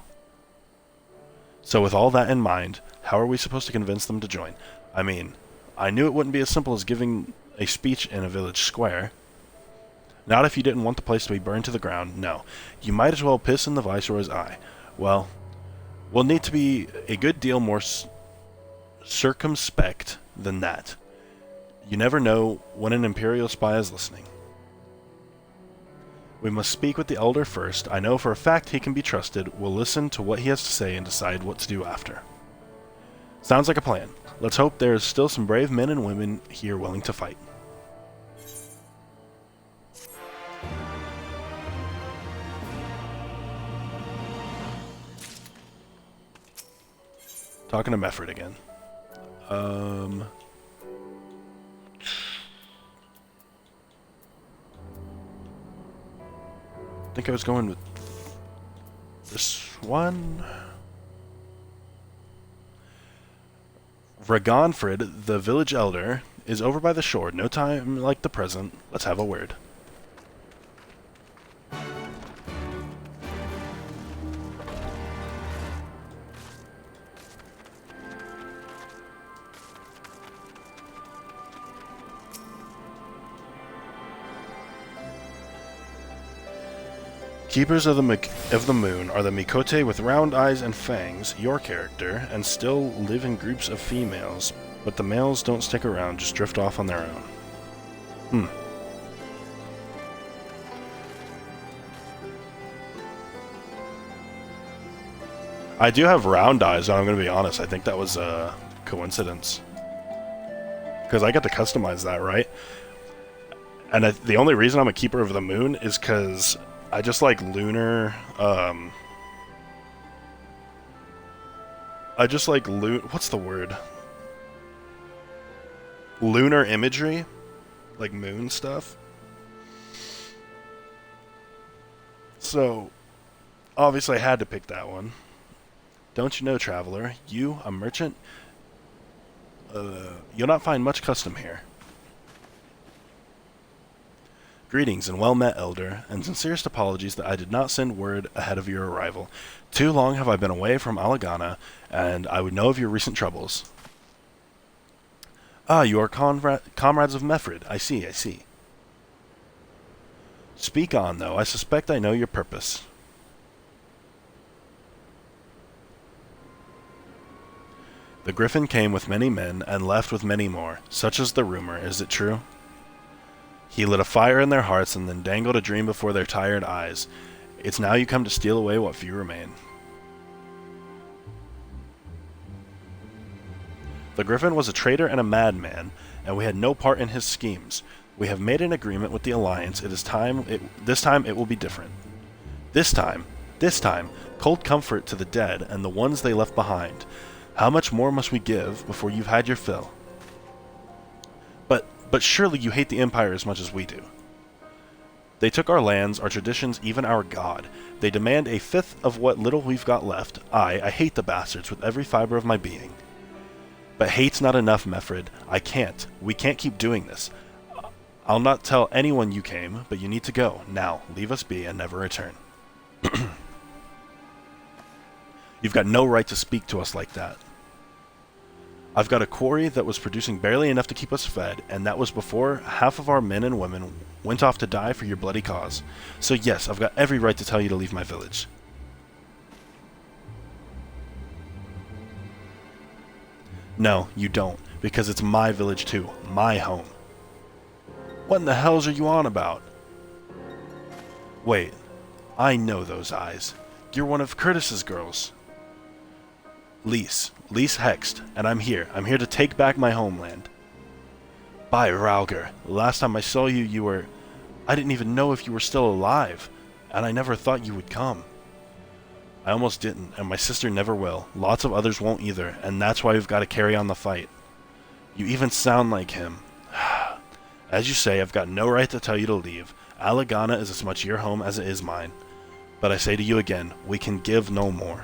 So with all that in mind, how are we supposed to convince them to join? I mean, I knew it wouldn't be as simple as giving a speech in a village square. Not if you didn't want the place to be burned to the ground, no. You might as well piss in the Viceroy's eye. Well, we'll need to be a good deal more circumspect than that. You never know when an Imperial spy is listening. We must speak with the Elder first. I know for a fact he can be trusted. We'll listen to what he has to say and decide what to do after. Sounds like a plan. Let's hope there's still some brave men and women here willing to fight. Talking to Mefford again. I think I was going with this one. Ragonfrid, the village elder, is over by the shore. No time like the present. Let's have a word. Keepers of the Moon are the Mikote with round eyes and fangs, your character, and still live in groups of females, but the males don't stick around, just drift off on their own. I do have round eyes, and I'm going to be honest, I think that was a coincidence. Because I get to customize that, right? And the only reason I'm a Keeper of the Moon is because I just like lunar, what's the word? Lunar imagery? Like moon stuff. So, obviously I had to pick that one. Don't you know, traveler, you, a merchant, you'll not find much custom here. Greetings and well met, elder, and sincerest apologies that I did not send word ahead of your arrival. Too long have I been away from Alagana, and I would know of your recent troubles. Ah, you are comrades of Mefrid. I see, I see. Speak on, though. I suspect I know your purpose. The griffin came with many men and left with many more. Such is the rumor. Is it true? He lit a fire in their hearts and then dangled a dream before their tired eyes. It's now you come to steal away what few remain. The griffin was a traitor and a madman, and we had no part in his schemes. We have made an agreement with the Alliance. This time it will be different. This time, cold comfort to the dead and the ones they left behind. How much more must we give before you've had your fill? But surely you hate the Empire as much as we do. They took our lands, our traditions, even our god. They demand a fifth of what little we've got left. I hate the bastards with every fiber of my being. But hate's not enough, Mefrid. We can't keep doing this. I'll not tell anyone you came, but you need to go. Now, leave us be and never return. You've got no right to speak to us like that. I've got a quarry that was producing barely enough to keep us fed, and that was before half of our men and women went off to die for your bloody cause. So yes, I've got every right to tell you to leave my village. No, you don't, because it's my village too, my home. What in the hells are you on about? Wait, I know those eyes. You're one of Curtis's girls. Lise Hext, and I'm here. I'm here to take back my homeland. By Rauger, last time I saw you, you were... I didn't even know if you were still alive, and I never thought you would come. I almost didn't, and my sister never will. Lots of others won't either, and that's why we've got to carry on the fight. You even sound like him. As you say, I've got no right to tell you to leave. Alagana is as much your home as it is mine. But I say to you again, we can give no more.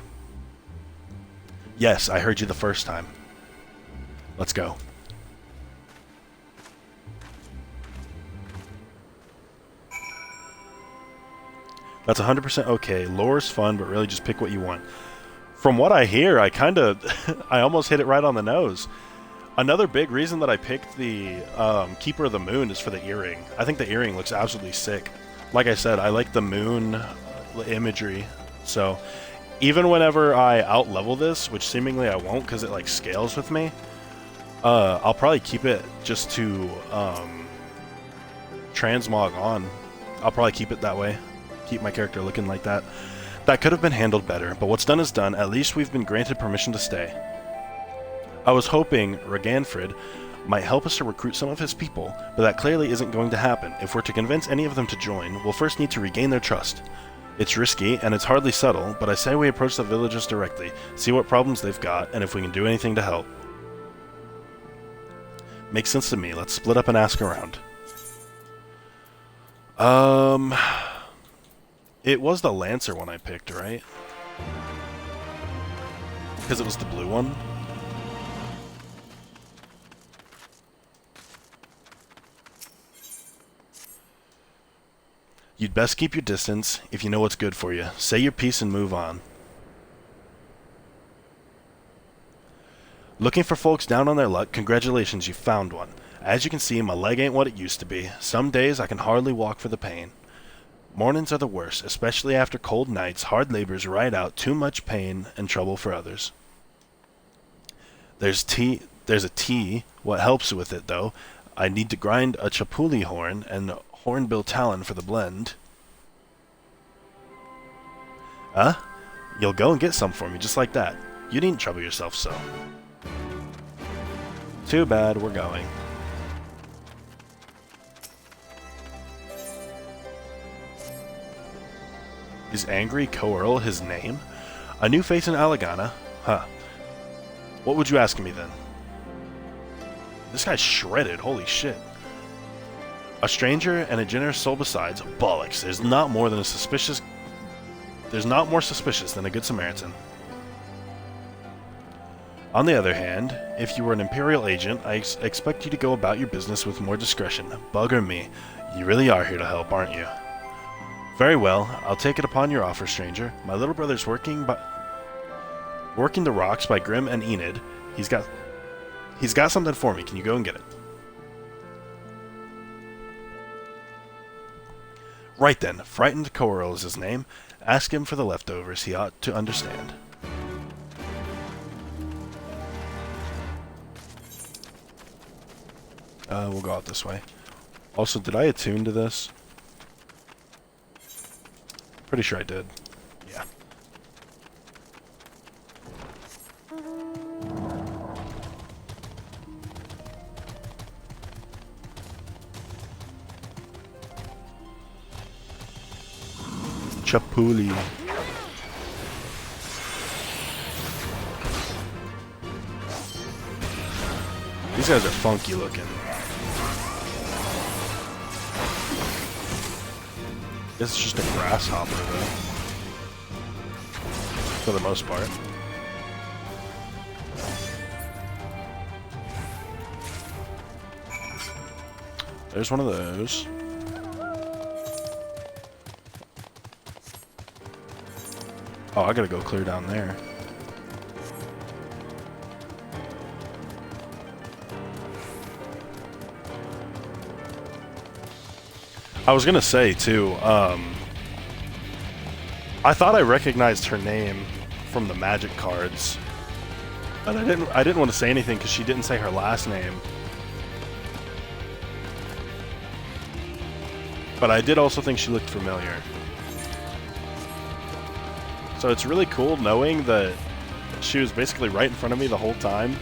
Yes, I heard you the first time. Let's go. That's 100% okay. Lore's fun, but really just pick what you want. From what I hear, I almost hit it right on the nose. Another big reason that I picked the Keeper of the Moon is for the earring. I think the earring looks absolutely sick. Like I said, I like the moon imagery. So even whenever I out-level this, which seemingly I won't because it like scales with me, I'll probably keep it just to transmog on. I'll probably keep it that way. Keep my character looking like that. That could have been handled better, but what's done is done. At least we've been granted permission to stay. I was hoping Raganfrid might help us to recruit some of his people, but that clearly isn't going to happen. If we're to convince any of them to join, we'll first need to regain their trust. It's risky, and it's hardly subtle, but I say we approach the villagers directly, see what problems they've got, and if we can do anything to help. Makes sense to me. Let's split up and ask around. It was the Lancer one I picked, right? Because it was the blue one? You'd best keep your distance if you know what's good for you. Say your piece and move on. Looking for folks down on their luck? Congratulations, you found one. As you can see, my leg ain't what it used to be. Some days I can hardly walk for the pain. Mornings are the worst, especially after cold nights. Hard labors ride out too much pain and trouble for others. There's a tea. What helps with it, though? I need to grind a chapuli horn and hornbill talon for the blend. Huh? You'll go and get some for me, just like that. You needn't trouble yourself so. Too bad, we're going. Is Angry Coearl his name? A new face in Alagana? Huh. What would you ask me then? This guy's shredded, holy shit. A stranger and a generous soul besides. Bollocks, there's not more suspicious than a good Samaritan. On the other hand, if you were an Imperial agent, I expect you to go about your business with more discretion. Bugger me. You really are here to help, aren't you? Very well, I'll take it upon your offer, stranger. My little brother's working the rocks by Grim and Enid. He's got something for me. Can you go and get it? Right then, Frightened Coearl is his name. Ask him for the leftovers. He ought to understand. We'll go out this way. Also, did I attune to this? Pretty sure I did. Yeah. Chapuli. These guys are funky looking. This is just a grasshopper, though. For the most part. There's one of those. Oh, I gotta go clear down there. I was gonna say too, I thought I recognized her name from the magic cards, but I didn't want to say anything because she didn't say her last name. But I did also think she looked familiar. So it's really cool knowing that she was basically right in front of me the whole time.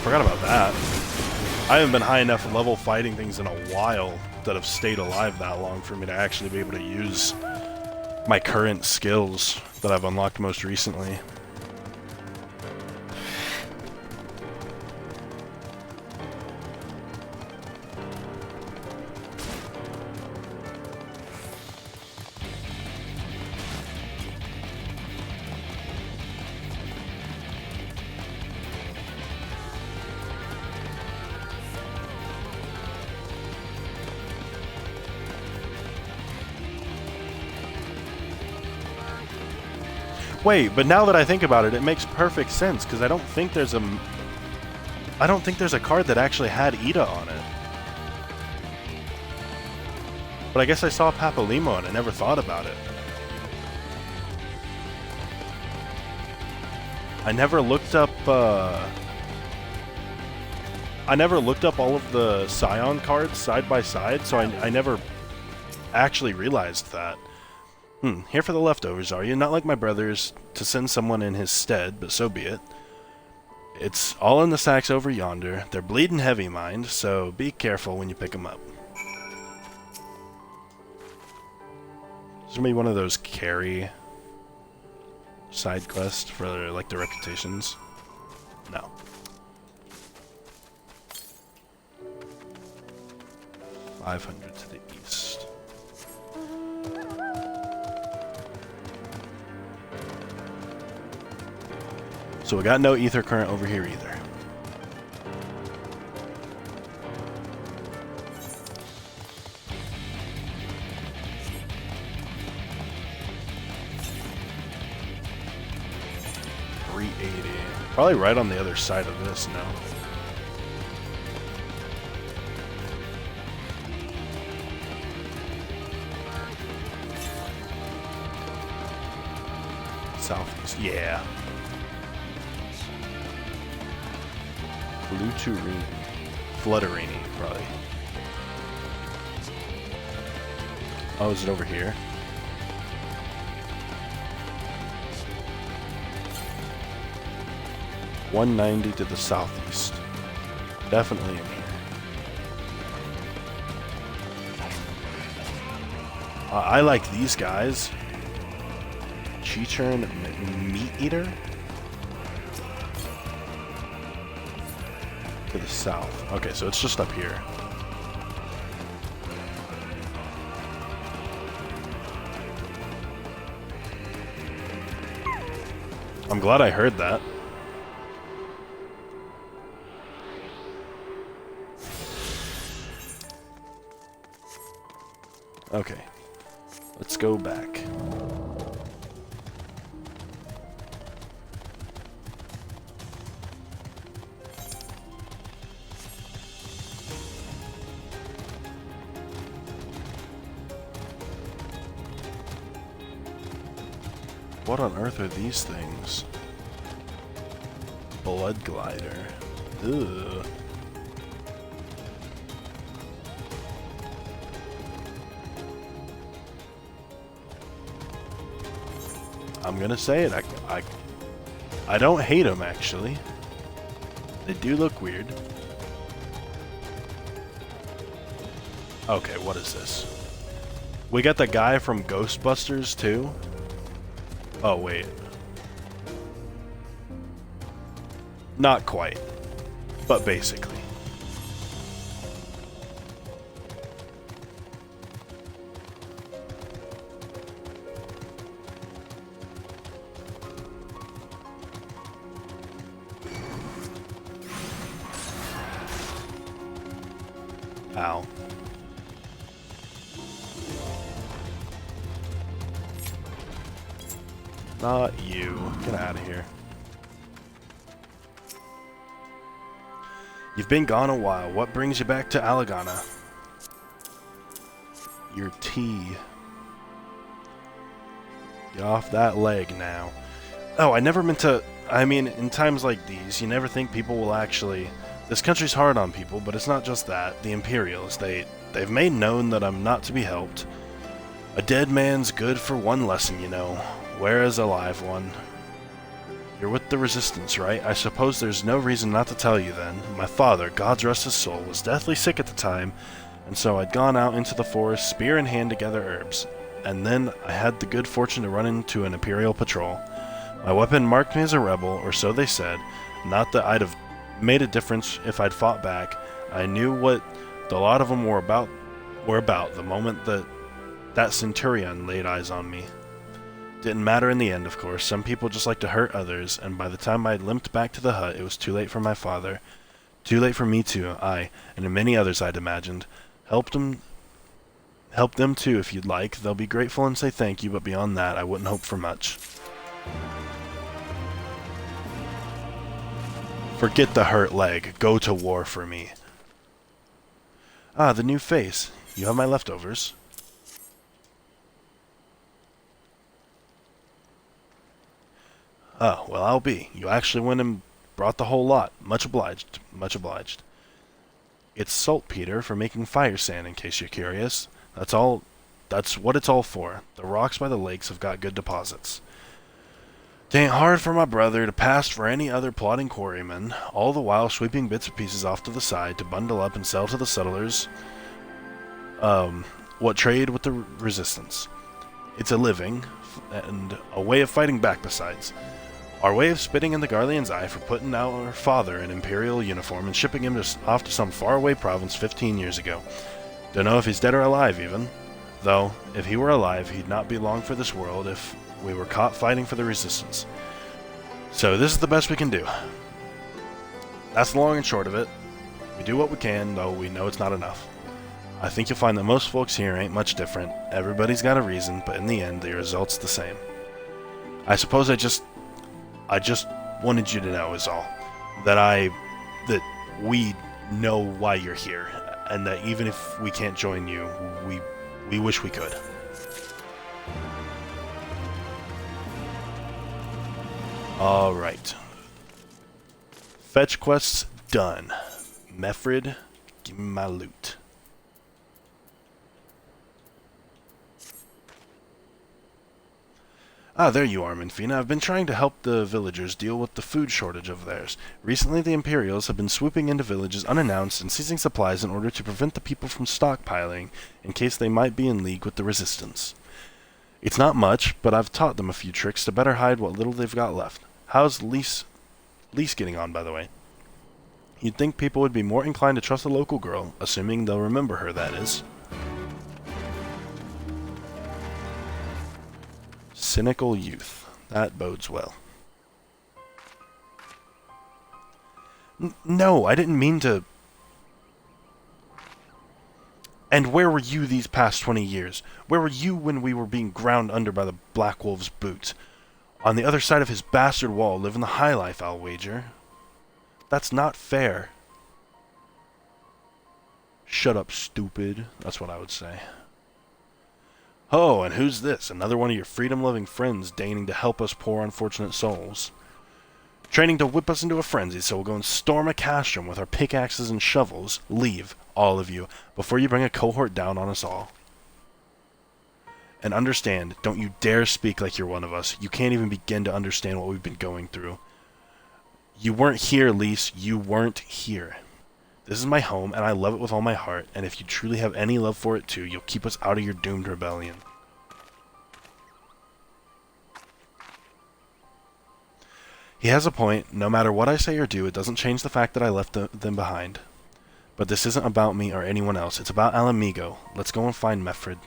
Forgot about that. I haven't been high enough level fighting things in a while that have stayed alive that long for me to actually be able to use my current skills that I've unlocked most recently. Wait, but now that I think about it, it makes perfect sense because I don't think there's a card that actually had Ida on it. But I guess I saw Papalimo and I never thought about it. I never looked up all of the Scion cards side by side, so I never actually realized that. Here for the leftovers, are you? Not like my brother's to send someone in his stead, but so be it. It's all in the sacks over yonder. They're bleeding heavy, mind, so be careful when you pick them up. Is there maybe one of those carry side quests for like the reputations? No. $500 to the east. So we got no ether current over here either. $380. Probably right on the other side of this now. Southeast, yeah. Pluturini. Flutterini, probably. Oh, is it over here? $190 to the southeast. Definitely in here. I like these guys. Cheechern Meat Eater? To the south. Okay, so it's just up here. I'm glad I heard that. Okay, let's go back. What on earth are these things? Blood glider. Ugh. I'm gonna say it. I don't hate them actually. They do look weird. Okay, what is this? We got the guy from Ghostbusters too. Oh wait. Not quite, but basically. Ow. Not you. Get out of here. You've been gone a while. What brings you back to Alagana? Your tea. Get off that leg now. Oh, I never meant to... I mean, in times like these, you never think people will actually... This country's hard on people, but it's not just that. The Imperials, they've made known that I'm not to be helped. A dead man's good for one lesson, you know, whereas a live one. You're with the Resistance, right? I suppose there's no reason not to tell you then. My father, God's rest his soul, was deathly sick at the time, and so I'd gone out into the forest, spear in hand, to gather herbs. And then I had the good fortune to run into an Imperial patrol. My weapon marked me as a rebel, or so they said. Not that I'd have made a difference if I'd fought back. I knew what the lot of them were about the moment that Centurion laid eyes on me. Didn't matter in the end, of course. Some people just like to hurt others, and by the time I'd limped back to the hut, it was too late for my father. Too late for me too, and many others I'd imagined. Help them too if you'd like. They'll be grateful and say thank you, but beyond that, I wouldn't hope for much. Forget the hurt leg. Go to war for me. Ah, the new face. You have my leftovers. Oh, well, I'll be. You actually went and brought the whole lot. Much obliged. Much obliged. It's saltpeter for making fire sand, in case you're curious. That's what it's all for. The rocks by the lakes have got good deposits. Tain't hard for my brother to pass for any other plodding quarryman, all the while sweeping bits and pieces off to the side to bundle up and sell to the settlers what trade with the Resistance. It's a living, and a way of fighting back besides. Our way of spitting in the Garlean's eye for putting our father in Imperial uniform and shipping him off to some faraway province 15 years ago. Don't know if he's dead or alive even. Though, if he were alive, he'd not be long for this world if we were caught fighting for the Resistance. So this is the best we can do. That's the long and short of it. We do what we can, though we know it's not enough. I think you'll find that most folks here ain't much different. Everybody's got a reason, but in the end, the result's the same. I suppose I just wanted you to know is all. That we know why you're here, and that even if we can't join you, we wish we could. Alright. Fetch quests done. Mefrid, give me my loot. Ah, there you are, Minfina. I've been trying to help the villagers deal with the food shortage of theirs. Recently, the Imperials have been swooping into villages unannounced and seizing supplies in order to prevent the people from stockpiling, in case they might be in league with the Resistance. It's not much, but I've taught them a few tricks to better hide what little they've got left. How's Lise getting on, by the way? You'd think people would be more inclined to trust a local girl, assuming they'll remember her, that is. Cynical youth. That bodes well. No, I didn't mean to... And where were you these past 20 years? Where were you when we were being ground under by the Black Wolf's boots? On the other side of his bastard wall, living the high life, I'll wager. That's not fair. Shut up, stupid. That's what I would say. Oh, and who's this? Another one of your freedom-loving friends deigning to help us poor unfortunate souls. Training to whip us into a frenzy, so we'll go and storm a castrum with our pickaxes and shovels. Leave, all of you, before you bring a cohort down on us all. And understand, don't you dare speak like you're one of us. You can't even begin to understand what we've been going through. You weren't here, Lise. You weren't here. This is my home, and I love it with all my heart, and if you truly have any love for it too, you'll keep us out of your doomed rebellion. He has a point. No matter what I say or do, it doesn't change the fact that I left them behind. But this isn't about me or anyone else. It's about Alamigo. Let's go and find Mefrid.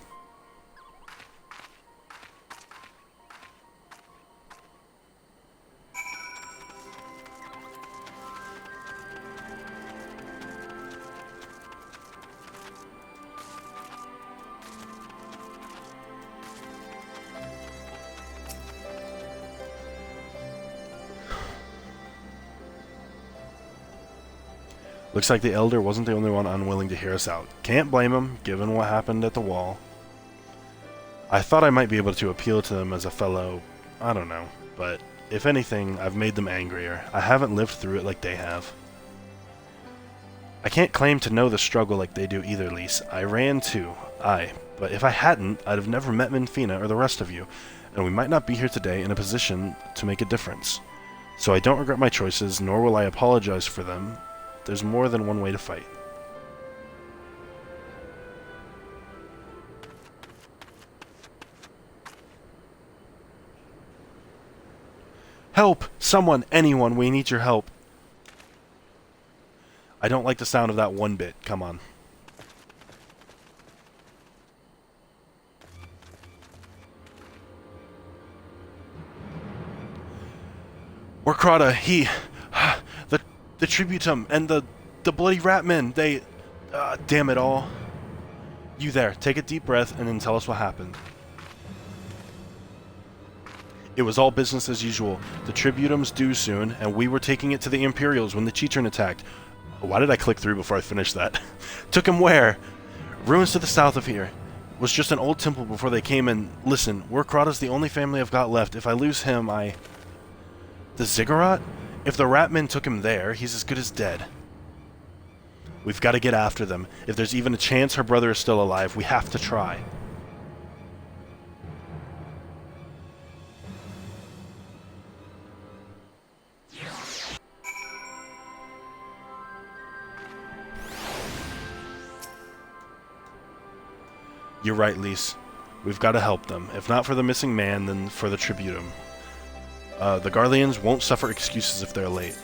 Looks like the Elder wasn't the only one unwilling to hear us out. Can't blame him, given what happened at the wall. I thought I might be able to appeal to them as a fellow, I don't know, but if anything, I've made them angrier. I haven't lived through it like they have. I can't claim to know the struggle like they do either, Lise. I ran too, but if I hadn't, I'd have never met Minfina or the rest of you, and we might not be here today in a position to make a difference. So I don't regret my choices, nor will I apologize for them. There's more than one way to fight. Help! Someone! Anyone! We need your help! I don't like the sound of that one bit. Come on. Warkrata, he... The Tributum and the bloody Ratmen, they... damn it all. You there, take a deep breath and then tell us what happened. It was all business as usual. The Tributum's due soon, and we were taking it to the Imperials when the Chichern attacked. Why did I click through before I finished that? Took him where? Ruins to the south of here. It was just an old temple before they came in. Listen, Warkrata's the only family I've got left. If I lose him, The Ziggurat? If the Ratmen took him there, he's as good as dead. We've got to get after them. If there's even a chance her brother is still alive, we have to try. You're right, Lise. We've got to help them. If not for the missing man, then for the Tributum. The Garleans won't suffer excuses if they're late.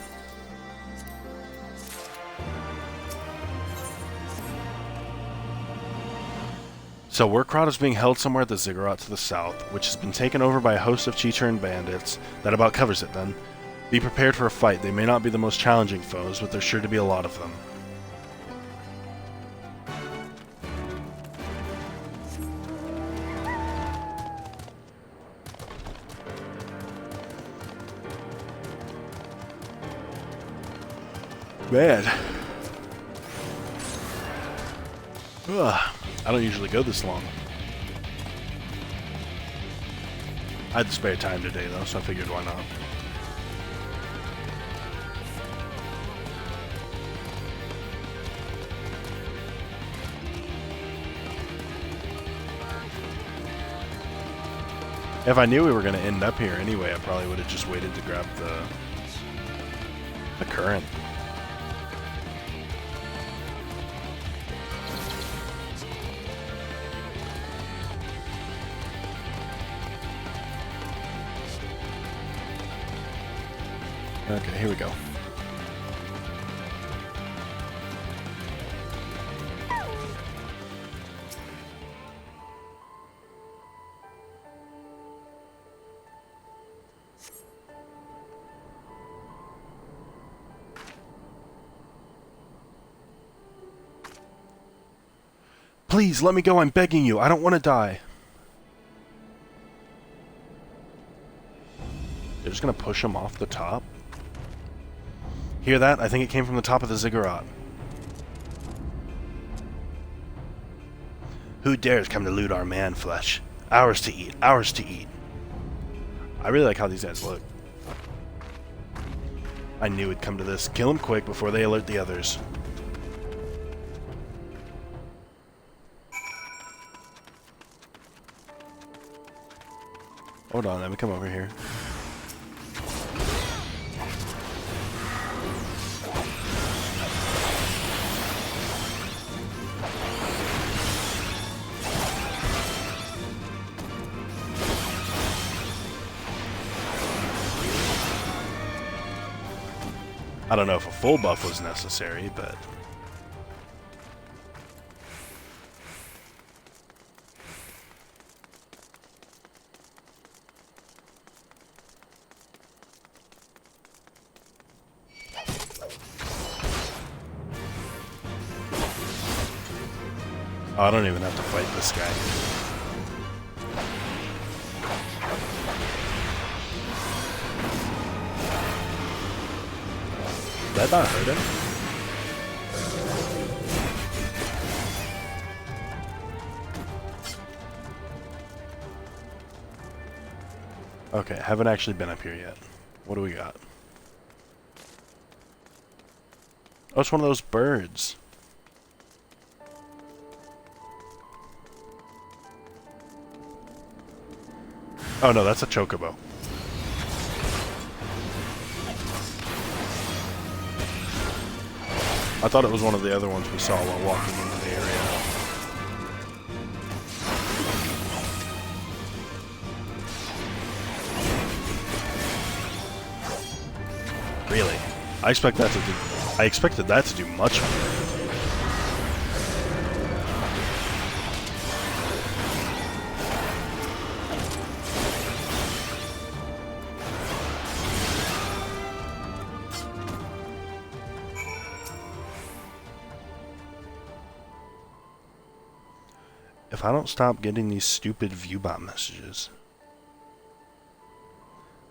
So Warkrata is being held somewhere at the Ziggurat to the south, which has been taken over by a host of Chichern bandits. That about covers it then. Be prepared for a fight. They may not be the most challenging foes, but there's sure to be a lot of them. Man. Ugh, I don't usually go this long. I had to spare time today, though, so I figured why not. If I knew we were going to end up here anyway, I probably would have just waited to grab the current. Okay, here we go. Please, let me go. I'm begging you. I don't want to die. They're just going to push him off the top. Hear that? I think it came from the top of the ziggurat. Who dares come to loot our man flesh? Ours to eat. Ours to eat. I really like how these guys look. I knew it'd come to this. Kill him quick before they alert the others. Hold on, let me come over here. I don't know if a full buff was necessary, but... Oh, I don't even have to fight this guy. Did that not hurt him? Okay, haven't actually been up here yet. What do we got? Oh, it's one of those birds. Oh no, that's a chocobo. I thought it was one of the other ones we saw while walking into the area. Really? I expected that to do much more. If I don't stop getting these stupid viewbot messages,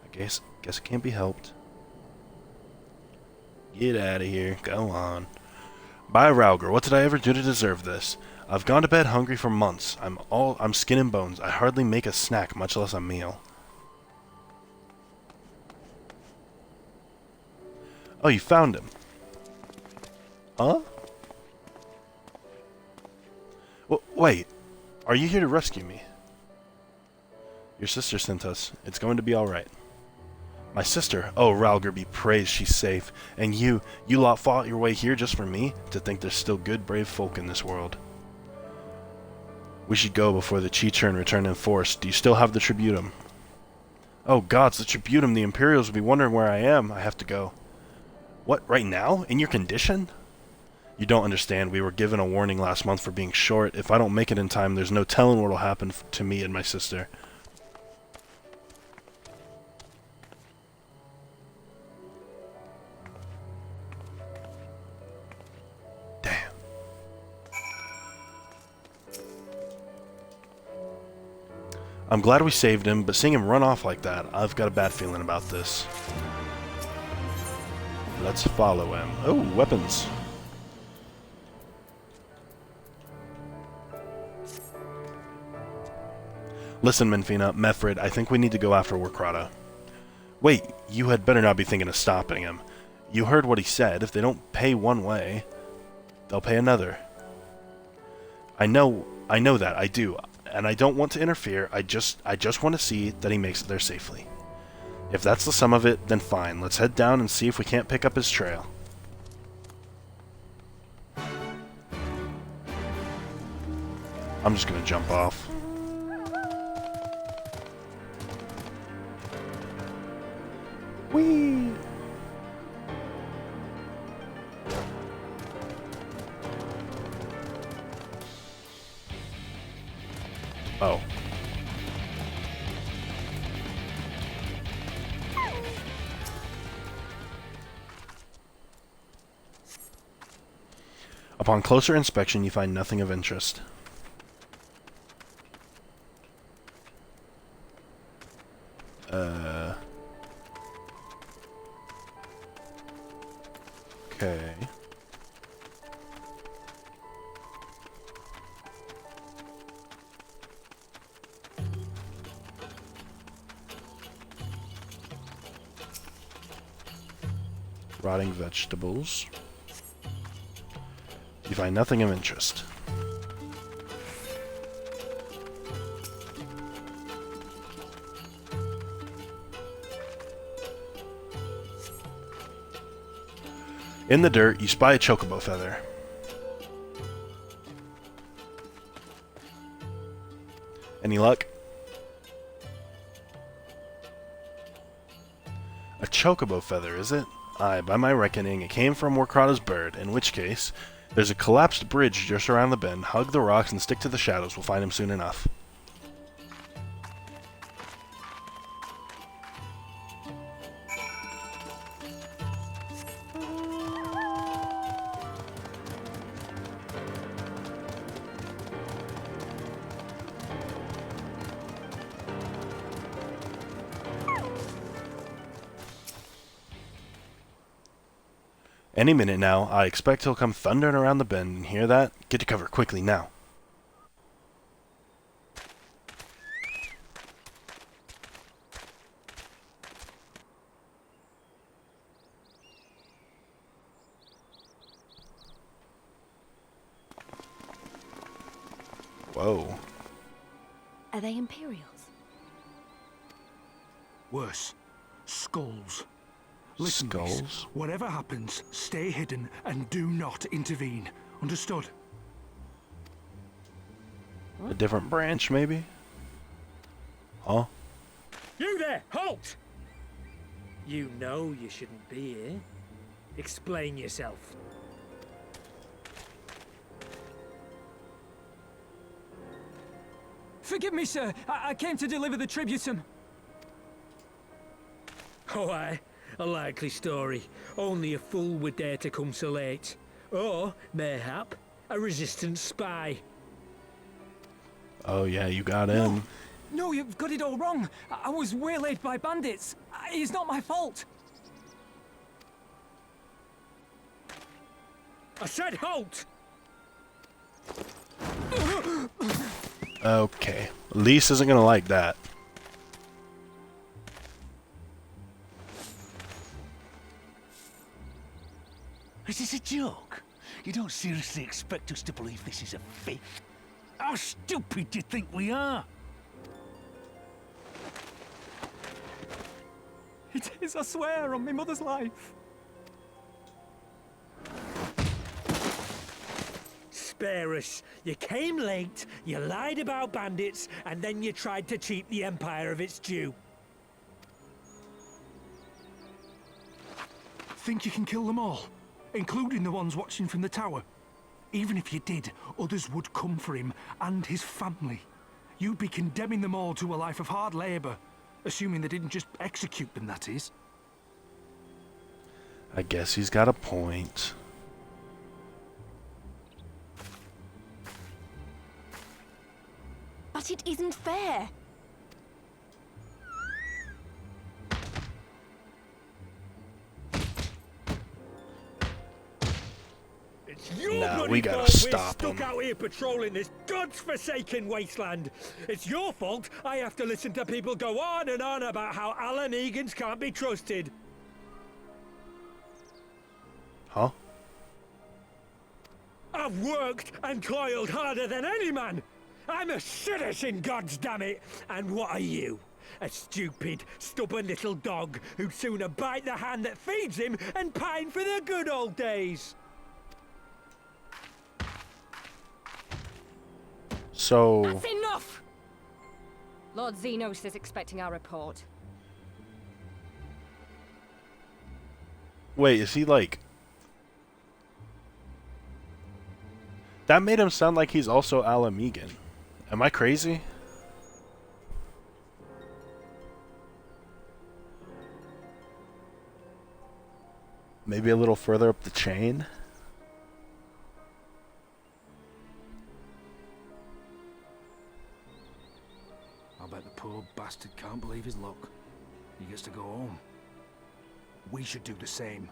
I guess it can't be helped. Get out of here. Go on. Bye, Raugr. What did I ever do to deserve this? I've gone to bed hungry for months. I'm skin and bones. I hardly make a snack, much less a meal. Oh, you found him. Huh? Wait. Are you here to rescue me? Your sister sent us. It's going to be alright. My sister? Oh, Raugr be praised she's safe. And you lot fought your way here just for me? To think there's still good, brave folk in this world. We should go before the Chi-Churn return in force. Do you still have the Tributum? Oh gods, the Tributum. The Imperials will be wondering where I am. I have to go. What, right now? In your condition? You don't understand. We were given a warning last month for being short. If I don't make it in time, there's no telling what will happen to me and my sister. Damn. I'm glad we saved him, but seeing him run off like that, I've got a bad feeling about this. Let's follow him. Oh, weapons. Listen, Menfina, Mefrid, I think we need to go after Warkrata. Wait, you had better not be thinking of stopping him. You heard what he said. If they don't pay one way, they'll pay another. I know that, I do. And I don't want to interfere. I just want to see that he makes it there safely. If that's the sum of it, then fine. Let's head down and see if we can't pick up his trail. I'm just gonna jump off. Whee! Oh. Upon closer inspection, you find nothing of interest. Okay. Rotting vegetables. You find nothing of interest. In the dirt, you spy a chocobo feather. Any luck? A chocobo feather, is it? Aye, by my reckoning, it came from Warkrata's bird, in which case, there's a collapsed bridge just around the bend. Hug the rocks and stick to the shadows. We'll find him soon enough. Any minute now, I expect he'll come thundering around the bend, and hear that? Get to cover quickly now. Whoa. Are they Imperials? Worse. Skulls. Listen, Skulls? Miss, whatever happens, stay hidden and do not intervene. Understood? A different branch, maybe? Huh? You there! Halt! You know you shouldn't be here. Explain yourself. Forgive me, sir. I came to deliver the tributum. Oh, aye. A likely story. Only a fool would dare to come so late. Or, mayhap, a resistance spy. Oh yeah, you got him. No, you've got it all wrong. I was waylaid by bandits. It's not my fault. I said halt! Okay. Lise isn't gonna like that. Is this a joke? You don't seriously expect us to believe this is a fake? How stupid do you think we are? It is, I swear, on my mother's life. Spare us. You came late, you lied about bandits, and then you tried to cheat the Empire of its due. Think you can kill them all? Including the ones watching from the tower? Even if you did, others would come for him and his family. You'd be condemning them all to a life of hard labor. Assuming they didn't just execute them, that is. I guess he's got a point. But it isn't fair. It's your Nah, bloody we gotta fault stop we're him. stuck out here patrolling this god's-forsaken wasteland. It's your fault I have to listen to people go on and on about how Alan Egans can't be trusted. Huh? I've worked and toiled harder than any man. I'm a citizen, goddammit. And what are you? A stupid, stubborn little dog who'd sooner bite the hand that feeds him and pine for the good old days. So... That's enough! Lord Xenos is expecting our report. Wait, is he like... That made him sound like he's also Alamegan. Am I crazy? Maybe a little further up the chain? I bet the poor bastard can't believe his luck. He gets to go home. We should do the same.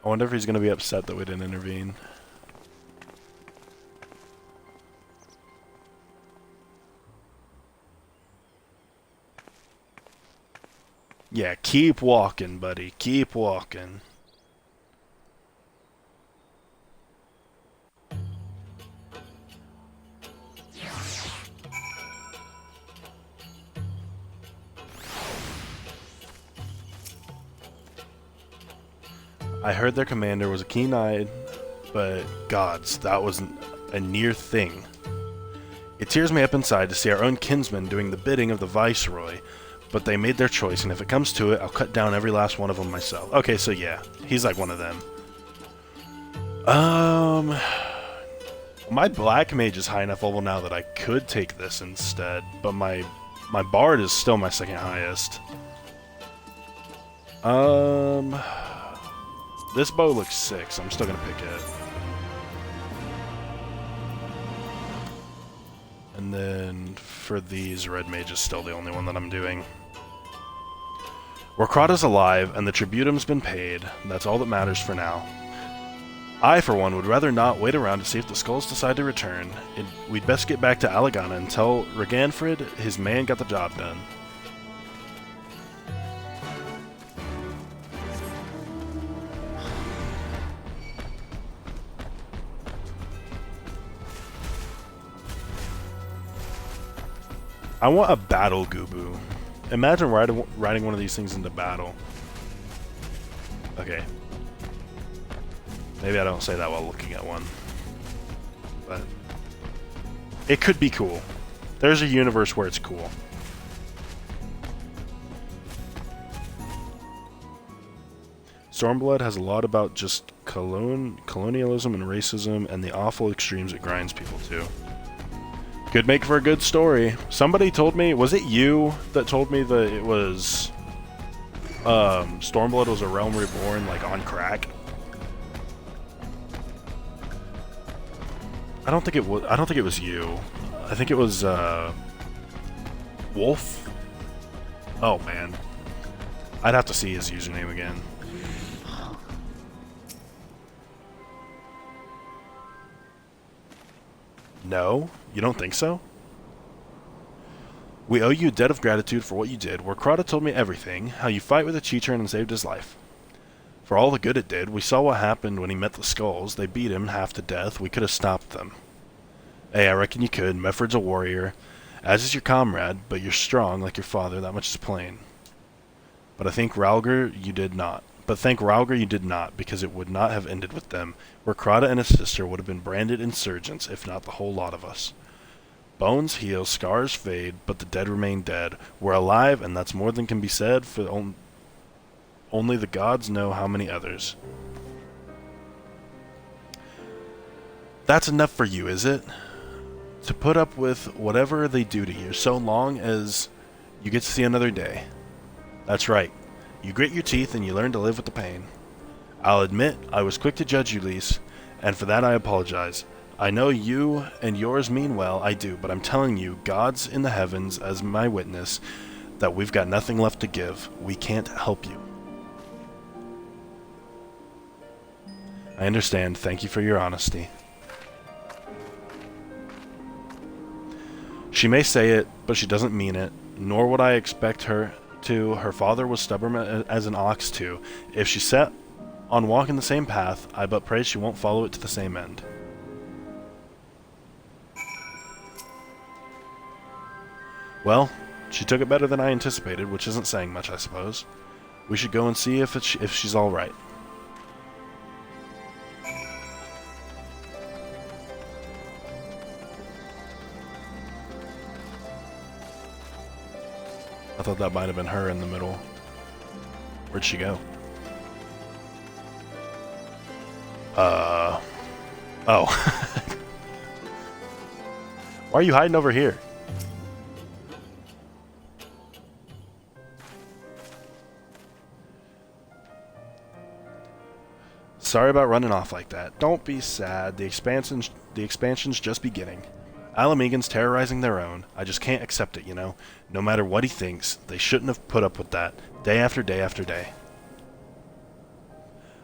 I wonder if he's gonna be upset that we didn't intervene. Yeah, keep walking, buddy. Keep walking. I heard their commander was a keen-eyed, but gods, that wasn't a near thing. It tears me up inside to see our own kinsmen doing the bidding of the Viceroy, but they made their choice, and if it comes to it, I'll cut down every last one of them myself. Okay, so yeah, he's like one of them. My Black Mage is high enough level now that I could take this instead, but my Bard is still my second highest. This bow looks sick, so I'm still gonna pick it. And then for these, Red Mage is still the only one that I'm doing. Warkrata's alive, and the tributum's been paid. That's all that matters for now. I, for one, would rather not wait around to see if the skulls decide to return. We'd best get back to Alagana and tell Reganfrid his man got the job done. I want a battle Gubu. Imagine riding one of these things into battle. Okay. Maybe I don't say that while looking at one. But it could be cool. There's a universe where it's cool. Stormblood has a lot about just colonialism and racism and the awful extremes it grinds people to. Could make for a good story. Somebody told me, was it you that told me that it was Stormblood was a Realm Reborn, like on crack? I don't think it was you. I think it was Wolf. Oh man. I'd have to see his username again. No? You don't think so? We owe you a debt of gratitude for what you did. Warkrata told me everything, how you fight with a Cheetran and saved his life. For all the good it did, we saw what happened when he met the Skulls. They beat him half to death. We could have stopped them. Hey, I reckon you could. Mefred's a warrior, as is your comrade, but you're strong like your father, that much is plain. But I think Ralgr, you did not. Because it would not have ended with them. Warkrata and his sister would have been branded insurgents, if not the whole lot of us. Bones heal, scars fade, but the dead remain dead. We're alive, and that's more than can be said, for only the gods know how many others. That's enough for you, is it? To put up with whatever they do to you, so long as you get to see another day. That's right. You grit your teeth and you learn to live with the pain. I'll admit, I was quick to judge you, Lise, and for that I apologize. I know you and yours mean well, I do, but I'm telling you, God's in the heavens as my witness, that we've got nothing left to give. We can't help you. I understand. Thank you for your honesty. She may say it, but she doesn't mean it, nor would I expect her to. Her father was stubborn as an ox too. If she set on walking the same path, I but pray she won't follow it to the same end. Well, she took it better than I anticipated, which isn't saying much, I suppose. We should go and see if she's all right. I thought that might have been her in the middle. Where'd she go? Oh. Why are you hiding over here? Sorry about running off like that. Don't be sad. The expansion's just beginning. Alamegan's terrorizing their own. I just can't accept it, you know? No matter what he thinks, they shouldn't have put up with that, day after day after day.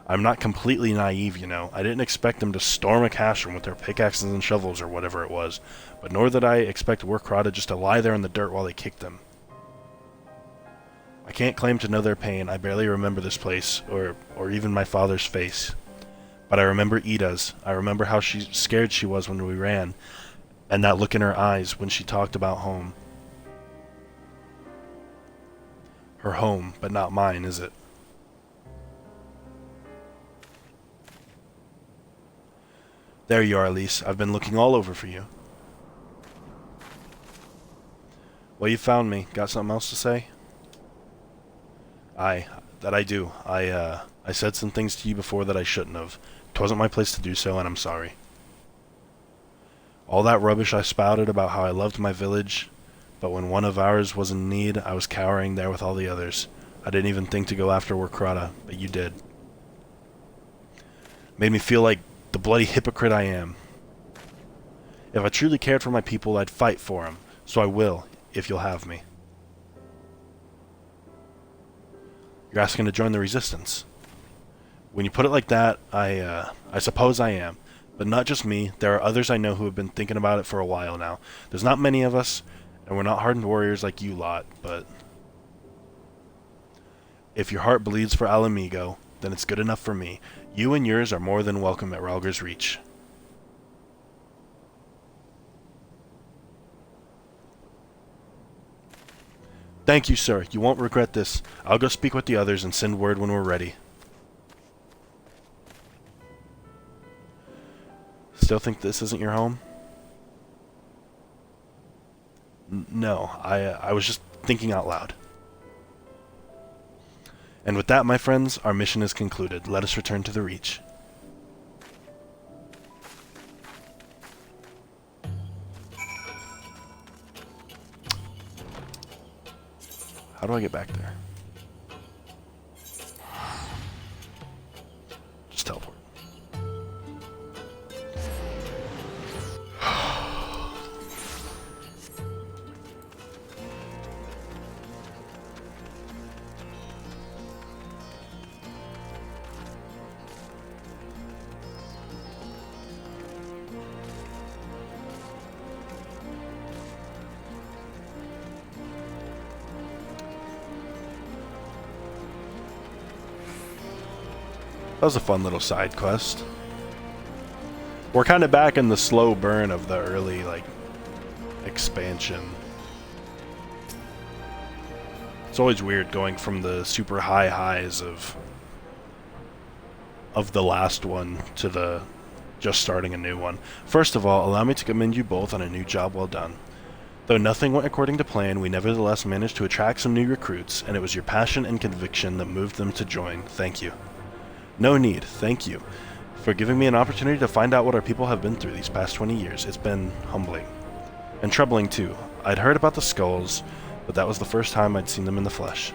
I'm not completely naive, you know. I didn't expect them to storm a cash room with their pickaxes and shovels or whatever it was, but nor did I expect Warcrata just to lie there in the dirt while they kicked them. I can't claim to know their pain. I barely remember this place, or even my father's face. But I remember Ida's. I remember how scared she was when we ran, and that look in her eyes when she talked about home. Her home, but not mine, is it? There you are, Elise. I've been looking all over for you. Well, you found me. Got something else to say? That I do. I said some things to you before that I shouldn't have. 'Twasn't my place to do so, and I'm sorry. All that rubbish I spouted about how I loved my village, but when one of ours was in need, I was cowering there with all the others. I didn't even think to go after Warcrata, but you did. Made me feel like the bloody hypocrite I am. If I truly cared for my people, I'd fight for them, so I will, if you'll have me. You're asking to join the Resistance. When you put it like that, I suppose I am. But not just me, there are others I know who have been thinking about it for a while now. There's not many of us, and we're not hardened warriors like you lot, but if your heart bleeds for Alamigo, then it's good enough for me. You and yours are more than welcome at Ralger's Reach. Thank you, sir. You won't regret this. I'll go speak with the others and send word when we're ready. Still think this isn't your home? No, I was just thinking out loud. And with that, my friends, our mission is concluded. Let us return to the Reach. How do I get back there? Just teleport. That was a fun little side quest. We're kind of back in the slow burn of the early, expansion. It's always weird going from the super high highs of the last one to the just starting a new one. First of all, allow me to commend you both on a new job well done. Though nothing went according to plan, we nevertheless managed to attract some new recruits, and it was your passion and conviction that moved them to join. Thank you. No need, thank you, for giving me an opportunity to find out what our people have been through these past 20 years. It's been humbling. And troubling too. I'd heard about the skulls, but that was the first time I'd seen them in the flesh.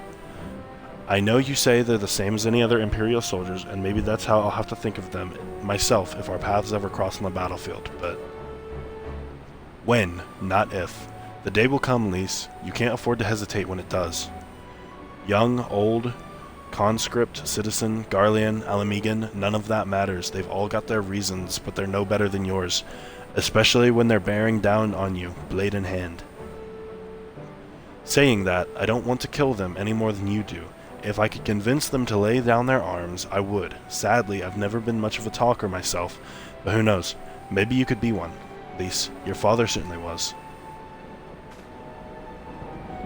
I know you say they're the same as any other Imperial soldiers, and maybe that's how I'll have to think of them myself if our paths ever cross on the battlefield, but when, not if. The day will come, Lise. You can't afford to hesitate when it does. Young, old, conscript, citizen, Garlean, Alamegan, none of that matters. They've all got their reasons, but they're no better than yours, especially when they're bearing down on you, blade in hand. Saying that, I don't want to kill them any more than you do. If I could convince them to lay down their arms, I would. Sadly, I've never been much of a talker myself, but who knows? Maybe you could be one. Lise, your father certainly was.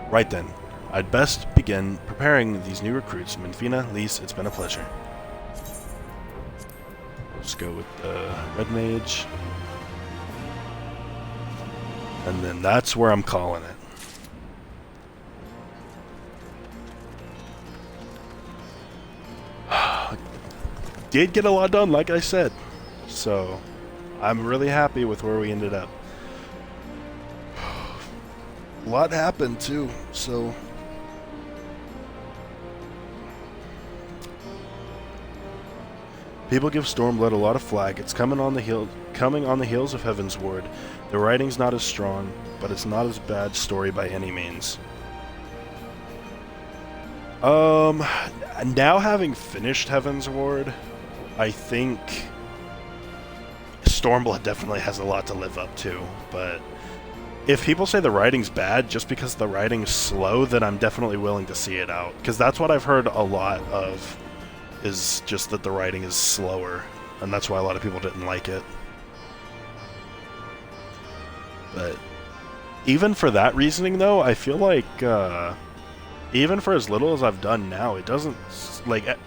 Right then, I'd best begin preparing these new recruits. Minfina, Lise, it's been a pleasure. Let's go with the Red Mage. And then that's where I'm calling it. Did get a lot done, like I said, so I'm really happy with where we ended up. A lot happened too, so people give Stormblood a lot of flack. It's coming on the heels of Heavensward. The writing's not as strong, but it's not as bad story by any means. Now having finished Heavensward, I think Stormblood definitely has a lot to live up to, but if people say the writing's bad just because the writing's slow, then I'm definitely willing to see it out, because that's what I've heard a lot of, is just that the writing is slower, and that's why a lot of people didn't like it. But even for that reasoning, though, I feel like even for as little as I've done now, it doesn't, like,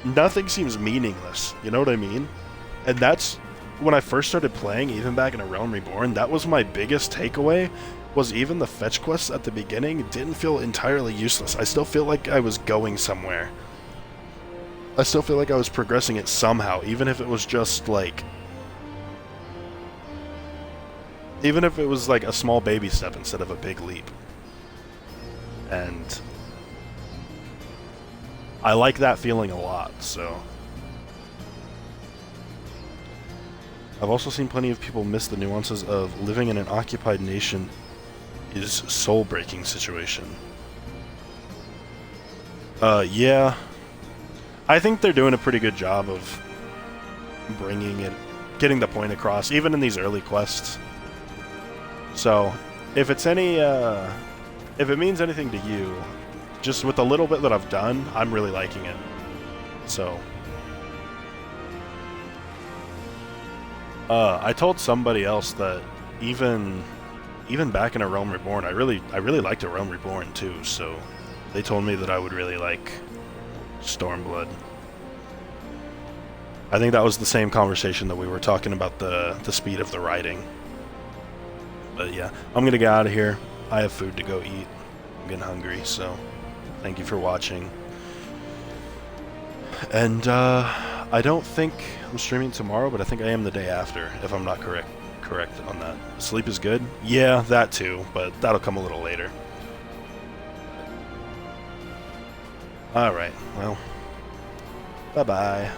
nothing seems meaningless, you know what I mean? And that's, when I first started playing, even back in A Realm Reborn, that was my biggest takeaway, was even the fetch quests at the beginning didn't feel entirely useless. I still feel like I was going somewhere. I still feel like I was progressing it somehow, even if it was just, like, even if it was like a small baby step instead of a big leap. And I like that feeling a lot, so. I've also seen plenty of people miss the nuances of living in an occupied nation is soul-breaking situation. Yeah. I think they're doing a pretty good job of bringing it, getting the point across, even in these early quests. So, if it's any, if it means anything to you, just with the little bit that I've done, I'm really liking it. So, I told somebody else that even back in A Realm Reborn, I really liked A Realm Reborn too. So, they told me that I would really like Stormblood. I think that was the same conversation that we were talking about the speed of the writing. But yeah, I'm gonna get out of here. I have food to go eat. I'm getting hungry, so thank you for watching. And I don't think I'm streaming tomorrow, but I think I am the day after, if I'm not correct on that. Sleep is good? Yeah, that too, but that'll come a little later. Alright, well, bye-bye.